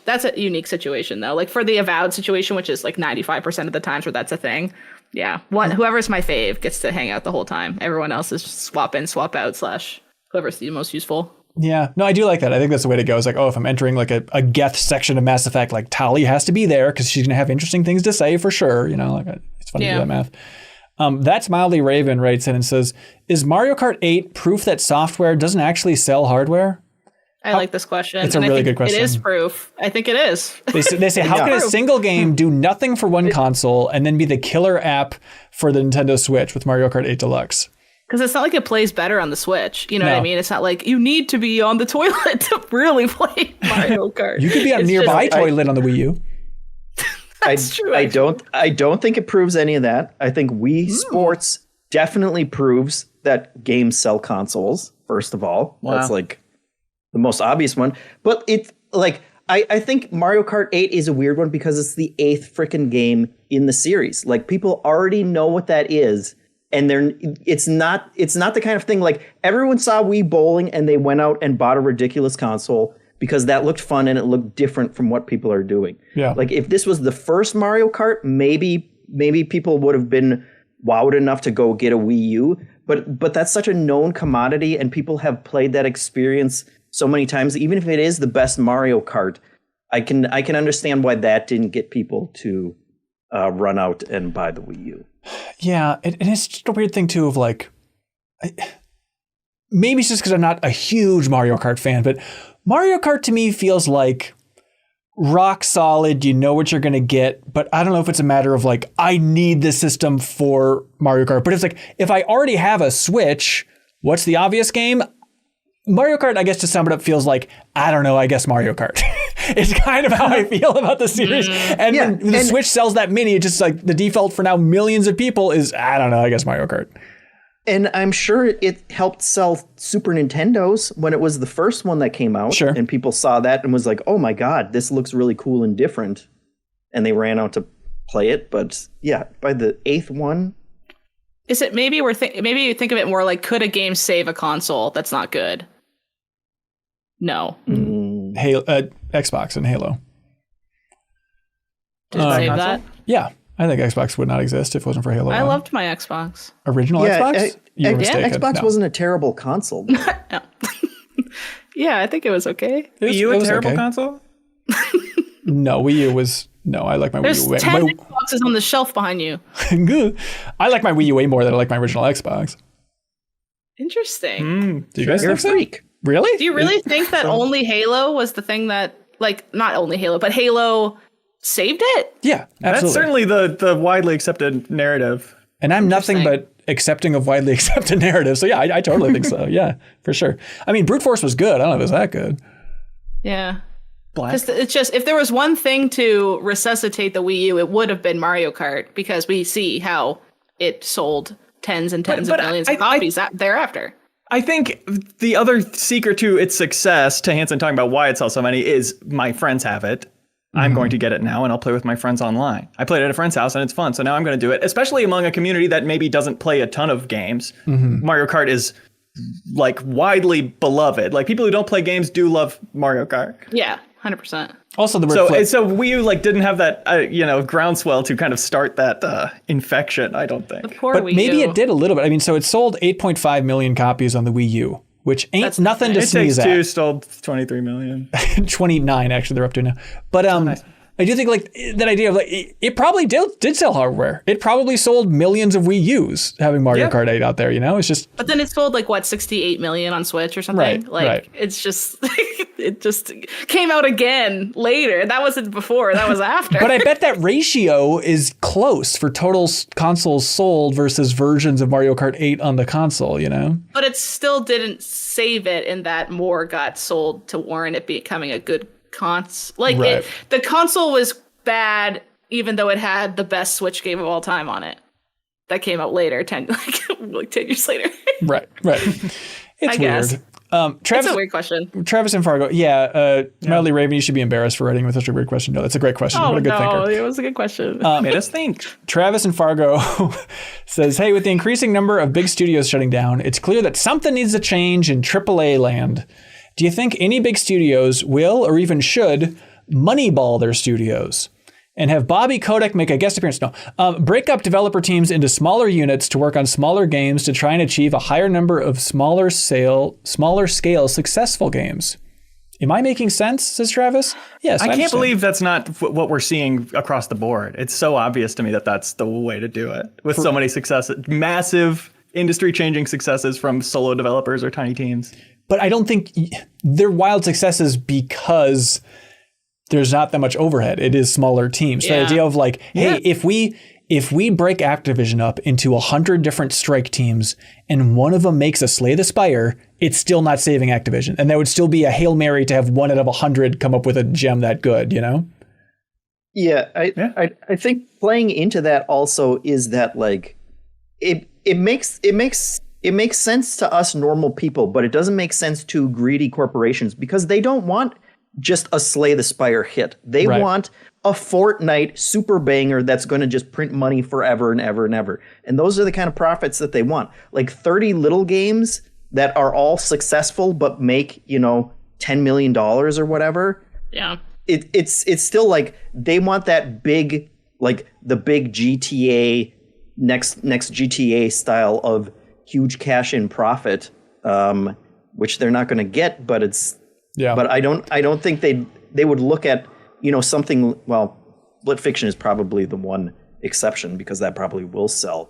that's a unique situation though. Like for the Avowed situation, which is like 95% of the times where that's a thing. Yeah. Whoever's my fave gets to hang out the whole time. Everyone else is just swap in, swap out / whoever's the most useful. Yeah. No, I do like that. I think that's the way to go. It's like, if I'm entering like a Geth section of Mass Effect, like Tali has to be there because she's going to have interesting things to say for sure. You know, like it's fun to do that math. That's Mildly Raven writes in and says, is Mario Kart 8 proof that software doesn't actually sell hardware? I like this question. It's a really good question. It is proof. I think it is. They say how can a single game do nothing for one console and then be the killer app for the Nintendo Switch with Mario Kart 8 Deluxe? Because it's not like it plays better on the Switch. You know what I No. mean? It's not like you need to be on the toilet to really play Mario Kart. You could be on a It's nearby just- toilet on the Wii U. That's true. I don't think it proves any of that. I think Wii Sports definitely proves that games sell consoles, first of all. Wow. That's like the most obvious one. But it's like I think Mario Kart 8 is a weird one because it's the 8th freaking game in the series. Like people already know what that is. And it's not the kind of thing like everyone saw Wii Bowling and they went out and bought a ridiculous console because that looked fun and it looked different from what people are doing. Yeah. Like if this was the first Mario Kart, maybe people would have been wowed enough to go get a Wii U. But that's such a known commodity and people have played that experience so many times. Even if it is the best Mario Kart, I can understand why that didn't get people to run out and buy the Wii U. Yeah, and it's just a weird thing too of like, maybe it's just because I'm not a huge Mario Kart fan, but Mario Kart to me feels like rock solid. You know what you're going to get, but I don't know if it's a matter of like, I need this system for Mario Kart. But it's like, if I already have a Switch, what's the obvious game? Mario Kart, I guess to sum it up, feels like, I don't know, I guess Mario Kart. It's kind of how I feel about the series. And when the Switch sells that mini, it's just like the default for now millions of people is, I don't know, I guess Mario Kart. And I'm sure it helped sell Super Nintendos when it was the first one that came out. Sure. And people saw that and was like, oh my God, this looks really cool and different. And they ran out to play it. But yeah, by the 8th one. Is it maybe maybe you think of it more like, could a game save a console that's not good? No. Halo, Xbox and Halo. Did it save console? that? Yeah, I think Xbox would not exist if it wasn't for Halo. I 1. loved my Xbox. Original Xbox? You were mistaken. Xbox No. wasn't a terrible console. Yeah, I think it was okay. It was- Wii U it a was terrible okay. console? No, Wii U was... No, I like my There's Wii U 10 way... Xboxes on the shelf behind you. I like my Wii U way more than I like my original Xbox. Interesting. Do you guys You're a think so? freak. Really? Do you really think that only Halo was the thing that, like, not only Halo, but Halo saved it? Yeah, absolutely. That's certainly the widely accepted narrative. And I'm nothing Interesting. but accepting of widely accepted narrative. So yeah, I totally think so. Yeah, for sure. I mean, Brute Force was good. I don't know if it was that good. Yeah. Black. Because it's just, if there was one thing to resuscitate the Wii U, it would have been Mario Kart, because we see how it sold tens and tens But of millions I- of copies thereafter. I think the other secret to its success, to Hanson talking about why it sells so many, is my friends have it. I'm going to get it now, and I'll play with my friends online. I played it at a friend's house, and it's fun, so now I'm going to do it, especially among a community that maybe doesn't play a ton of games. Mario Kart is, like, widely beloved. Like, people who don't play games do love Mario Kart. Yeah, 100%. Also, the word So flip. Wii U, like, didn't have that, groundswell to kind of start that infection, I don't think. Poor But Wii maybe U. it did a little bit. I mean, so it sold 8.5 million copies on the Wii U, which ain't That's nothing to It sneeze Takes Two at. sold 23 million. 29 actually they're up to now. But I do think like that idea of like it probably did sell hardware. It probably sold millions of Wii U's having Mario Yeah. Kart 8 out there, you know? It's just But then it sold like what, 68 million on Switch or something? Right, Like right. it's just it just came out again later. That wasn't before, that was after. But I bet that ratio is close for total consoles sold versus versions of Mario Kart 8 on the console, you know? But it still didn't save it in that more got sold to warrant it becoming a good console. Like Right. the console was bad, even though it had the best Switch game of all time on it. That came out later, 10 years later. Right. It's I guess. weird. That's Travis a weird question. Travis and Fargo, Mildly Raven, you should be embarrassed for writing with such a weird question. No, that's a great question. Oh what a good no, thinker. it was a good question. Made us think. Travis and Fargo says, hey, with the increasing number of big studios shutting down, it's clear that something needs to change in AAA land. Do you think any big studios will or even should moneyball their studios and have Bobby Kotick make a guest appearance? No. Break up developer teams into smaller units to work on smaller games to try and achieve a higher number of smaller scale successful games. Am I making sense, says Travis? Yes, I can't understand. believe that's not what we're seeing across the board. It's so obvious to me that that's the way to do it with so many successes, massive industry-changing successes from solo developers or tiny teams. But I don't think they're wild successes because there's not that much overhead. It is smaller teams. So the idea of like, hey, if we break Activision up into 100 different strike teams and one of them makes a Slay the Spire, it's still not saving Activision. And that would still be a Hail Mary to have 1 out of 100 come up with a gem that good, you know? Yeah, I think playing into that also is that like it makes sense to us normal people, but it doesn't make sense to greedy corporations because they don't want just a Slay the Spire hit. They want a Fortnite super banger that's going to just print money forever and ever and ever. And those are the kind of profits that they want. Like 30 little games that are all successful but make, $10 million or whatever. Yeah. It's still like they want that big, like the big GTA next GTA style of huge cash in profit, which they're not going to get, but it's but I don't think they would look at something. Well, Split Fiction is probably the one exception because that probably will sell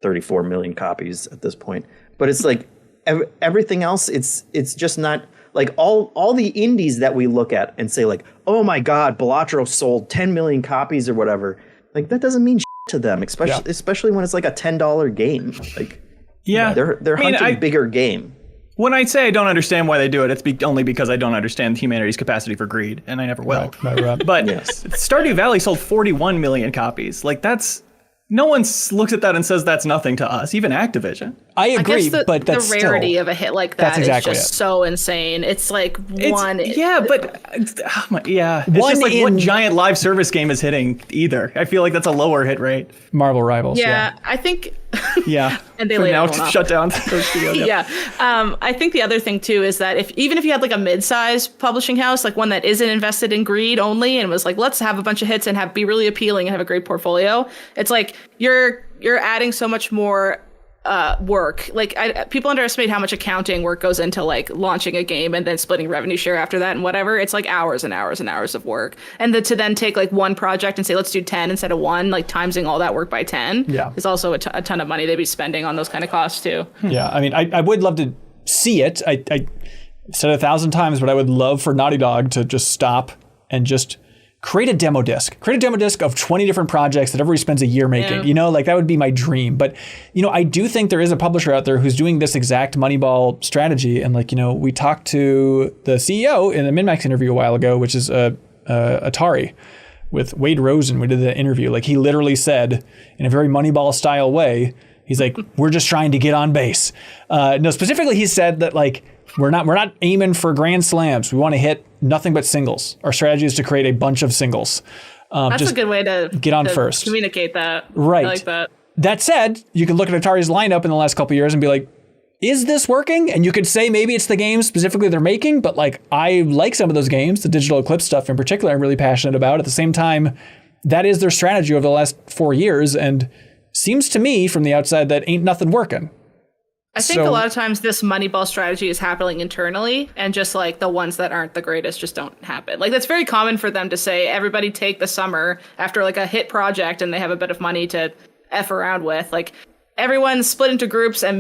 34 million copies at this point. But it's like everything else, it's just not like all the indies that we look at and say like, oh my God, Balatro sold 10 million copies or whatever. Like that doesn't mean shit to them, especially when it's like a $10 game. Like they're hunting bigger game. When I say I don't understand why they do it, it's only because I don't understand humanity's capacity for greed, and I never will. Right. But Stardew Valley sold 41 million copies. Like no one looks at that and says that's nothing to us, even Activision. I agree, but that's the rarity still, of a hit like that is just so insane. It's like one. It's just like what giant live service game is hitting either. I feel like that's a lower hit rate. Marvel Rivals. Yeah, I think. And they now shut down those studios. I think the other thing too is that even if you had like a mid-size publishing house, like one that isn't invested in greed only and was like, let's have a bunch of hits and be really appealing and have a great portfolio, it's like you're adding so much more work. Like people underestimate how much accounting work goes into like launching a game and then splitting revenue share after that and whatever. It's like hours and hours and hours of work. And to then take like one project and say, let's do 10 instead of 1, like timesing all that work by 10 is also a ton of money they'd be spending on those kind of costs too. Yeah. I mean, I would love to see it. I said it 1,000 times, but I would love for Naughty Dog to just stop and just create a demo disc. Create a demo disc of 20 different projects that everybody spends a year making. Like that would be my dream. But, I do think there is a publisher out there who's doing this exact Moneyball strategy. And like, we talked to the CEO in the MinnMax interview a while ago, which is Atari with Wade Rosen. We did the interview. Like he literally said in a very Moneyball style way, he's like, we're just trying to get on base. No, specifically he said that like, we're not aiming for grand slams. We want to hit nothing but singles. Our strategy is to create a bunch of singles. That's just a good way to get on first. Communicate that. Right. I like that. That said, you can look at Atari's lineup in the last couple of years and be like, is this working? And you could say maybe it's the games specifically they're making, but like I like some of those games, the Digital Eclipse stuff in particular, I'm really passionate about. At the same time, that is their strategy over the last 4 years, and seems to me from the outside that ain't nothing working. I think a lot of times this Moneyball strategy is happening internally, and just like the ones that aren't the greatest just don't happen. Like that's very common for them to say, everybody take the summer after like a hit project and they have a bit of money to F around with. Like everyone split into groups and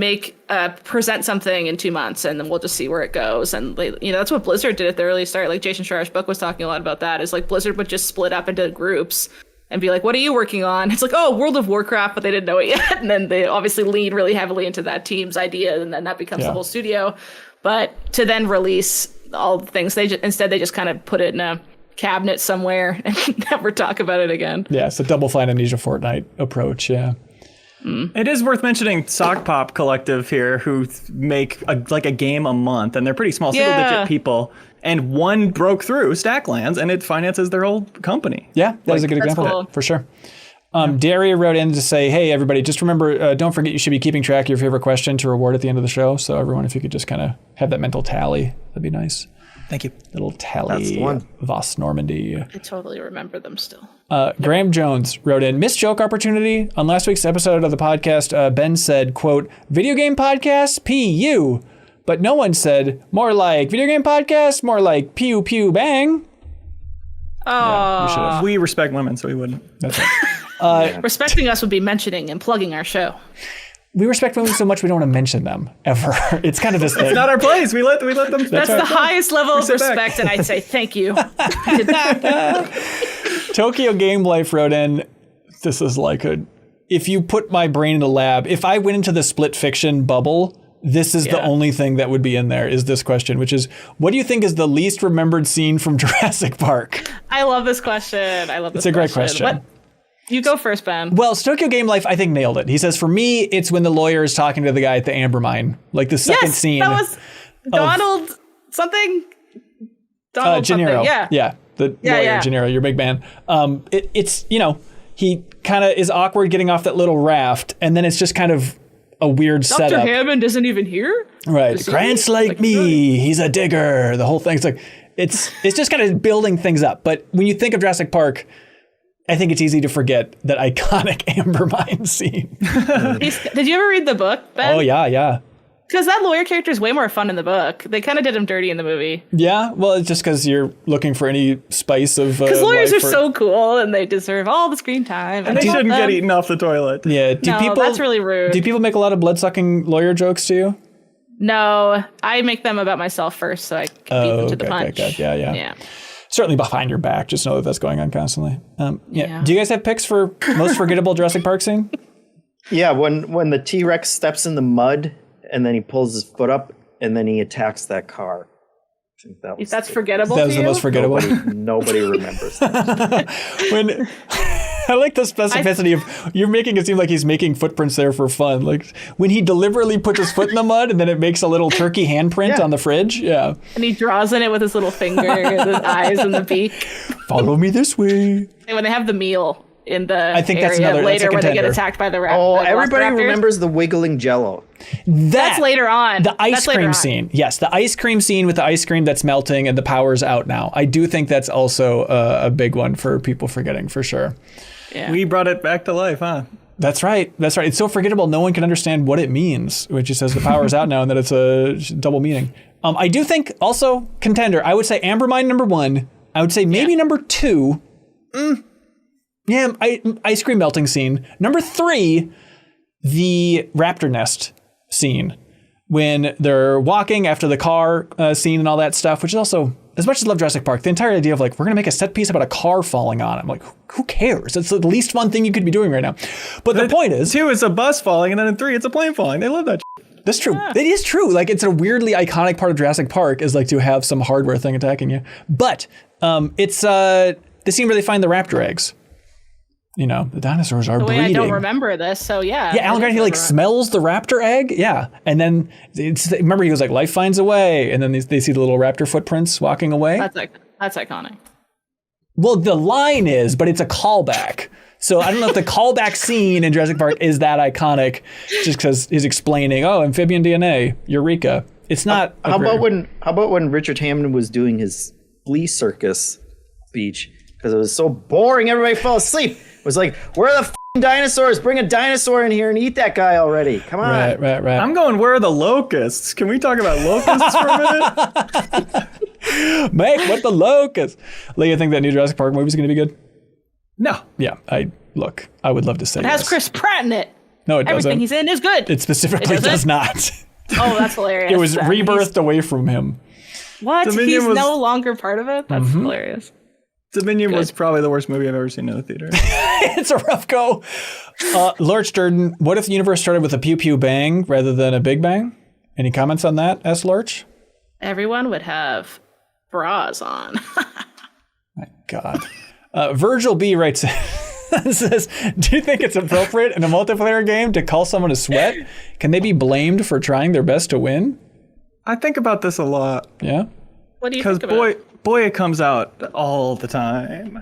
present something in 2 months, and then we'll just see where it goes. And that's what Blizzard did at the early start. Like Jason Schreier's book was talking a lot about that, is like Blizzard would just split up into groups and be like, what are you working on? It's like, oh, World of Warcraft, but they didn't know it yet. And then they obviously lean really heavily into that team's idea, and then that becomes the whole studio. But to then release all the things, instead they just kind of put it in a cabinet somewhere and never talk about it again. Yeah, it's a Double Fine Amnesia Fortnite approach, yeah. It is worth mentioning Sock Pop Collective here, who make a game a month, and they're pretty small, single-digit people. And one broke through Stacklands, and it finances their whole company. Yeah, that was a good example of that, for sure. Daria wrote in to say, hey, everybody, just remember, don't forget you should be keeping track of your favorite question to reward at the end of the show. So everyone, if you could just kind of have that mental tally, that'd be nice. Thank you. Little tally. That's the one. Voss Normandy. I totally remember them still. Graham Jones wrote in, missed joke opportunity. On last week's episode of the podcast, Ben said, quote, video game podcast, PU. but no one said more like video game podcast, more like pew pew bang. Oh, We respect women, so we wouldn't. That's right. respecting us would be mentioning and plugging our show. We respect women so much we don't want to mention them ever. It's kind of this thing. It's not our place. We let them. That's the highest level of respect, and I'd say thank you. Tokyo Game Life wrote in, this is like if you put my brain in a lab, if I went into the split fiction bubble, this is the only thing that would be in there is this question, which is, what do you think is the least remembered scene from Jurassic Park? I love this question. It's a great question. What? You go first, Ben. Well, Tokyo Game Life, I think, nailed it. He says, for me, it's when the lawyer is talking to the guy at the Amber Mine. Like the second scene. That was Donald something. Donald Gennaro. Something. Yeah. The lawyer, Gennaro, your big man. It's, he kind of is awkward getting off that little raft, and then it's just kind of a weird setup. Dr. Hammond isn't even here? Right. Grant's like me. He's a digger. The whole thing. It's like, it's just kind of building things up. But when you think of Jurassic Park, I think it's easy to forget that iconic Amber Mine scene. Did you ever read the book, Ben? Oh, yeah. Because that lawyer character is way more fun in the book. They kind of did him dirty in the movie. Yeah, well, it's just because you're looking for any spice of because lawyers are so cool and they deserve all the screen time. And they shouldn't get eaten off the toilet. Yeah, that's really rude. Do people make a lot of blood-sucking lawyer jokes to you? No, I make them about myself first so I can beat them to the punch. Okay. Yeah. Certainly behind your back. Just know that that's going on constantly. Yeah. Do you guys have picks for most forgettable Jurassic Park scene? Yeah, when the T-Rex steps in the mud and then he pulls his foot up and then he attacks that car. I think that's forgettable. That was the most forgettable. Nobody remembers that. I like the specificity of you're making it seem like he's making footprints there for fun. Like when he deliberately puts his foot in the mud and then it makes a little turkey handprint on the fridge. Yeah. And he draws in it with his little finger, his eyes and the beak. Follow me this way. And when they have the meal in the I think that's area later when they get attacked by the raptors. Oh, everybody remembers the wiggling Jello. That's later on. The ice cream scene. Yes, the ice cream scene with the ice cream that's melting and the power's out now. I do think that's also a big one for people forgetting for sure. Yeah. We brought it back to life, huh? That's right. It's so forgettable. No one can understand what it means, which just says the power's out now and that it's a double meaning. I do think also contender. I would say Amber Mine number 1. I would say maybe number 2. Ice cream melting scene. Number 3, the raptor nest scene when they're walking after the car scene and all that stuff, which is also, as much as I love Jurassic Park, the entire idea of like, we're going to make a set piece about a car falling on it. I'm like, who cares? It's the least fun thing you could be doing right now. But the point is... 2, it's a bus falling, and then in 3, it's a plane falling. They love that shit. That's true. Yeah. It is true. Like, it's a weirdly iconic part of Jurassic Park is like to have some hardware thing attacking you. But it's the scene where they find the raptor eggs. The dinosaurs are breeding. I don't remember this, so yeah. Yeah, Alan Grant, he like smells the raptor egg. Yeah. And then, remember he goes like, life finds a way. And then they see the little raptor footprints walking away. That's iconic. Well, the line is, but it's a callback. So I don't know if the callback scene in Jurassic Park is that iconic just because he's explaining, amphibian DNA, Eureka. It's not. How about when Richard Hammond was doing his flea circus speech? Because it was so boring, everybody fell asleep. It was like, where are the dinosaurs? Bring a dinosaur in here and eat that guy already. Come on. Right. I'm going, where are the locusts? Can we talk about locusts for a minute? Mike, what the locusts? Lee, you think that new Jurassic Park movie is going to be good? No. Yeah, I would love to say it has Chris Pratt in it. No, it doesn't. Everything he's in is good. It specifically does not. Oh, that's hilarious. It was rebirthed away from him. What? He's no longer part of it? That's hilarious. Dominion was probably the worst movie I've ever seen in the theater. It's a rough go. Lurch Durden, what if the universe started with a pew pew bang rather than a big bang? Any comments on that, S. Lurch? Everyone would have bras on. My God. Virgil B. writes, says, do you think it's appropriate in a multiplayer game to call someone a sweat? Can they be blamed for trying their best to win? I think about this a lot. Yeah? What do you think about it? Boy, it comes out all the time.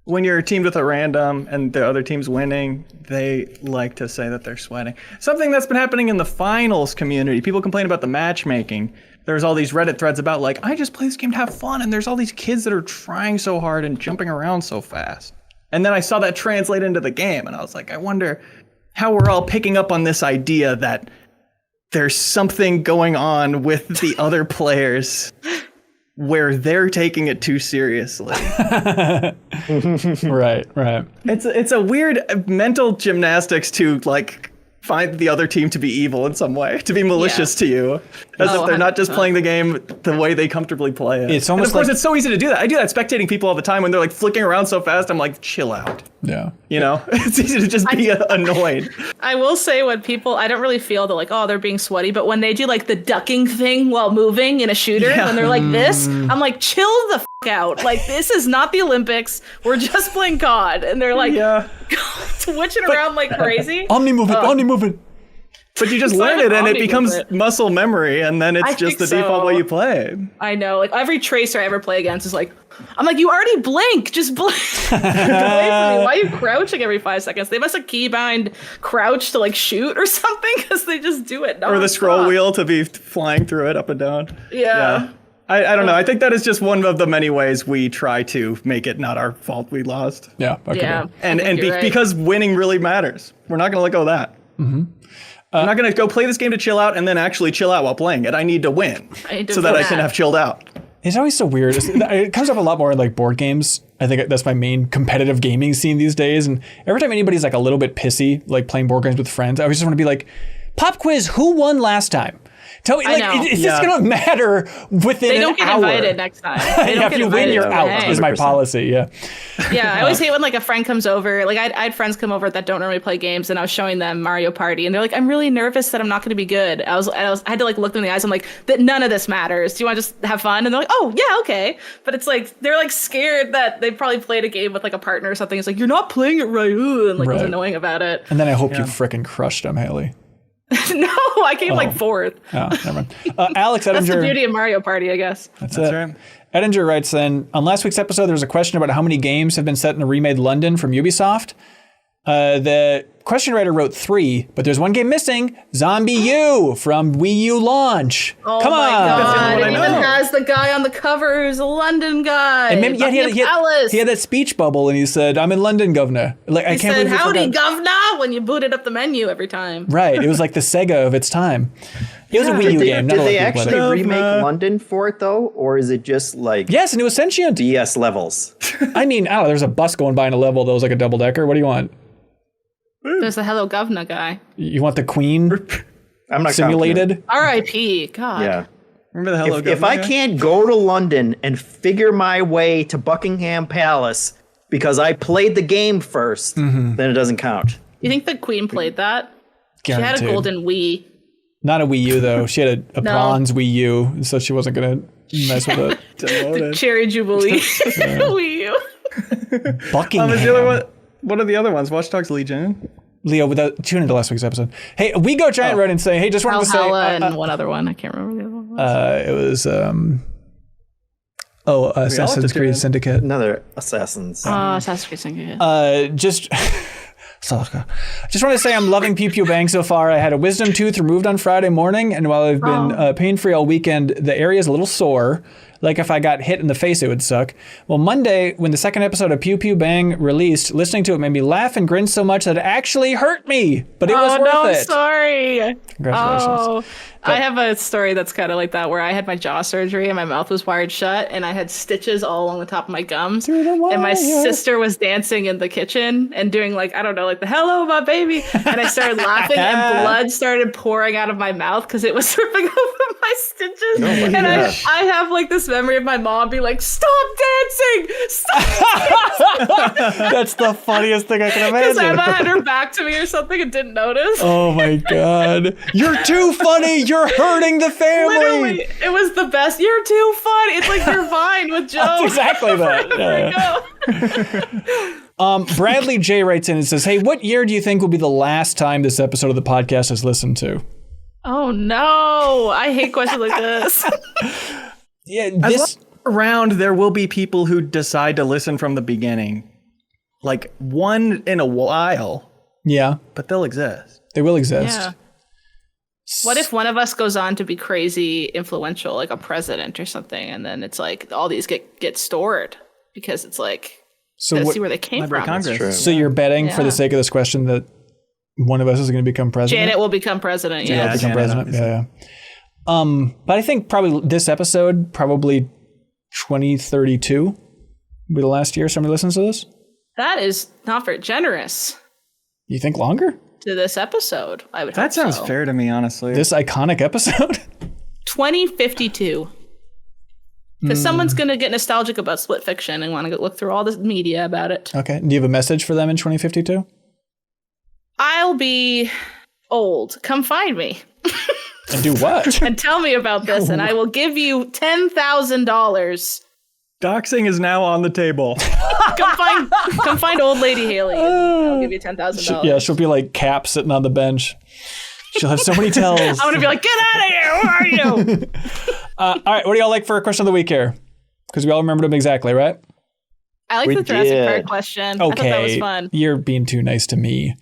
When you're teamed with a random and the other team's winning, they like to say that they're sweating. Something that's been happening in the finals community. People complain about the matchmaking. There's all these Reddit threads about like, I just play this game to have fun, and there's all these kids that are trying so hard and jumping around so fast. And then I saw that translate into the game, and I was like, I wonder how we're all picking up on this idea that there's something going on with the other players where they're taking it too seriously. Right. It's a weird mental gymnastics to like find the other team to be evil in some way, to be malicious to you, as if they're not just playing the game the way they comfortably play it. It's almost and of course, like- it's so easy to do that. I do that spectating people all the time when they're like flicking around so fast. I'm like, chill out. Yeah. You know, it's easy to just be annoyed. I will say when people, I don't really feel that like, oh, they're being sweaty, but when they do like the ducking thing while moving in a shooter, when they're like this, I'm like, chill the out. Like, this is not the Olympics. We're just playing COD. And they're like twitching around like crazy. Omni movement. But you just learn it and it becomes muscle memory, and then it's just the default way you play. I know. Like, every tracer I ever play against is like, I'm like, you already blink. Just blink. Get away from me. Why are you crouching every 5 seconds? They must have keybind crouch to like shoot or something, because they just do it. Or the scroll wheel to be flying through it up and down. Yeah. I don't know. I think that is just one of the many ways we try to make it not our fault we lost. Yeah. Okay. Yeah. And Right. because winning really matters. We're not going to let go of that. Mm-hmm. I'm not going to go play this game to chill out and then actually chill out while playing it. I need to win so that I can have chilled out. It's always so weird. It comes up a lot more in like board games. I think that's my main competitive gaming scene these days. And every time anybody's like a little bit pissy, like playing board games with friends, I always just want to be like, pop quiz, who won last time? Tell me, like, it's just going to matter within They don't an get hour. invited next time. They don't Yeah, if get you win, invited. you're out, Hey. is my policy, yeah. Yeah, I always hate when like a friend comes over. Like I had friends come over that don't normally play games, and I was showing them Mario Party, and they're like, "I'm really nervous that I'm not going to be good." I had to like look them in the eyes. I'm like, "That none of this matters. Do you want to just have fun?" And they're like, "Oh yeah, okay." But it's like they're like scared that they probably played a game with like a partner or something. It's like, "You're not playing it right," and like was annoying about it. And then I hope you frickin' crushed them, Haley. No, I came like fourth. Oh, never mind. Alex Edinger. That's the beauty of Mario Party, I guess. That's right. Edinger writes then, on last week's episode, there was a question about how many games have been set in a remade London from Ubisoft. The question writer wrote 3, but there's one game missing, Zombie U from Wii U launch. Oh Come my on. God, I it know. even has the guy on the cover who's a London guy. And maybe, he had that speech bubble and he said, I'm in London, governor. Like, I He can't said, believe you "Howdy, forgot. governor," when you booted up the menu every time. Right. It was like the Sega of its time. It was a Wii U game. Not Did a lot they of people played actually it. remake London for it though, or is it just like Yes, and it was sentient. DS levels? I mean, I don't know, there's a bus going by in a level that was like a double decker. What do you want? There's the Hello Governor guy. You want the Queen I'm not simulated? R.I.P. God. confident. Remember the Hello Yeah. If I can't go to London and figure my way to Buckingham Palace because I played the game first, then it doesn't count. You think the Queen played that? She had a Guaranteed. golden Wii. Not a Wii U though. She had a No. bronze Wii U, so she wasn't gonna mess with it. The Cherry Jubilee Wii U. Buckingham. is the other one? What are the other ones? Watch Dogs Legion. Leo, tune into last week's episode. Hey, we go Giant wrote and say, hey, just wanted to say, Valhalla and one other one. I can't remember the other one. it was Assassin's tune Creed in. Syndicate. Another Assassins. Assassin's Creed Syndicate. Just want to say I'm loving Pew Pew Bang so far. I had a wisdom tooth removed on Friday morning, and while I've been pain-free all weekend, the area is a little sore. Like if I got hit in the face, it would suck. Well, Monday, when the second episode of Pew Pew Bang released, listening to it made me laugh and grin so much that it actually hurt me. But it was worth I'm it. sorry. Congratulations. Oh, I have a story that's kind of like that, where I had my jaw surgery and my mouth was wired shut, and I had stitches all along the top of my gums. And my sister was dancing in the kitchen and doing like, I don't know, like the "Hello, my baby," and I started laughing, and blood started pouring out of my mouth because it was dripping over my stitches. And I have like this memory of my mom being like, "Stop dancing! Stop!" That's the funniest thing I can Because imagine. Emma had her back to me or something and didn't notice. Oh my God. You're too funny. You're hurting the family. Literally, it was the best. You're too fun. It's like your Vine with Joe. That's exactly that. Yeah. Bradley J writes in and says, hey, what year do you think will be the last time this episode of the podcast is listened to? Oh no, I hate questions like this. Yeah, As long around, there will be people who decide to listen from the beginning. Like one in a while, yeah, but they'll exist. they will exist. Yeah. What if one of us goes on to be crazy influential, like a president or something, and then it's like all these get stored because it's like So gotta what, see where they came Library from. of Congress. so you're betting for Yeah. the sake of this question that one of us is going to become president. Janet will become president. Yeah. Become president. Yeah. But I think probably this episode, probably 2032 will be the last year somebody listens to this. That is not very generous. You think longer? To this episode, I would. That sounds fair to me, honestly. This iconic episode. 2052. Because someone's going to get nostalgic about Split Fiction and want to look through all this media about it. Okay. Do you have a message for them in 2052? I'll be old. Come find me. And do what? And tell me about this, and I will give you $10,000. Doxing is now on the table. Come find old lady Haley, and I'll give you $10,000. Yeah, she'll be like Cap sitting on the bench. She'll have so many tells. I'm going to be like, get out of here. Where are you? All right. What do y'all like for a question of the week here? Because we all remembered them exactly, right? I like the Jurassic Park question. Okay. I thought that was fun. You're being too nice to me.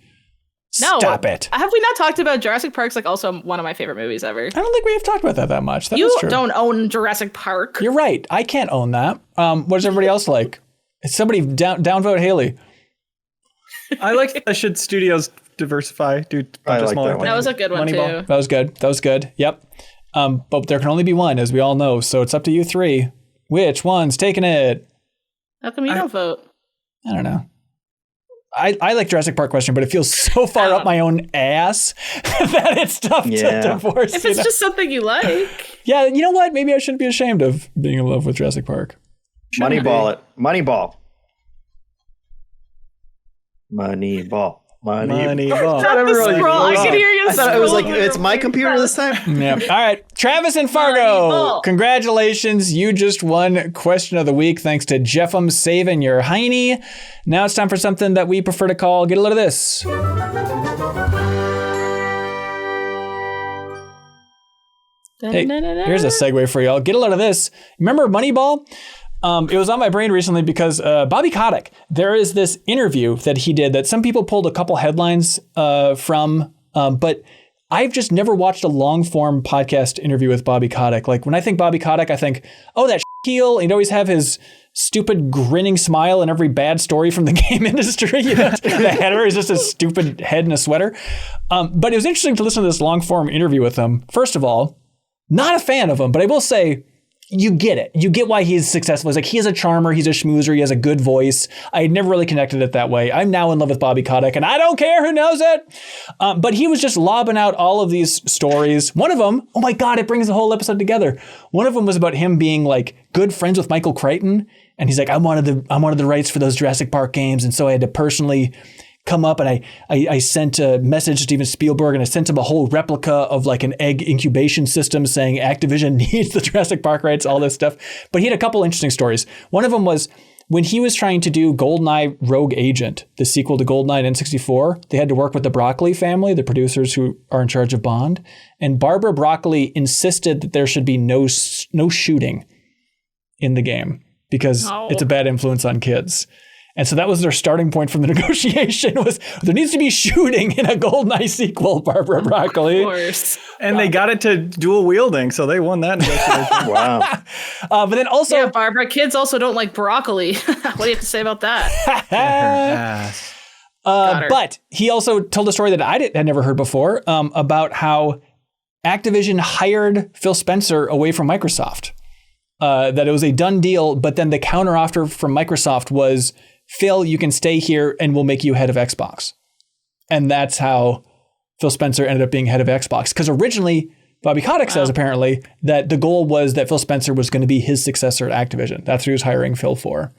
No. Stop it. Have we not talked about Jurassic Park's like also one of my favorite movies ever? I don't think we have talked about that much. That you is true. don't own Jurassic Park. You're right. I can't own that. What does everybody else like? Is somebody downvote Haley? I like should studios diversify, do a bunch of smaller things. That was a good one, Moneyball. too. That was good. Yep. But there can only be one, as we all know. So it's up to you three. Which one's taking it? How come you don't vote? I don't know. I like Jurassic Park question, but it feels so far up my own ass that it's tough to divorce. If it's just something you like. Yeah, you know what? Maybe I shouldn't be ashamed of being in love with Jurassic Park. Moneyball it. Moneyball. Moneyball. Moneyball. I can hear you. I thought it was like, it's my computer this time. Yeah. All right. Travis and Fargo, congratulations. You just won question of the week thanks to Jeffem saving your hiney. Now it's time for something that we prefer to call Get a Load of This. Hey, here's a segue for y'all. Get a load of this. Remember Moneyball? It was on my brain recently because Bobby Kotick, there is this interview that he did that some people pulled a couple headlines from, but I've just never watched a long form podcast interview with Bobby Kotick. Like when I think Bobby Kotick, I think, oh, that heel. He'd always have his stupid grinning smile in every bad story from the game industry. You know, the header is just a stupid head in a sweater. But it was interesting to listen to this long form interview with him. First of all, not a fan of him, but I will say, you get it. You get why he's successful. It's like he's a charmer, he's a schmoozer, he has a good voice. I had never really connected it that way. I'm now in love with Bobby Kotick, and I don't care who knows it. But he was just lobbing out all of these stories. One of them, oh my God, it brings the whole episode together. One of them was about him being like good friends with Michael Crichton, and he's like, I wanted the rights for those Jurassic Park games, and so I had to personally come up, and I sent a message to Steven Spielberg, and I sent him a whole replica of like an egg incubation system saying Activision needs the Jurassic Park rights, all this stuff. But he had a couple interesting stories. One of them was when he was trying to do GoldenEye Rogue Agent, the sequel to GoldenEye N64, they had to work with the Broccoli family, the producers who are in charge of Bond. And Barbara Broccoli insisted that there should be no shooting in the game because it's a bad influence on kids. And so that was their starting point from the negotiation was there needs to be shooting in a GoldenEye sequel, Barbara Broccoli. Of course. And they got it to dual wielding, so they won that negotiation. Wow. But then also... Yeah, Barbara, kids also don't like broccoli. What do you have to say about that? But he also told a story that I had never heard before about how Activision hired Phil Spencer away from Microsoft. That it was a done deal, but then the counteroffer from Microsoft was, Phil, you can stay here and we'll make you head of Xbox. And that's how Phil Spencer ended up being head of Xbox. Because originally, Bobby Kotick says apparently that the goal was that Phil Spencer was going to be his successor at Activision. That's what he was hiring Phil for.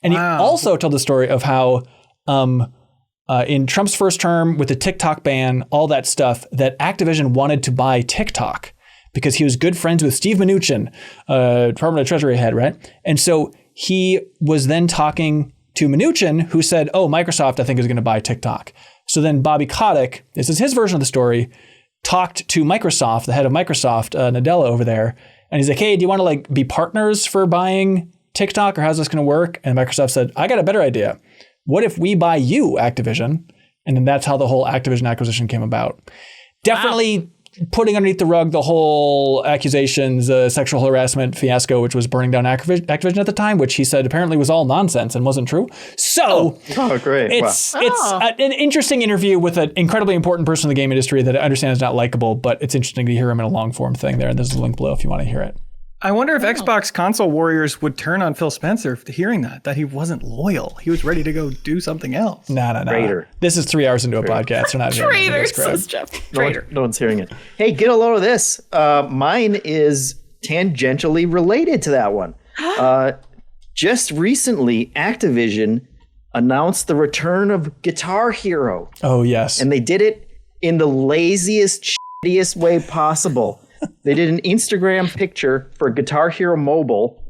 And he also told the story of how in Trump's first term with the TikTok ban, all that stuff, that Activision wanted to buy TikTok because he was good friends with Steve Mnuchin, Department of Treasury head, right? And so he was then talking to Mnuchin, who said, oh, Microsoft, I think, is going to buy TikTok. So then Bobby Kotick, this is his version of the story, talked to Microsoft, the head of Microsoft, Nadella over there. And he's like, hey, do you want to like be partners for buying TikTok or how's this going to work? And Microsoft said, I got a better idea. What if we buy you, Activision? And then that's how the whole Activision acquisition came about. Definitely putting underneath the rug the whole accusations, sexual harassment fiasco, which was burning down Activision at the time, which he said apparently was all nonsense and wasn't true. So great. It's an interesting interview with an incredibly important person in the game industry that I understand is not likable, but it's interesting to hear him in a long form thing there. And there's a link below if you want to hear it. I wonder if Xbox console warriors would turn on Phil Spencer hearing that he wasn't loyal. He was ready to go do something else. No. Traitor. This is 3 hours into a podcast. We're not Traitor, says Jeff. Traitor. No one's hearing it. Hey, get a load of this. Mine is tangentially related to that one. Just recently, Activision announced the return of Guitar Hero. Oh, yes. And they did it in the laziest, shittiest way possible. They did an Instagram picture for Guitar Hero Mobile,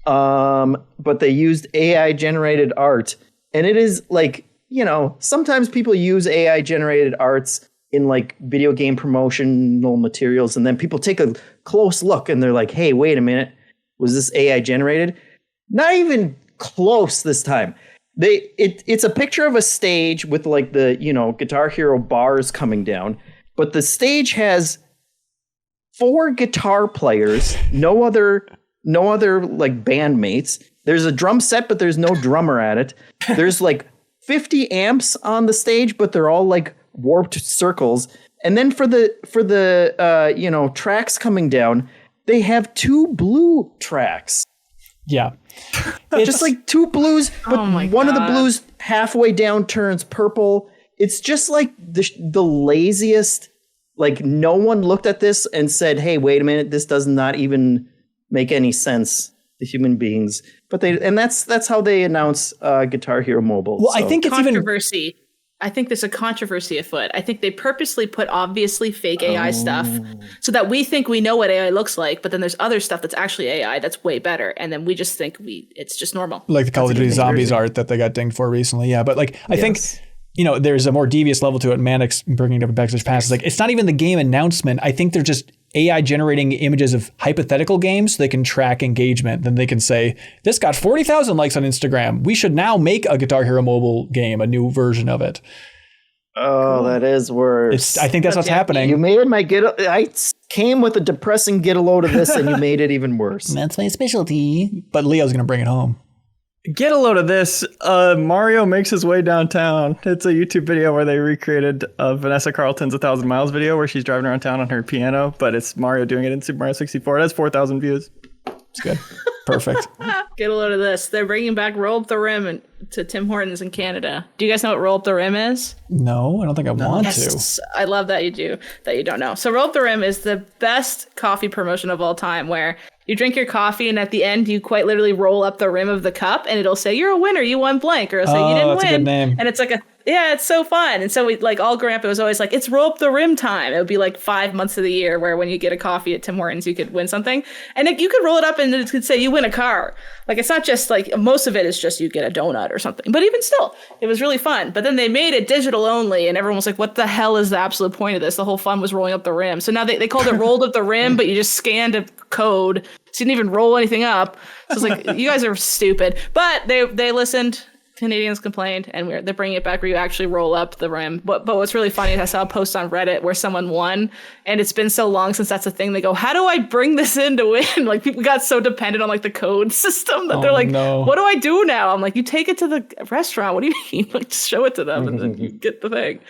but they used AI generated art. And it is like, sometimes people use AI generated arts in like video game promotional materials. And then people take a close look and they're like, hey, wait a minute. Was this AI generated? Not even close this time. It's a picture of a stage with like the, Guitar Hero bars coming down. But the stage has 4 guitar players, no other like bandmates. There's a drum set, but there's no drummer at it. There's like 50 amps on the stage, but they're all like warped circles. And then for the tracks coming down, they have 2 blue tracks. Yeah. It's just like 2 blues, but one of the blues halfway down turns purple. It's just like the laziest. Like, no one looked at this and said, hey, wait a minute, this does not even make any sense to human beings. But that's how they announce Guitar Hero Mobile. Well, so. I think it's controversy. I think there's a controversy afoot. I think they purposely put obviously fake AI stuff so that we think we know what AI looks like, but then there's other stuff that's actually AI that's way better. And then we just think it's just normal. Like the Call of Duty Zombies art that they got dinged for recently. Yeah, but like, I think... there's a more devious level to it. Mannix bringing it up in Backstage Pass. It's like, it's not even the game announcement. I think they're just AI generating images of hypothetical games so they can track engagement. Then they can say, this got 40,000 likes on Instagram. We should now make a Guitar Hero mobile game, a new version of it. Oh, that is worse. I think that's what's happening. You made I came with a depressing get a load of this and you made it even worse. That's my specialty. But Leo's going to bring it home. Get a load of this. Mario makes his way downtown. It's a YouTube video where they recreated Vanessa Carlton's 1,000 Miles video where she's driving around town on her piano, but it's Mario doing it in Super Mario 64. It has 4,000 views. It's good. Perfect. Get a load of this. They're bringing back Roll Up the Rim to Tim Hortons in Canada. Do you guys know what Roll Up the Rim is? No, I don't think I want to. I love that you do, that you don't know. So Roll Up the Rim is the best coffee promotion of all time, where you drink your coffee and at the end you quite literally roll up the rim of the cup and it'll say you're a winner, you won blank, or it'll say you didn't that's win. A good name. And it's like it's so fun. And so we like all growing up, it was always like, it's roll up the rim time. It would be like 5 months of the year where when you get a coffee at Tim Hortons, you could win something. And you could roll it up and it could say you win a car. Like, it's not just like, most of it is just you get a donut or something. But even still, it was really fun. But then they made it digital only and everyone was like, what the hell is the absolute point of this? The whole fun was rolling up the rim. So now they called it rolled up the rim, but you just scanned a code. So you didn't even roll anything up. So it's like, you guys are stupid. But they listened. Canadians complained, and they're bringing it back where you actually roll up the rim. But what's really funny is I saw a post on Reddit where someone won, and it's been so long since that's a thing. They go, how do I bring this in to win? Like, people got so dependent on like the code system that they're like, what do I do now? I'm like, you take it to the restaurant. What do you mean? Like, just show it to them and then you get the thing.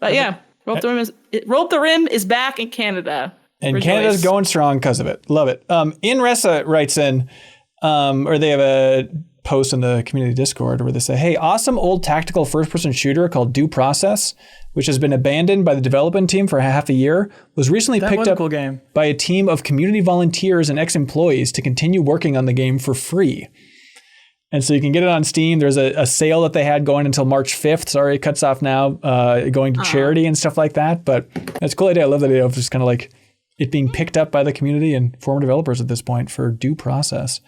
But yeah, Roll Up the Rim is back in Canada. And Rejoice. Canada's going strong because of it. Love it. Inressa writes in, or they have a post in the community Discord where they say, hey, awesome old tactical first-person shooter called Due Process, which has been abandoned by the development team for half a year, was recently picked up by a team of community volunteers and ex-employees to continue working on the game for free. And so you can get it on Steam. There's a sale that they had going until March 5th. Sorry, it cuts off now, going to charity and stuff like that. But that's a cool idea. I love the idea of just kind of like it being picked up by the community and former developers at this point for Due Process.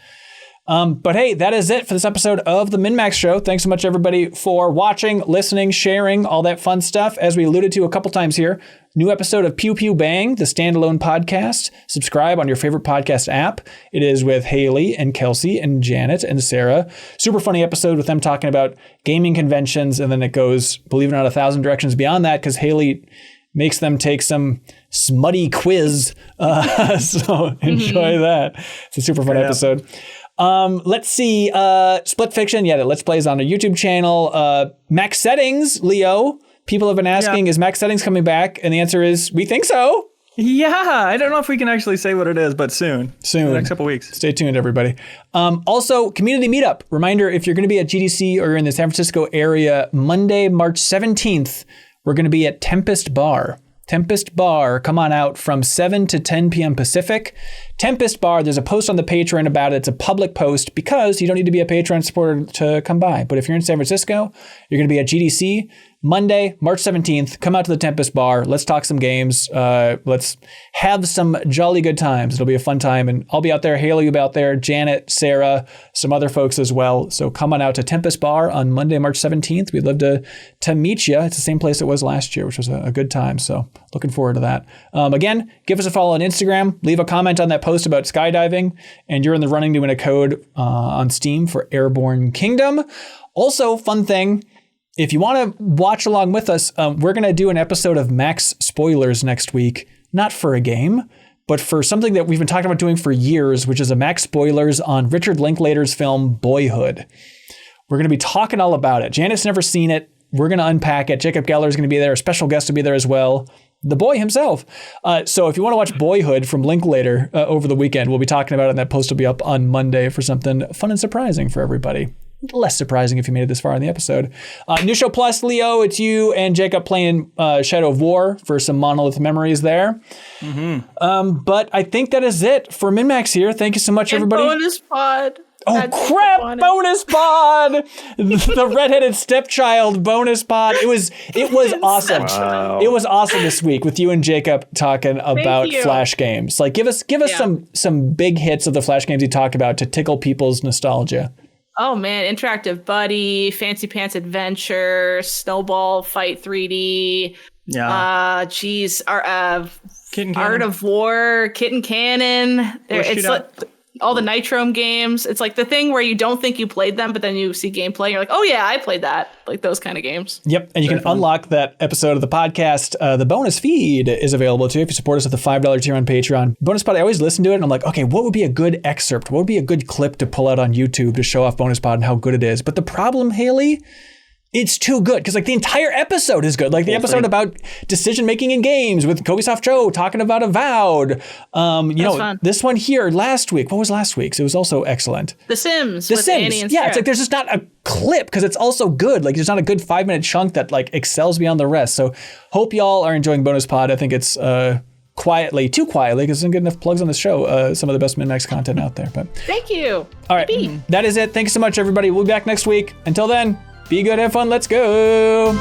But hey, that is it for this episode of the MinnMax Show. Thanks so much, everybody, for watching, listening, sharing, all that fun stuff. As we alluded to a couple times here, new episode of Pew Pew Bang, the standalone podcast. Subscribe on your favorite podcast app. It is with Haley and Kelsey and Janet and Sarah. Super funny episode with them talking about gaming conventions. And then it goes, believe it or not, 1,000 directions beyond that, because Haley makes them take some smutty quiz. So enjoy that. It's a super fun episode. Let's see. Split Fiction. Yeah, the Let's Plays on our YouTube channel. Max Settings, Leo. People have been asking, is Max Settings coming back? And the answer is, we think so. Yeah, I don't know if we can actually say what it is, but soon. In the next couple weeks. Stay tuned, everybody. Also, community meetup. Reminder, if you're going to be at GDC or you're in the San Francisco area, Monday, March 17th, we're going to be at Tempest Bar. Tempest Bar, come on out from 7 to 10 p.m. Pacific. Tempest Bar, there's a post on the Patreon about it. It's a public post because you don't need to be a Patreon supporter to come by. But if you're in San Francisco, you're going to be at GDC Monday, March 17th. Come out to the Tempest Bar. Let's talk some games. Let's have some jolly good times. It'll be a fun time. And I'll be out there. Haley will be out there. Janet, Sarah, some other folks as well. So come on out to Tempest Bar on Monday, March 17th. We'd love to meet you. It's the same place it was last year, which was a good time. So looking forward to that. Again, give us a follow on Instagram. Leave a comment on that post about skydiving. And you're in the running to win a code on Steam for Airborne Kingdom. Also, fun thing. If you want to watch along with us, we're going to do an episode of Max Spoilers next week, not for a game, but for something that we've been talking about doing for years, which is a Max Spoilers on Richard Linklater's film Boyhood. We're going to be talking all about it. Janet's never seen it. We're going to unpack it. Jacob Geller is going to be there. A special guest will be there as well. The boy himself. So if you want to watch Boyhood from Linklater over the weekend, we'll be talking about it, and that post will be up on Monday for something fun and surprising for everybody. Less surprising if you made it this far in the episode. New Show Plus, Leo, it's you and Jacob playing Shadow of War for some Monolith memories there. But I think that is it for MinnMax here. Thank you so much, everybody. Bonus pod. Oh, crap! Bonus pod! The redheaded stepchild bonus pod. It was awesome. Wow. It was awesome this week with you and Jacob talking about Flash games. Like, give us some big hits of the Flash games you talked about to tickle people's nostalgia. Oh man, Interactive Buddy, Fancy Pants Adventure, Snowball Fight 3D. Yeah. Art of War, Kitten Cannon. It's like all the Nitrome games. It's like the thing where you don't think you played them, but then you see gameplay and you're like, oh yeah, I played that. Like those kind of games. Yep. And you can unlock that episode of the podcast. The bonus feed is available too if you support us at the $5 tier on Patreon. Bonus pod, I always listen to it and I'm like, okay, what would be a good excerpt? What would be a good clip to pull out on YouTube to show off bonus pod and how good it is? But the problem, Haley, it's too good because like the entire episode is good. Like the episode about decision making in games with Kobe Joe talking about Avowed. Fun. This one here last week. What was last week's? It was also excellent. The Sims. The with Sims. Annie and Yeah, Sarah. it's like there's just not a clip because it's also good. Like there's not a good 5-minute chunk that like excels beyond the rest. So hope y'all are enjoying bonus pod. I think it's too quietly because there's not good enough plugs on the show. Some of the best MinnMax content out there. But thank you. All right, that is it. Thanks so much, everybody. We'll be back next week. Until then. Be good, have fun, let's go!